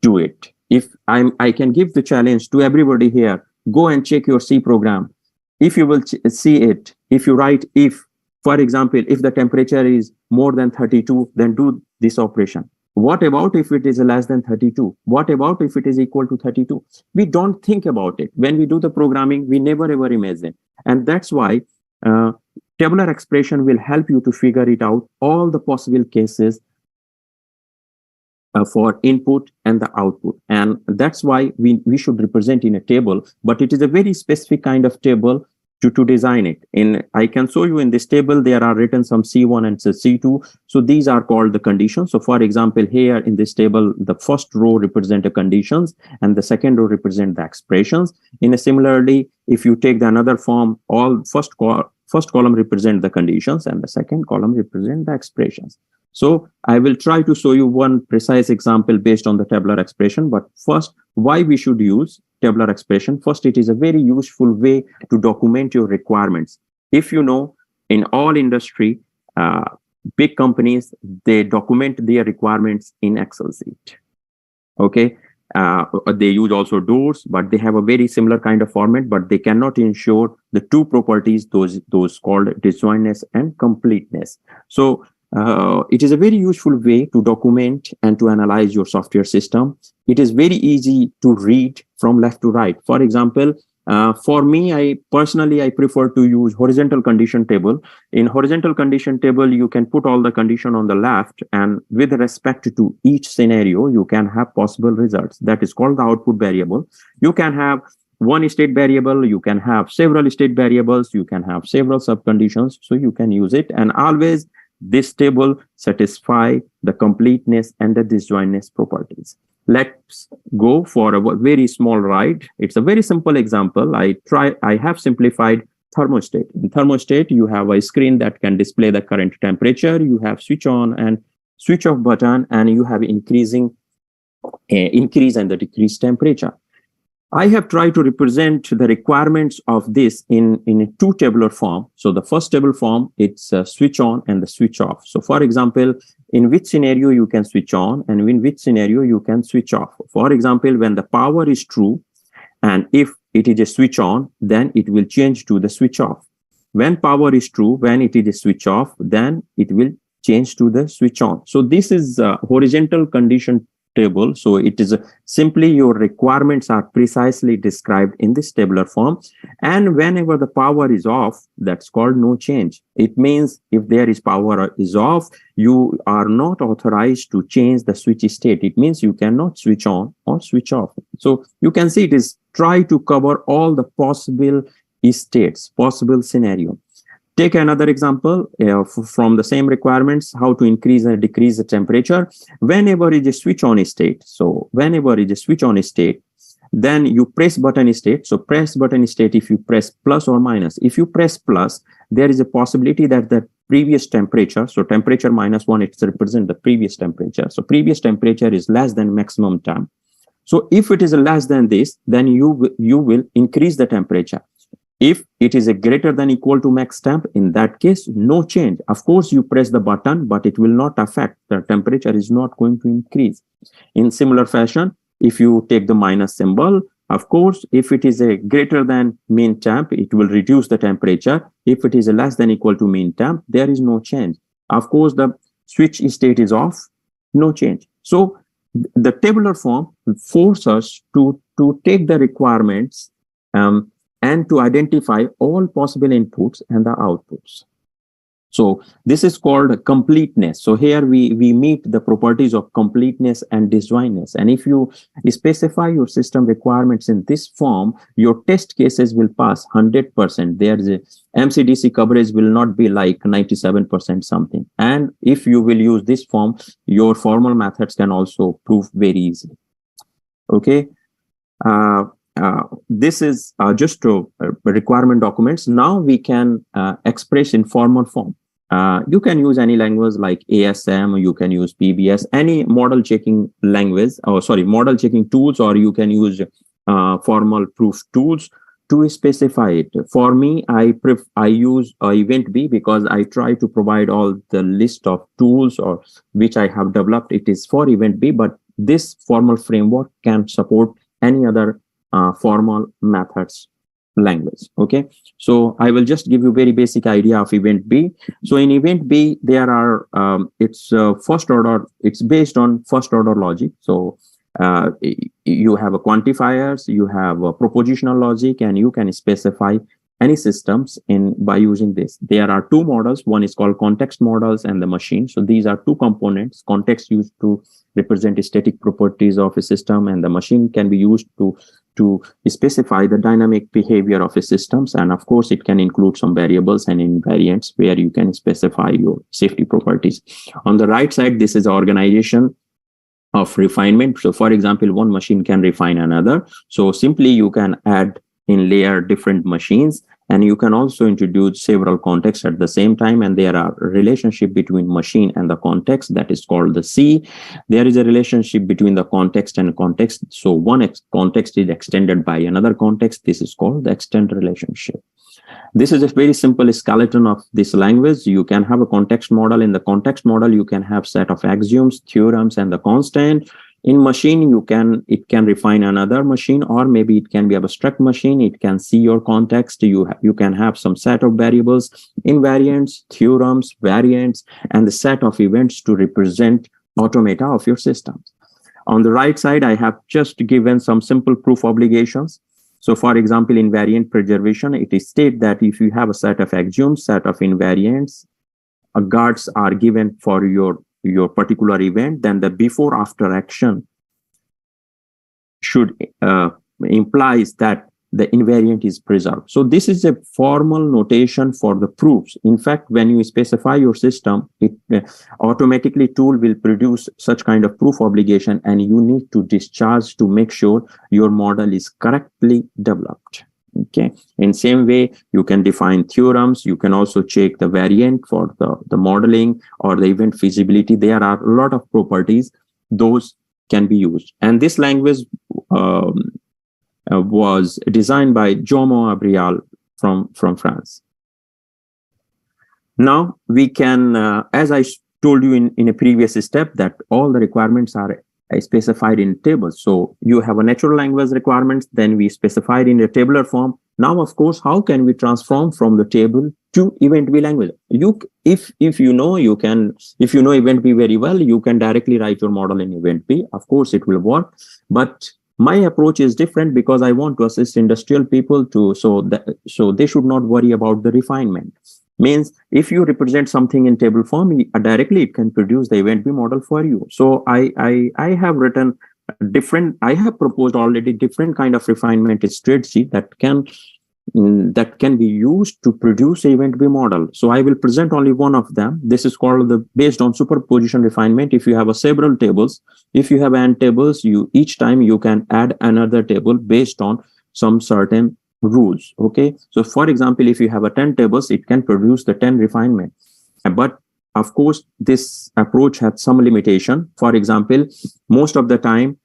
do it. If I can give the challenge to everybody here, go and check your C program. If you will see it, if you write if, for example, if the temperature is more than 32, then do this operation. What about if it is less than 32? What about if it is equal to 32? We don't think about it. When we do the programming, we never ever imagine. And that's why tabular expression will help you to figure it out, all the possible cases for input and the output. And that's why we should represent in a table, but it is a very specific kind of table to design it. I can show you in this table, there are written some C1 and C2. So these are called the conditions. So for example, here in this table, the first row represent the conditions and the second row represent the expressions. Similarly, if you take the another form, all first column represent the conditions and the second column represent the expressions. So I will try to show you one precise example based on the tabular expression. But first, why we should use tabular expression? First, it is a very useful way to document your requirements. If you know, in all industry, big companies, they document their requirements in Excel sheet. Okay. They use also doors, but they have a very similar kind of format, but they cannot ensure the 2 properties, those called disjointness and completeness. So it is a very useful way to document and to analyze your software system. It is very easy to read from left to right. For example, For me, I personally prefer to use horizontal condition table. In horizontal condition table, you can put all the condition on the left, and with respect to each scenario, you can have possible results. That is called the output variable. You can have one state variable, you can have several state variables, you can have several subconditions, so you can use it. And always this table satisfy the completeness and the disjointness properties. Let's go for a very small ride. It's a very simple example. I have simplified thermostat. In thermostat, you have a screen that can display the current temperature. You have switch on and switch off button, and you have increase and the decrease temperature. I have tried to represent the requirements of this in a two tabular form. So the first table form, it's switch on and the switch off. So for example, in which scenario you can switch on and in which scenario you can switch off. For example, when the power is true, and if it is a switch on, then it will change to the switch off. When power is true, when it is a switch off, then it will change to the switch on. So this is a horizontal condition table. So it is simply your requirements are precisely described in this tabular form. And whenever the power is off, that's called no change. It means if there is power is off, you are not authorized to change the switch state. It means you cannot switch on or switch off. So you can see it is try to cover all the possible states, possible scenario. Take another example from the same requirements, how to increase and decrease the temperature. Whenever it is a switch on state, so whenever it is a switch on state, then you press button state. So press button state, if you press plus or minus. If you press plus, there is a possibility that the previous temperature, so temperature -1, it represents the previous temperature. So previous temperature is less than maximum temp. So if it is less than this, then you will increase the temperature. If it is a greater than equal to max temp, in that case, no change. Of course, you press the button, but it will not affect. The temperature is not going to increase. In similar fashion, if you take the minus symbol, of course, if it is a greater than mean temp, it will reduce the temperature. If it is a less than equal to mean temp, there is no change. Of course, the switch state is off, no change. So the tabular form forces us to take the requirements and to identify all possible inputs and the outputs. So this is called completeness. So here we meet the properties of completeness and disjointness. And if you specify your system requirements in this form, your test cases will pass 100%. There's a MCDC coverage will not be like 97% something. And if you will use this form, your formal methods can also prove very easily. Okay. This is just requirement documents. Now we can express in formal form. You can use any language like ASM, you can use PBS, any model checking language, model checking tools, or you can use formal proof tools to specify it. For me, I use Event B because I try to provide all the list of tools or which I have developed. It is for Event B, but this formal framework can support any other formal methods language. Okay, so I will just give you very basic idea of Event B. So in Event B, there are it's first order. It's based on first order logic. So you have a quantifiers, you have a propositional logic, and you can specify any systems by using this. There are two models. One is called context models and the machine. So these are two components. Context used to represent static properties of a system, and the machine can be used to specify the dynamic behavior of a systems. And of course, it can include some variables and invariants where you can specify your safety properties. On the right side, this is organization of refinement. So for example, one machine can refine another. So simply you can add in layer different machines, and you can also introduce several contexts at the same time. And there are relationship between machine and the context that is called the C. There is a relationship between the context and context. So one context is extended by another context. This is called the extend relationship. This is a very simple skeleton of this language. You can have a context model. In the context model, you can have set of axioms, theorems, and the constant. In machine, it can refine another machine, or maybe it can be abstract machine. It can see your context. You can have some set of variables, invariants, theorems, variants, and the set of events to represent automata of your systems. On the right side, I have just given some simple proof obligations. So for example, invariant preservation, it is stated that if you have a set of axioms, set of invariants, guards are given for your particular event, then the before after action should implies that the invariant is preserved. So this is a formal notation for the proofs. In fact, when you specify your system, it automatically tool will produce such kind of proof obligation, and you need to discharge to make sure your model is correctly developed. Okay. In same way, you can define theorems. You can also check the variant for the modeling or the event feasibility. There are a lot of properties. Those can be used. And this language was designed by Jomo Abrial from France. Now we can, as I told you in a previous step, that all the requirements are specified in tables. So you have a natural language requirements, then we specified in a tabular form. Now, of course, how can we transform from the table to event B language? If you know event B very well, you can directly write your model in event B. Of course, it will work, but my approach is different because I want to assist industrial people so they should not worry about the refinement. Means if you represent something in table form, directly it can produce the event B model for you. So I have written I have proposed already different kind of refinement strategy that can be used to produce event B model. So I will present only one of them. This is called based on superposition refinement. If you have several tables, if you have n tables, each time you can add another table based on some certain rules. Okay. So for example, if you have 10 tables, it can produce the 10 refinement. But of course, this approach has some limitation. For example, most of the time,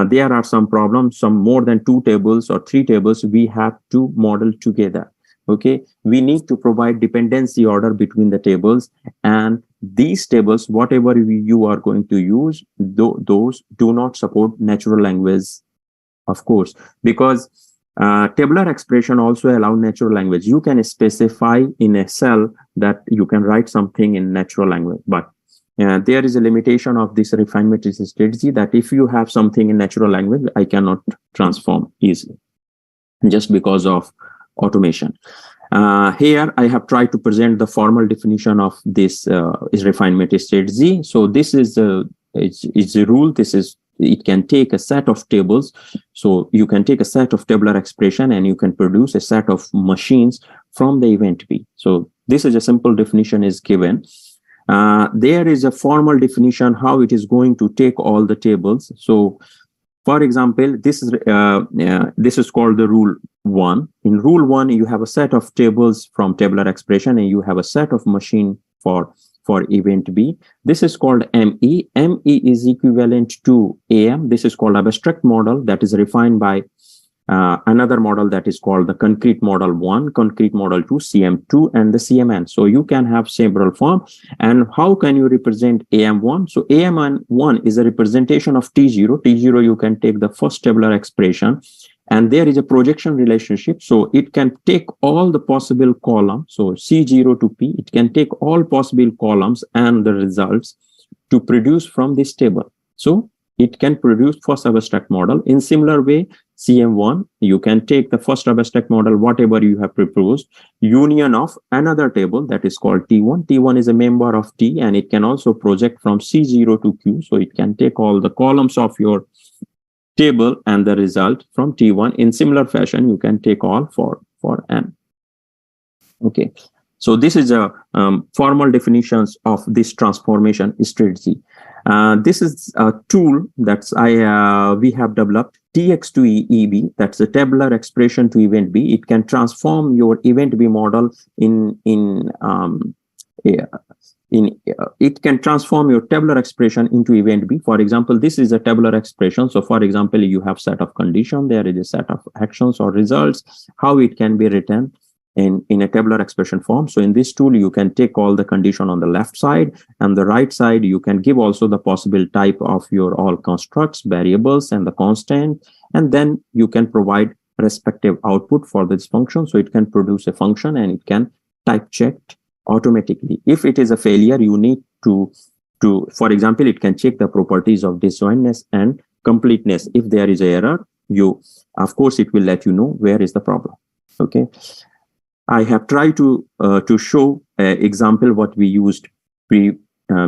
there are some problems, some more than 2 tables or 3 tables, we have to model together. Okay. We need to provide dependency order between the tables, and these tables, whatever you are going to use, those do not support natural language, of course, because tabular expression also allow natural language. You can specify in a cell that you can write something in natural language, but there is a limitation of this refinement strategy that if you have something in natural language, I cannot transform easily just because of automation. Here I have tried to present the formal definition of this refinement strategy. So this is a rule. It can take a set of tables. So you can take a set of tabular expression and you can produce a set of machines from the event B. So this is a simple definition is given. There is a formal definition how it is going to take all the tables. So for example, this is called the rule 1. In rule 1, you have a set of tables from tabular expression and you have a set of machine for event B. This is called ME. ME is equivalent to AM. This is called abstract model that is refined by another model that is called the concrete model 1, concrete model 2, CM2, and the CMN. So you can have several forms. And how can you represent AM1? So AM1 is a representation of T0. T0, you can take the first tabular expression, and there is a projection relationship. So it can take all the possible columns. So C0 to P, it can take all possible columns and the results to produce from this table. So it can produce first abstract model. In similar way, CM1, you can take the first abstract model, whatever you have proposed, union of another table that is called T1. T1 is a member of T, and it can also project from C0 to Q. So it can take all the columns of your table and the result from T1. In similar fashion, you can take all for N. Okay. So this is a formal definitions of this transformation strategy. This is a tool that we have developed, TX to EB. That's a tabular expression to event B. It can transform your event B model it can transform your tabular expression into event B. For example, this is a tabular expression. So for example, you have set of condition, there is a set of actions or results, how it can be written in a tabular expression form. So in this tool, you can take all the condition on the left side, and the right side, you can give also the possible type of your all constructs, variables, and the constant, and then you can provide respective output for this function. So it can produce a function and it can type check automatically. If it is a failure, you need to, for example, it can check the properties of disjointness and completeness. If there is an error, of course, it will let you know where is the problem. Okay. I have tried to show an example what we used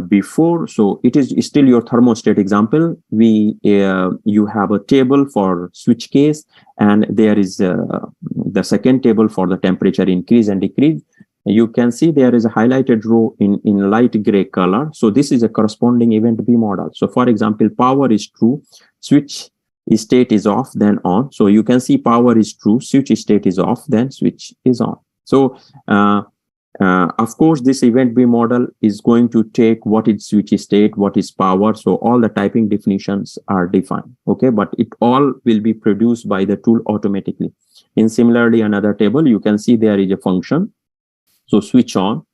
before. So it is still your thermostat example. You have a table for switch case, and there is the second table for the temperature increase and decrease. You can see there is a highlighted row in light gray color. So this is a corresponding event B model. So for example, power is true, switch state is off, then on. So you can see power is true, switch state is off, then switch is on. So of course, this event B model is going to take what is switch state, what is power. So all the typing definitions are defined. Okay, but it all will be produced by the tool automatically. In similarly, another table, you can see there is a function. So switch on,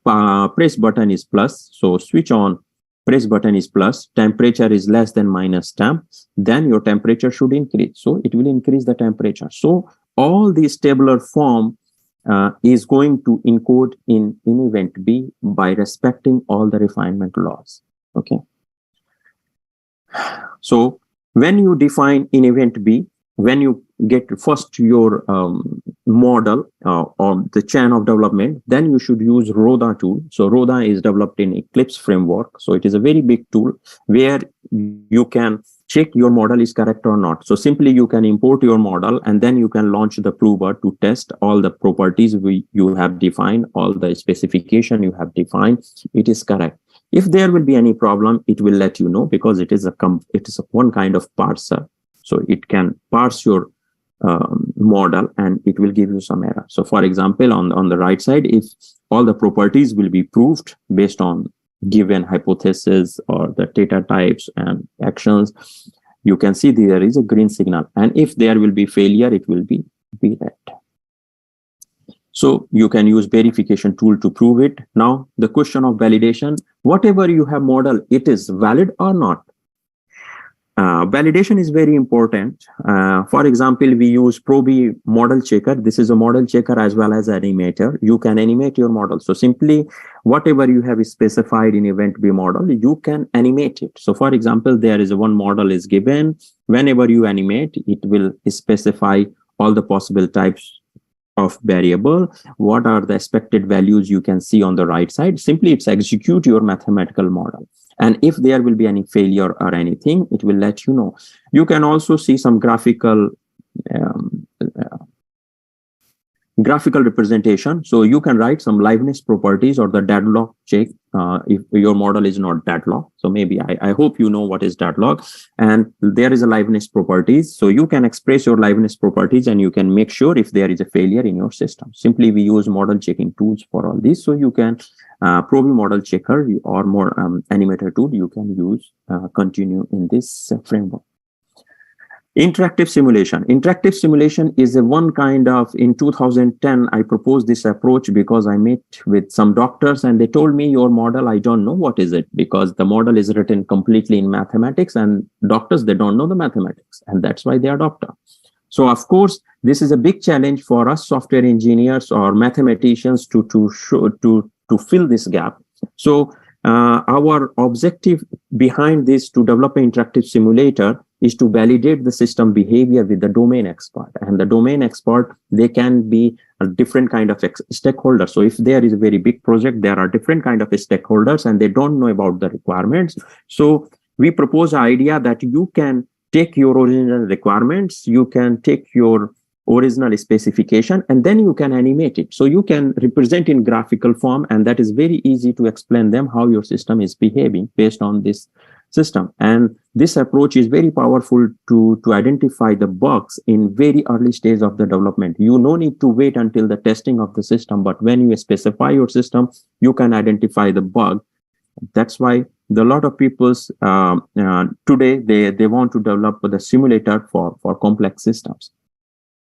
press button is plus. So switch on, press button is plus, temperature is less than minus temp, then your temperature should increase. So it will increase the temperature. So all this tabular form is going to encode in event B by respecting all the refinement laws. Okay. So when you define in event B, when you get first your model on the chain of development, then you should use RODA tool. So RODA is developed in Eclipse framework. So it is a very big tool where you can check your model is correct or not. So simply you can import your model and then you can launch the prover to test all the properties you have defined, all the specification you have defined, it is correct. If there will be any problem, it will let you know, because it is one kind of parser. So it can parse your model and it will give you some error. So for example, on the right side, if all the properties will be proved based on given hypothesis or the data types and actions, you can see there is a green signal. And if there will be failure, it will be red. So you can use verification tool to prove it. Now, the question of validation, whatever you have modeled, it is valid or not. Validation is very important. For example, we use Probe model checker. This is a model checker as well as animator. You can animate your model. So simply whatever you have specified in event B model, you can animate it. So for example, there is one model is given. Whenever you animate, it will specify all the possible types of variable. What are the expected values you can see on the right side? Simply it's execute your mathematical model. And if there will be any failure or anything, it will let you know. You can also see some graphical representation. So you can write some liveness properties or the deadlock check if your model is not deadlock. So maybe I hope you know what is deadlock. And there is a liveness properties. So you can express your liveness properties and you can make sure if there is a failure in your system. Simply we use model checking tools for all this. So you can Probe model checker or more animator tool you can use continue in this framework. Interactive simulation. Interactive simulation is a one kind of, in 2010, I proposed this approach because I met with some doctors and they told me your model, I don't know what is it, because the model is written completely in mathematics and doctors, they don't know the mathematics and that's why they are doctor. So of course, this is a big challenge for us software engineers or mathematicians to fill this gap. So our objective behind this to develop an interactive simulator is to validate the system behavior with the domain expert. And the domain expert, they can be a different kind of stakeholder. So if there is a very big project, there are different kind of stakeholders and they don't know about the requirements. So we propose an idea that you can take your original requirements, you can take your original specification, and then you can animate it. So you can represent in graphical form, and that is very easy to explain them how your system is behaving based on this system. And this approach is very powerful to identify the bugs in very early stage of the development. You no need to wait until the testing of the system, but when you specify your system, you can identify the bug. That's why a lot of people today, they want to develop the simulator for complex systems.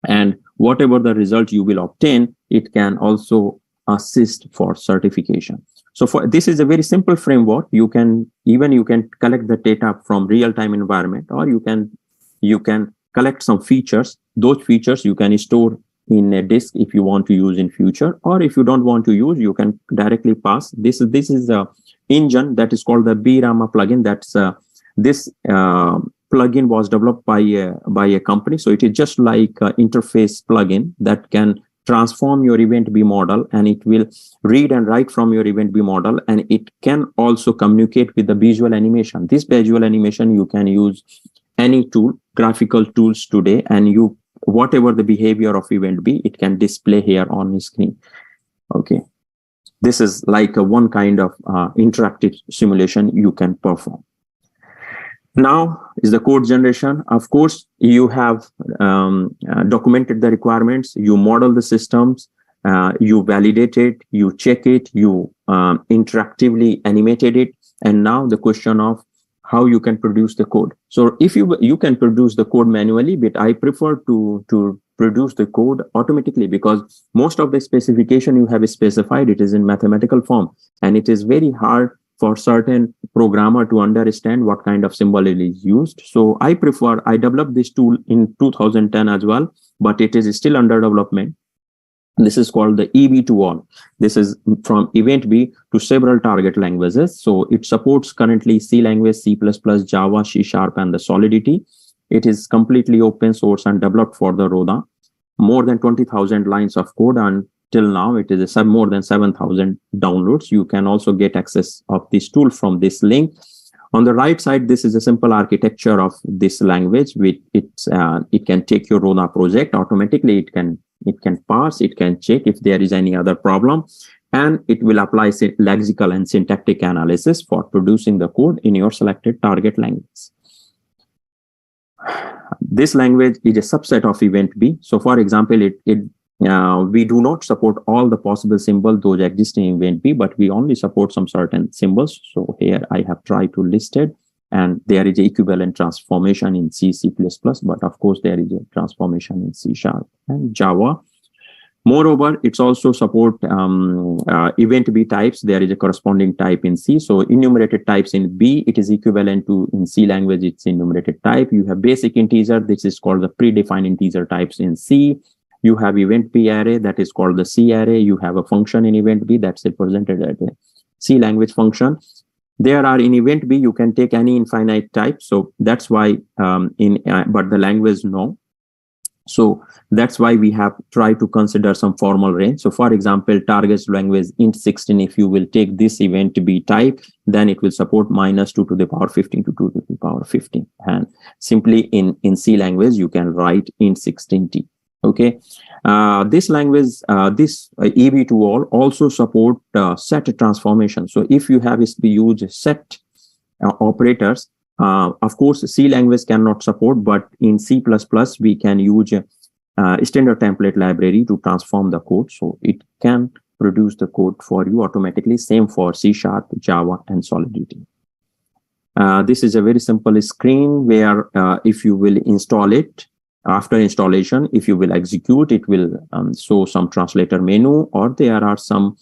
And whatever the result you will obtain, it can also assist for certification. So for this is a very simple framework. You can collect the data from real-time environment, or you can collect some features. Those features you can store in a disk if you want to use in future, or if you don't want to use, you can directly pass. This is a engine that is called the BRAMA plugin. That's this plugin was developed by a company. So it is just like an interface plugin that can transform your event B model, and it will read and write from your event B model, and it can also communicate with the visual animation. This visual animation, you can use any tool, graphical tools today, and whatever the behavior of event B, it can display here on the screen. Okay. This is like one kind of interactive simulation you can perform. Now is the code generation. Of course, you have documented the requirements, you model the systems, you validate it, you check it, you interactively animated it, and now the question of how you can produce the code. So if you can produce the code manually, but I prefer to produce the code automatically, because most of the specification you have specified, it is in mathematical form, and it is very hard for certain programmer to understand what kind of symbol is used. So I developed this tool in 2010 as well, but it is still under development. This is called the EB2All. This is from event B to several target languages. So it supports currently C language, C++, Java, C#, and the Solidity. It is completely open source and developed for the Rhoda. More than 20,000 lines of code, and till now it is more than 7,000 downloads. You can also get access of this tool from this link. On the right side, this is a simple architecture of this language. It can take your Rhoda project automatically. It can parse, it can check if there is any other problem, and it will apply lexical and syntactic analysis for producing the code in your selected target language. This language is a subset of event B. So for example, we do not support all the possible symbols those exist in event B, but we only support some certain symbols. So here I have tried to list it, and there is an equivalent transformation in C, C++, but of course there is a transformation in C# and Java. Moreover, it's also support event B types. There is a corresponding type in C. So enumerated types in B, it is equivalent to in C language, it's enumerated type. You have basic integer, this is called the predefined integer types in C. You have event B array, that is called the C array. You have a function in event B that's represented as a C language function. There are in event B, you can take any infinite type. So that's why but the language no. So that's why we have tried to consider some formal range. So for example, target language int 16, if you will take this event B type, then it will support -2 to the power 15 to 2 to the power 15. And simply in C language, you can write int 16t. Okay, this language, this EB2All also support set transformation. So if you have use set operators, of course, C language cannot support, but in C++, we can use a standard template library to transform the code. So it can produce the code for you automatically. Same for C#, Java, and Solidity. This is a very simple screen where if you will install it, after installation, if you will execute, it will show some translator menu, or there are some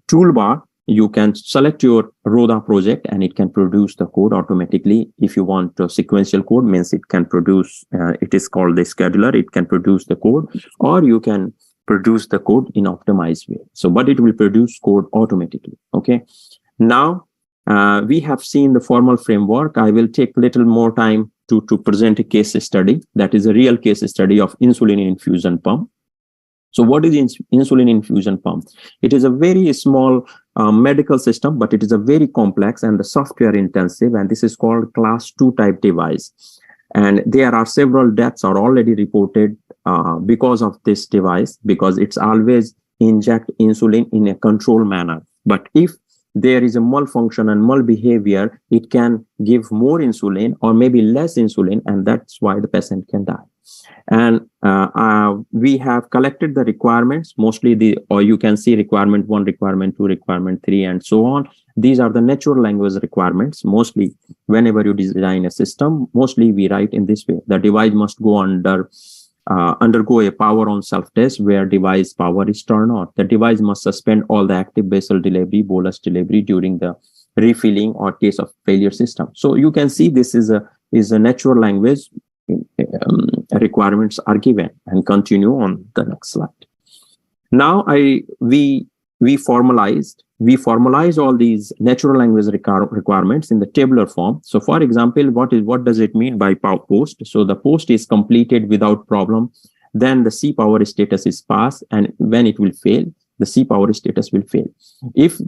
toolbar. You can select your Rhoda project and it can produce the code automatically. If you want sequential code, means it can produce, it is called the scheduler, it can produce the code, or you can produce the code in optimized way. So, but it will produce code automatically. Okay. Now, we have seen the formal framework. I will take little more time to present a case study. That is a real case study of insulin infusion pump. So what is insulin infusion pump? It is a very small medical system, but it is a very complex and the software intensive, and this is called class 2 type device. And there are several deaths are already reported because of this device, because it's always inject insulin in a controlled manner. But if there is a malfunction and malbehavior, it can give more insulin or maybe less insulin, and that's why the patient can die. And we have collected the requirements, mostly or you can see requirement 1, requirement 2, requirement 3, and so on. These are the natural language requirements. Mostly whenever you design a system, mostly we write in this way. The device must go undergo a power on self-test where device power is turned on. The device must suspend all the active basal delivery, bolus delivery during the refilling or case of failure system. So you can see this is a natural language. Requirements are given, and continue on the next slide. Now we we formalized all these natural language requirements in the tabular form. So for example, what does it mean by post? So the post is completed without problem, then the C power status is passed, and when it will fail, the C power status will fail. If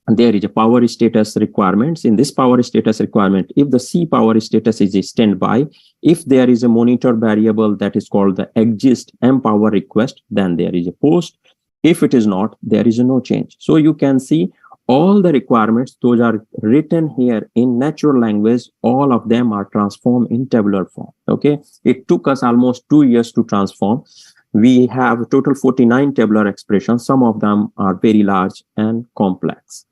there is a power status requirements, in this power status requirement, if the C power status is a standby, if there is a monitor variable that is called the exist M power request, then there is a post. If it is not, there is no change. So you can see all the requirements, those are written here in natural language. All of them are transformed in tabular form. Okay. It took us almost 2 years to transform. We have a total 49 tabular expressions. Some of them are very large and complex.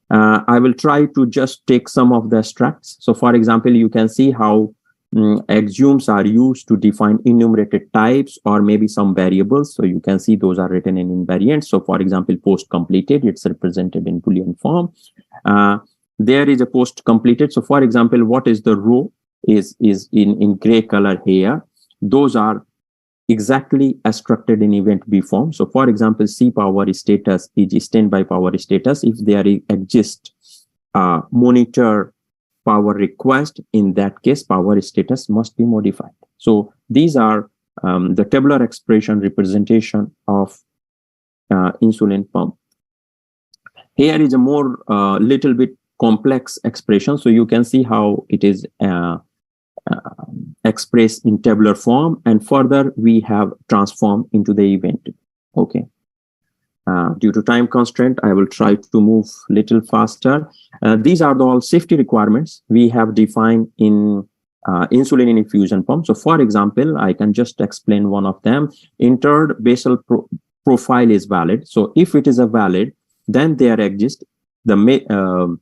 I will try to just take some of the abstracts. So for example, you can see how axioms are used to define enumerated types or maybe some variables. So you can see those are written in invariants. So for example, post completed, it's represented in Boolean form. There is a post completed. So for example, what is the row is in gray color here. Those are exactly constructed in event B form. So for example, C power status is standby power status. If there exists monitor power request, in that case, power status must be modified. So these are the tabular expression representation of insulin pump. Here is a more little bit complex expression. So you can see how it is expressed in tabular form, and further we have transformed into the event. Okay. Due to time constraint, I will try to move little faster. These are all safety requirements we have defined in insulin in infusion pump. So for example, I can just explain one of them. Entered basal profile is valid. So if it is a valid, then there exists the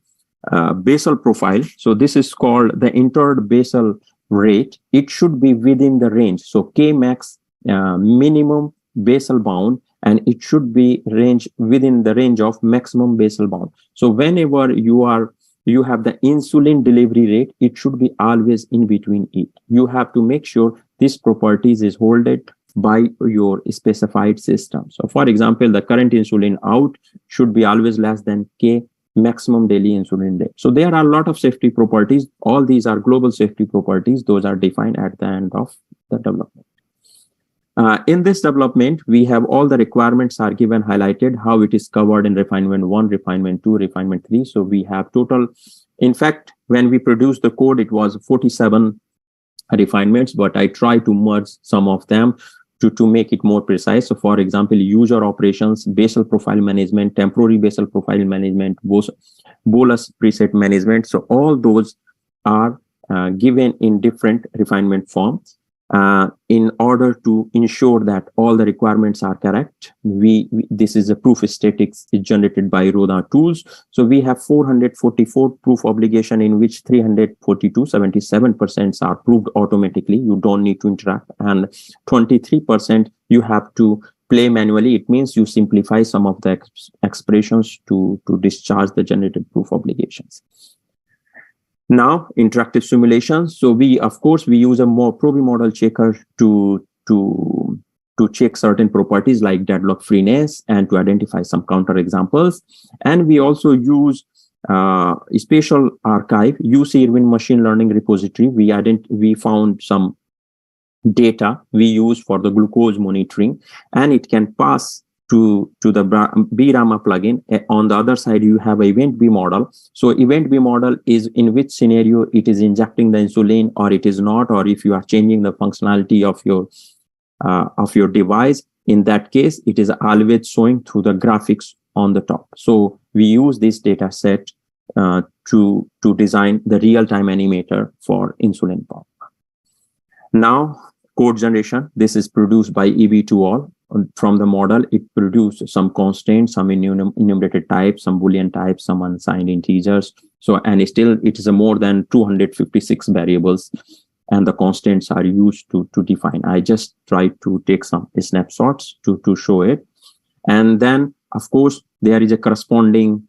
basal profile. So this is called the entered basal rate. It should be within the range. So K max minimum basal bound, and it should be within the range of maximum basal bound. So whenever you have the insulin delivery rate, it should be always in between it. You have to make sure this properties is holded by your specified system. So for example, the current insulin out should be always less than K maximum daily insulin rate. So there are a lot of safety properties. All these are global safety properties. Those are defined at the end of the development. In this development, we have all the requirements are given, highlighted, how it is covered in refinement 1, refinement 2, refinement 3. So we have total, in fact, when we produced the code, it was 47 refinements, but I try to merge some of them to make it more precise. So for example, user operations, basal profile management, temporary basal profile management, bolus preset management. So all those are given in different refinement forms. In order to ensure that all the requirements are correct, this is a proof statistics generated by Roda tools. So we have 444 proof obligation, in which 342, 77% are proved automatically. You don't need to interact, and 23% you have to play manually. It means you simplify some of the expressions to discharge the generated proof obligations. Now, interactive simulations. So we use a more Probe model checker to check certain properties like deadlock freeness and to identify some counter examples. And we also use spatial archive, UC Irwin machine learning repository. We found some data we use for the glucose monitoring, and it can pass to the BRAMA plugin. On the other side, you have event B model. So event B model is in which scenario it is injecting the insulin or it is not, or if you are changing the functionality of your device. In that case, it is always showing through the graphics on the top. So we use this data set to design the real-time animator for insulin pump. Now, code generation. This is produced by EB2all. From the model, it produces some constraints, some enumerated types, some Boolean types, some unsigned integers. So, and still it is a more than 256 variables, and the constraints are used to define. I just try to take some snapshots to show it. And then, of course, there is a corresponding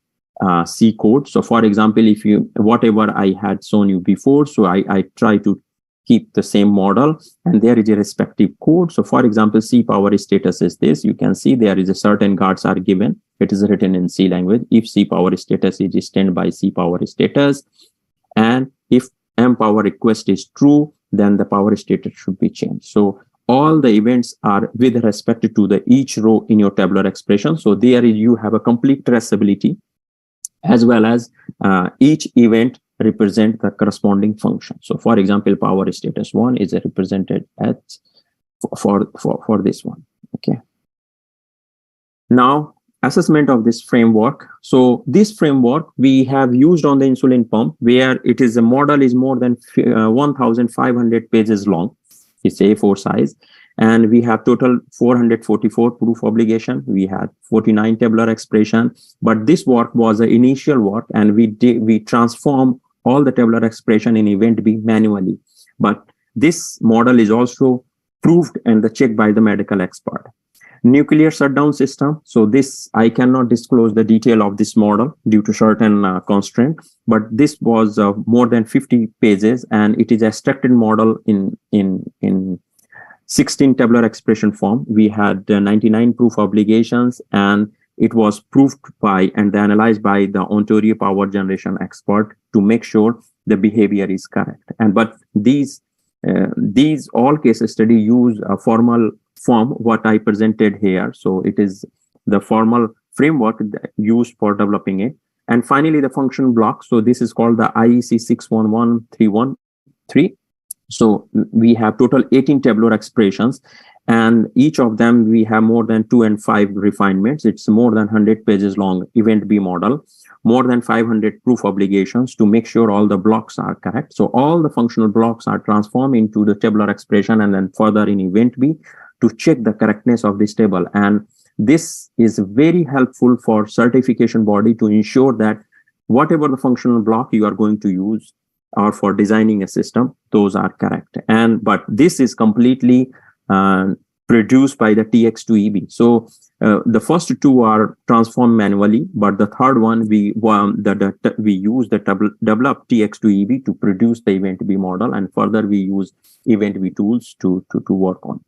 C code. So for example, if whatever I had shown you before, so I try to keep the same model, and there is a respective code. So for example, C power status is this. You can see there is a certain guards are given. It is written in C language. If C power status is standby C power status, and if M power request is true, then the power status should be changed. So all the events are with respect to the each row in your tabular expression. So there you have a complete traceability, as well as each event represent the corresponding function. So for example, power status 1 is represented at for this one. Okay. Now, assessment of this framework. So this framework we have used on the insulin pump, where it is a model is more than 1,500 pages long. It's A4 size. And we have total 444 proof obligation. We had 49 tabular expression, but this work was the initial work, and we transformed all the tabular expression in event B manually. But this model is also proved and checked by the medical expert. Nuclear shutdown system. So this, I cannot disclose the detail of this model due to certain constraint, but this was more than 50 pages, and it is a structured model in 16 tabular expression form. We had 99 proof obligations, and it was proved by and analyzed by the Ontario power generation expert to make sure the behavior is correct. And but these all case study use a formal form, what I presented here. So it is the formal framework used for developing it. And finally, the function block. So this is called the IEC 611313. So we have total 18 tabular expressions, and each of them we have more than 2 and 5 refinements. It's more than 100 pages long event B model, more than 500 proof obligations to make sure all the blocks are correct. So all the functional blocks are transformed into the tabular expression and then further in event B to check the correctness of this table. And this is very helpful for certification body to ensure that whatever the functional block you are going to use or for designing a system, those are correct. But this is completely produced by the TX2EB. So the first two are transformed manually, but the third one we use the develop TX2EB to produce the event B model, and further we use event B tools to work on.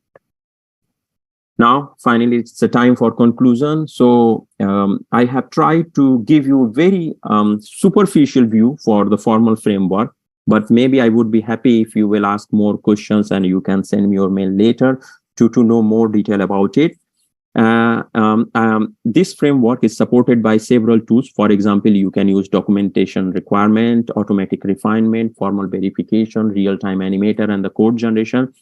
Now, finally, it's the time for conclusion. So I have tried to give you a very superficial view for the formal framework, but maybe I would be happy if you will ask more questions, and you can send me your mail later to know more detail about it. This framework is supported by several tools. For example, you can use documentation requirement, automatic refinement, formal verification, real-time animator, and the code generation.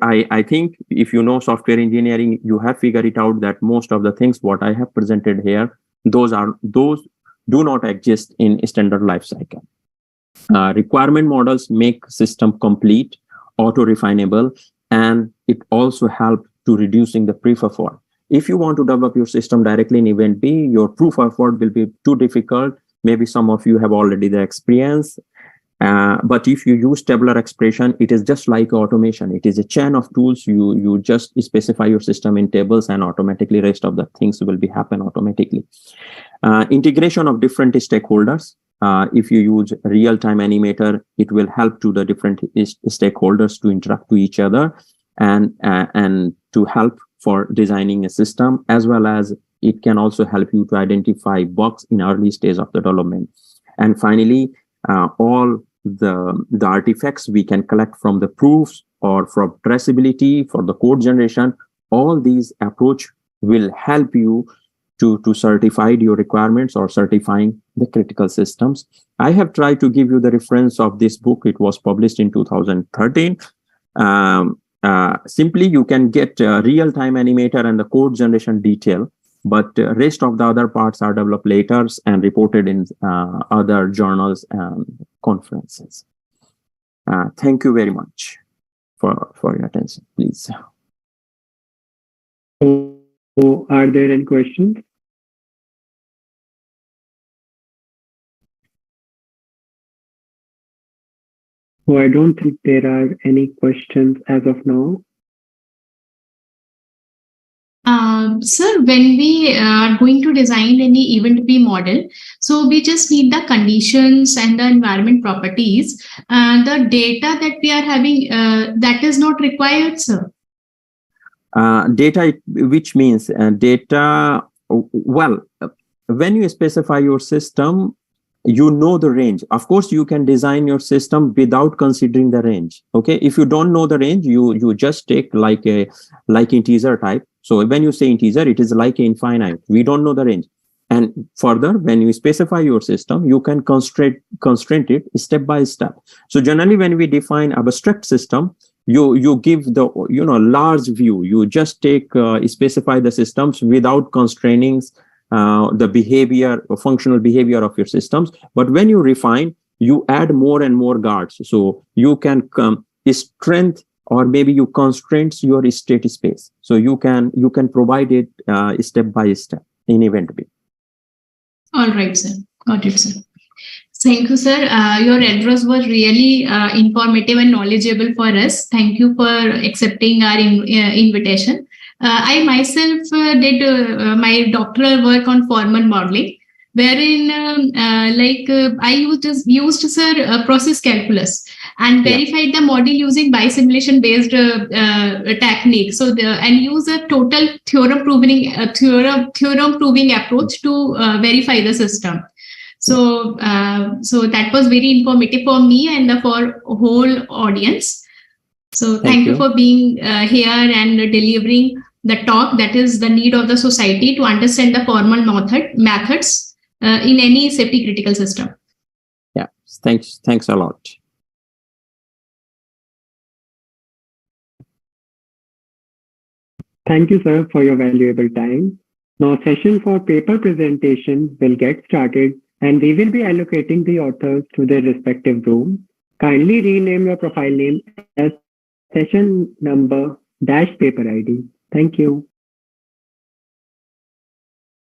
I think if you know software engineering, you have figured it out that most of the things what I have presented here, those do not exist in standard life cycle. Requirement models make system complete, auto-refinable, and it also helps to reducing the proof effort. If you want to develop your system directly in event B, your proof effort will be too difficult. Maybe some of you have already the experience. But if you use tabular expression, it is just like automation. It is a chain of tools. You just specify your system in tables, and automatically rest of the things will be happen automatically. Integration of different stakeholders. If you use real-time animator, it will help to the different stakeholders to interact to each other and to help for designing a system, as well as it can also help you to identify bugs in early stage of the development. And finally, all the artifacts we can collect from the proofs or from traceability for the code generation, all these approach will help you to certify your requirements or certifying the critical systems. I have tried to give you the reference of this book. It was published in 2013. Simply, you can get real-time animator and the code generation detail, but rest of the other parts are developed later and reported in other journals and conferences. Thank you very much for your attention, please. So, are there any questions? So I don't think there are any questions as of now. Sir, when we are going to design any event-B model, so we just need the conditions and the environment properties. The data that we are having, that is not required, sir. Data, which means data, well, when you specify your system, you know the range. Of course, you can design your system without considering the range. Okay, if you don't know the range, you just take like integer type. So when you say integer, it is like infinite. We don't know the range. And further, when you specify your system, you can constrain it step by step. So generally, when we define abstract system, you give the large view. You just take specify the systems without constraining the behavior or functional behavior of your systems. But when you refine, you add more and more guards. So you can strength, or maybe you constraints your state space. So you can provide it step by step in event B. All right, sir. Got it, sir. Thank you, sir. Your address was really informative and knowledgeable for us. Thank you for accepting our invitation. I myself did my doctoral work on formal modeling, wherein I used sir process calculus and verified the model using bisimulation based technique. So and use a total theorem proving approach to verify the system. So that was very informative for me and for whole audience. So thank you for being here and delivering the talk that is the need of the society to understand the formal methods in any safety critical system. Yeah, thanks a lot. Thank you, sir, for your valuable time. Now, session for paper presentation will get started, and we will be allocating the authors to their respective rooms. Kindly rename your profile name as session number -paper ID. Thank you.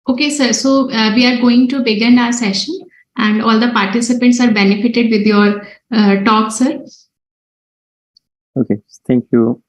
Okay, sir. So we are going to begin our session, and all the participants are benefited with your talk, sir. Okay, thank you.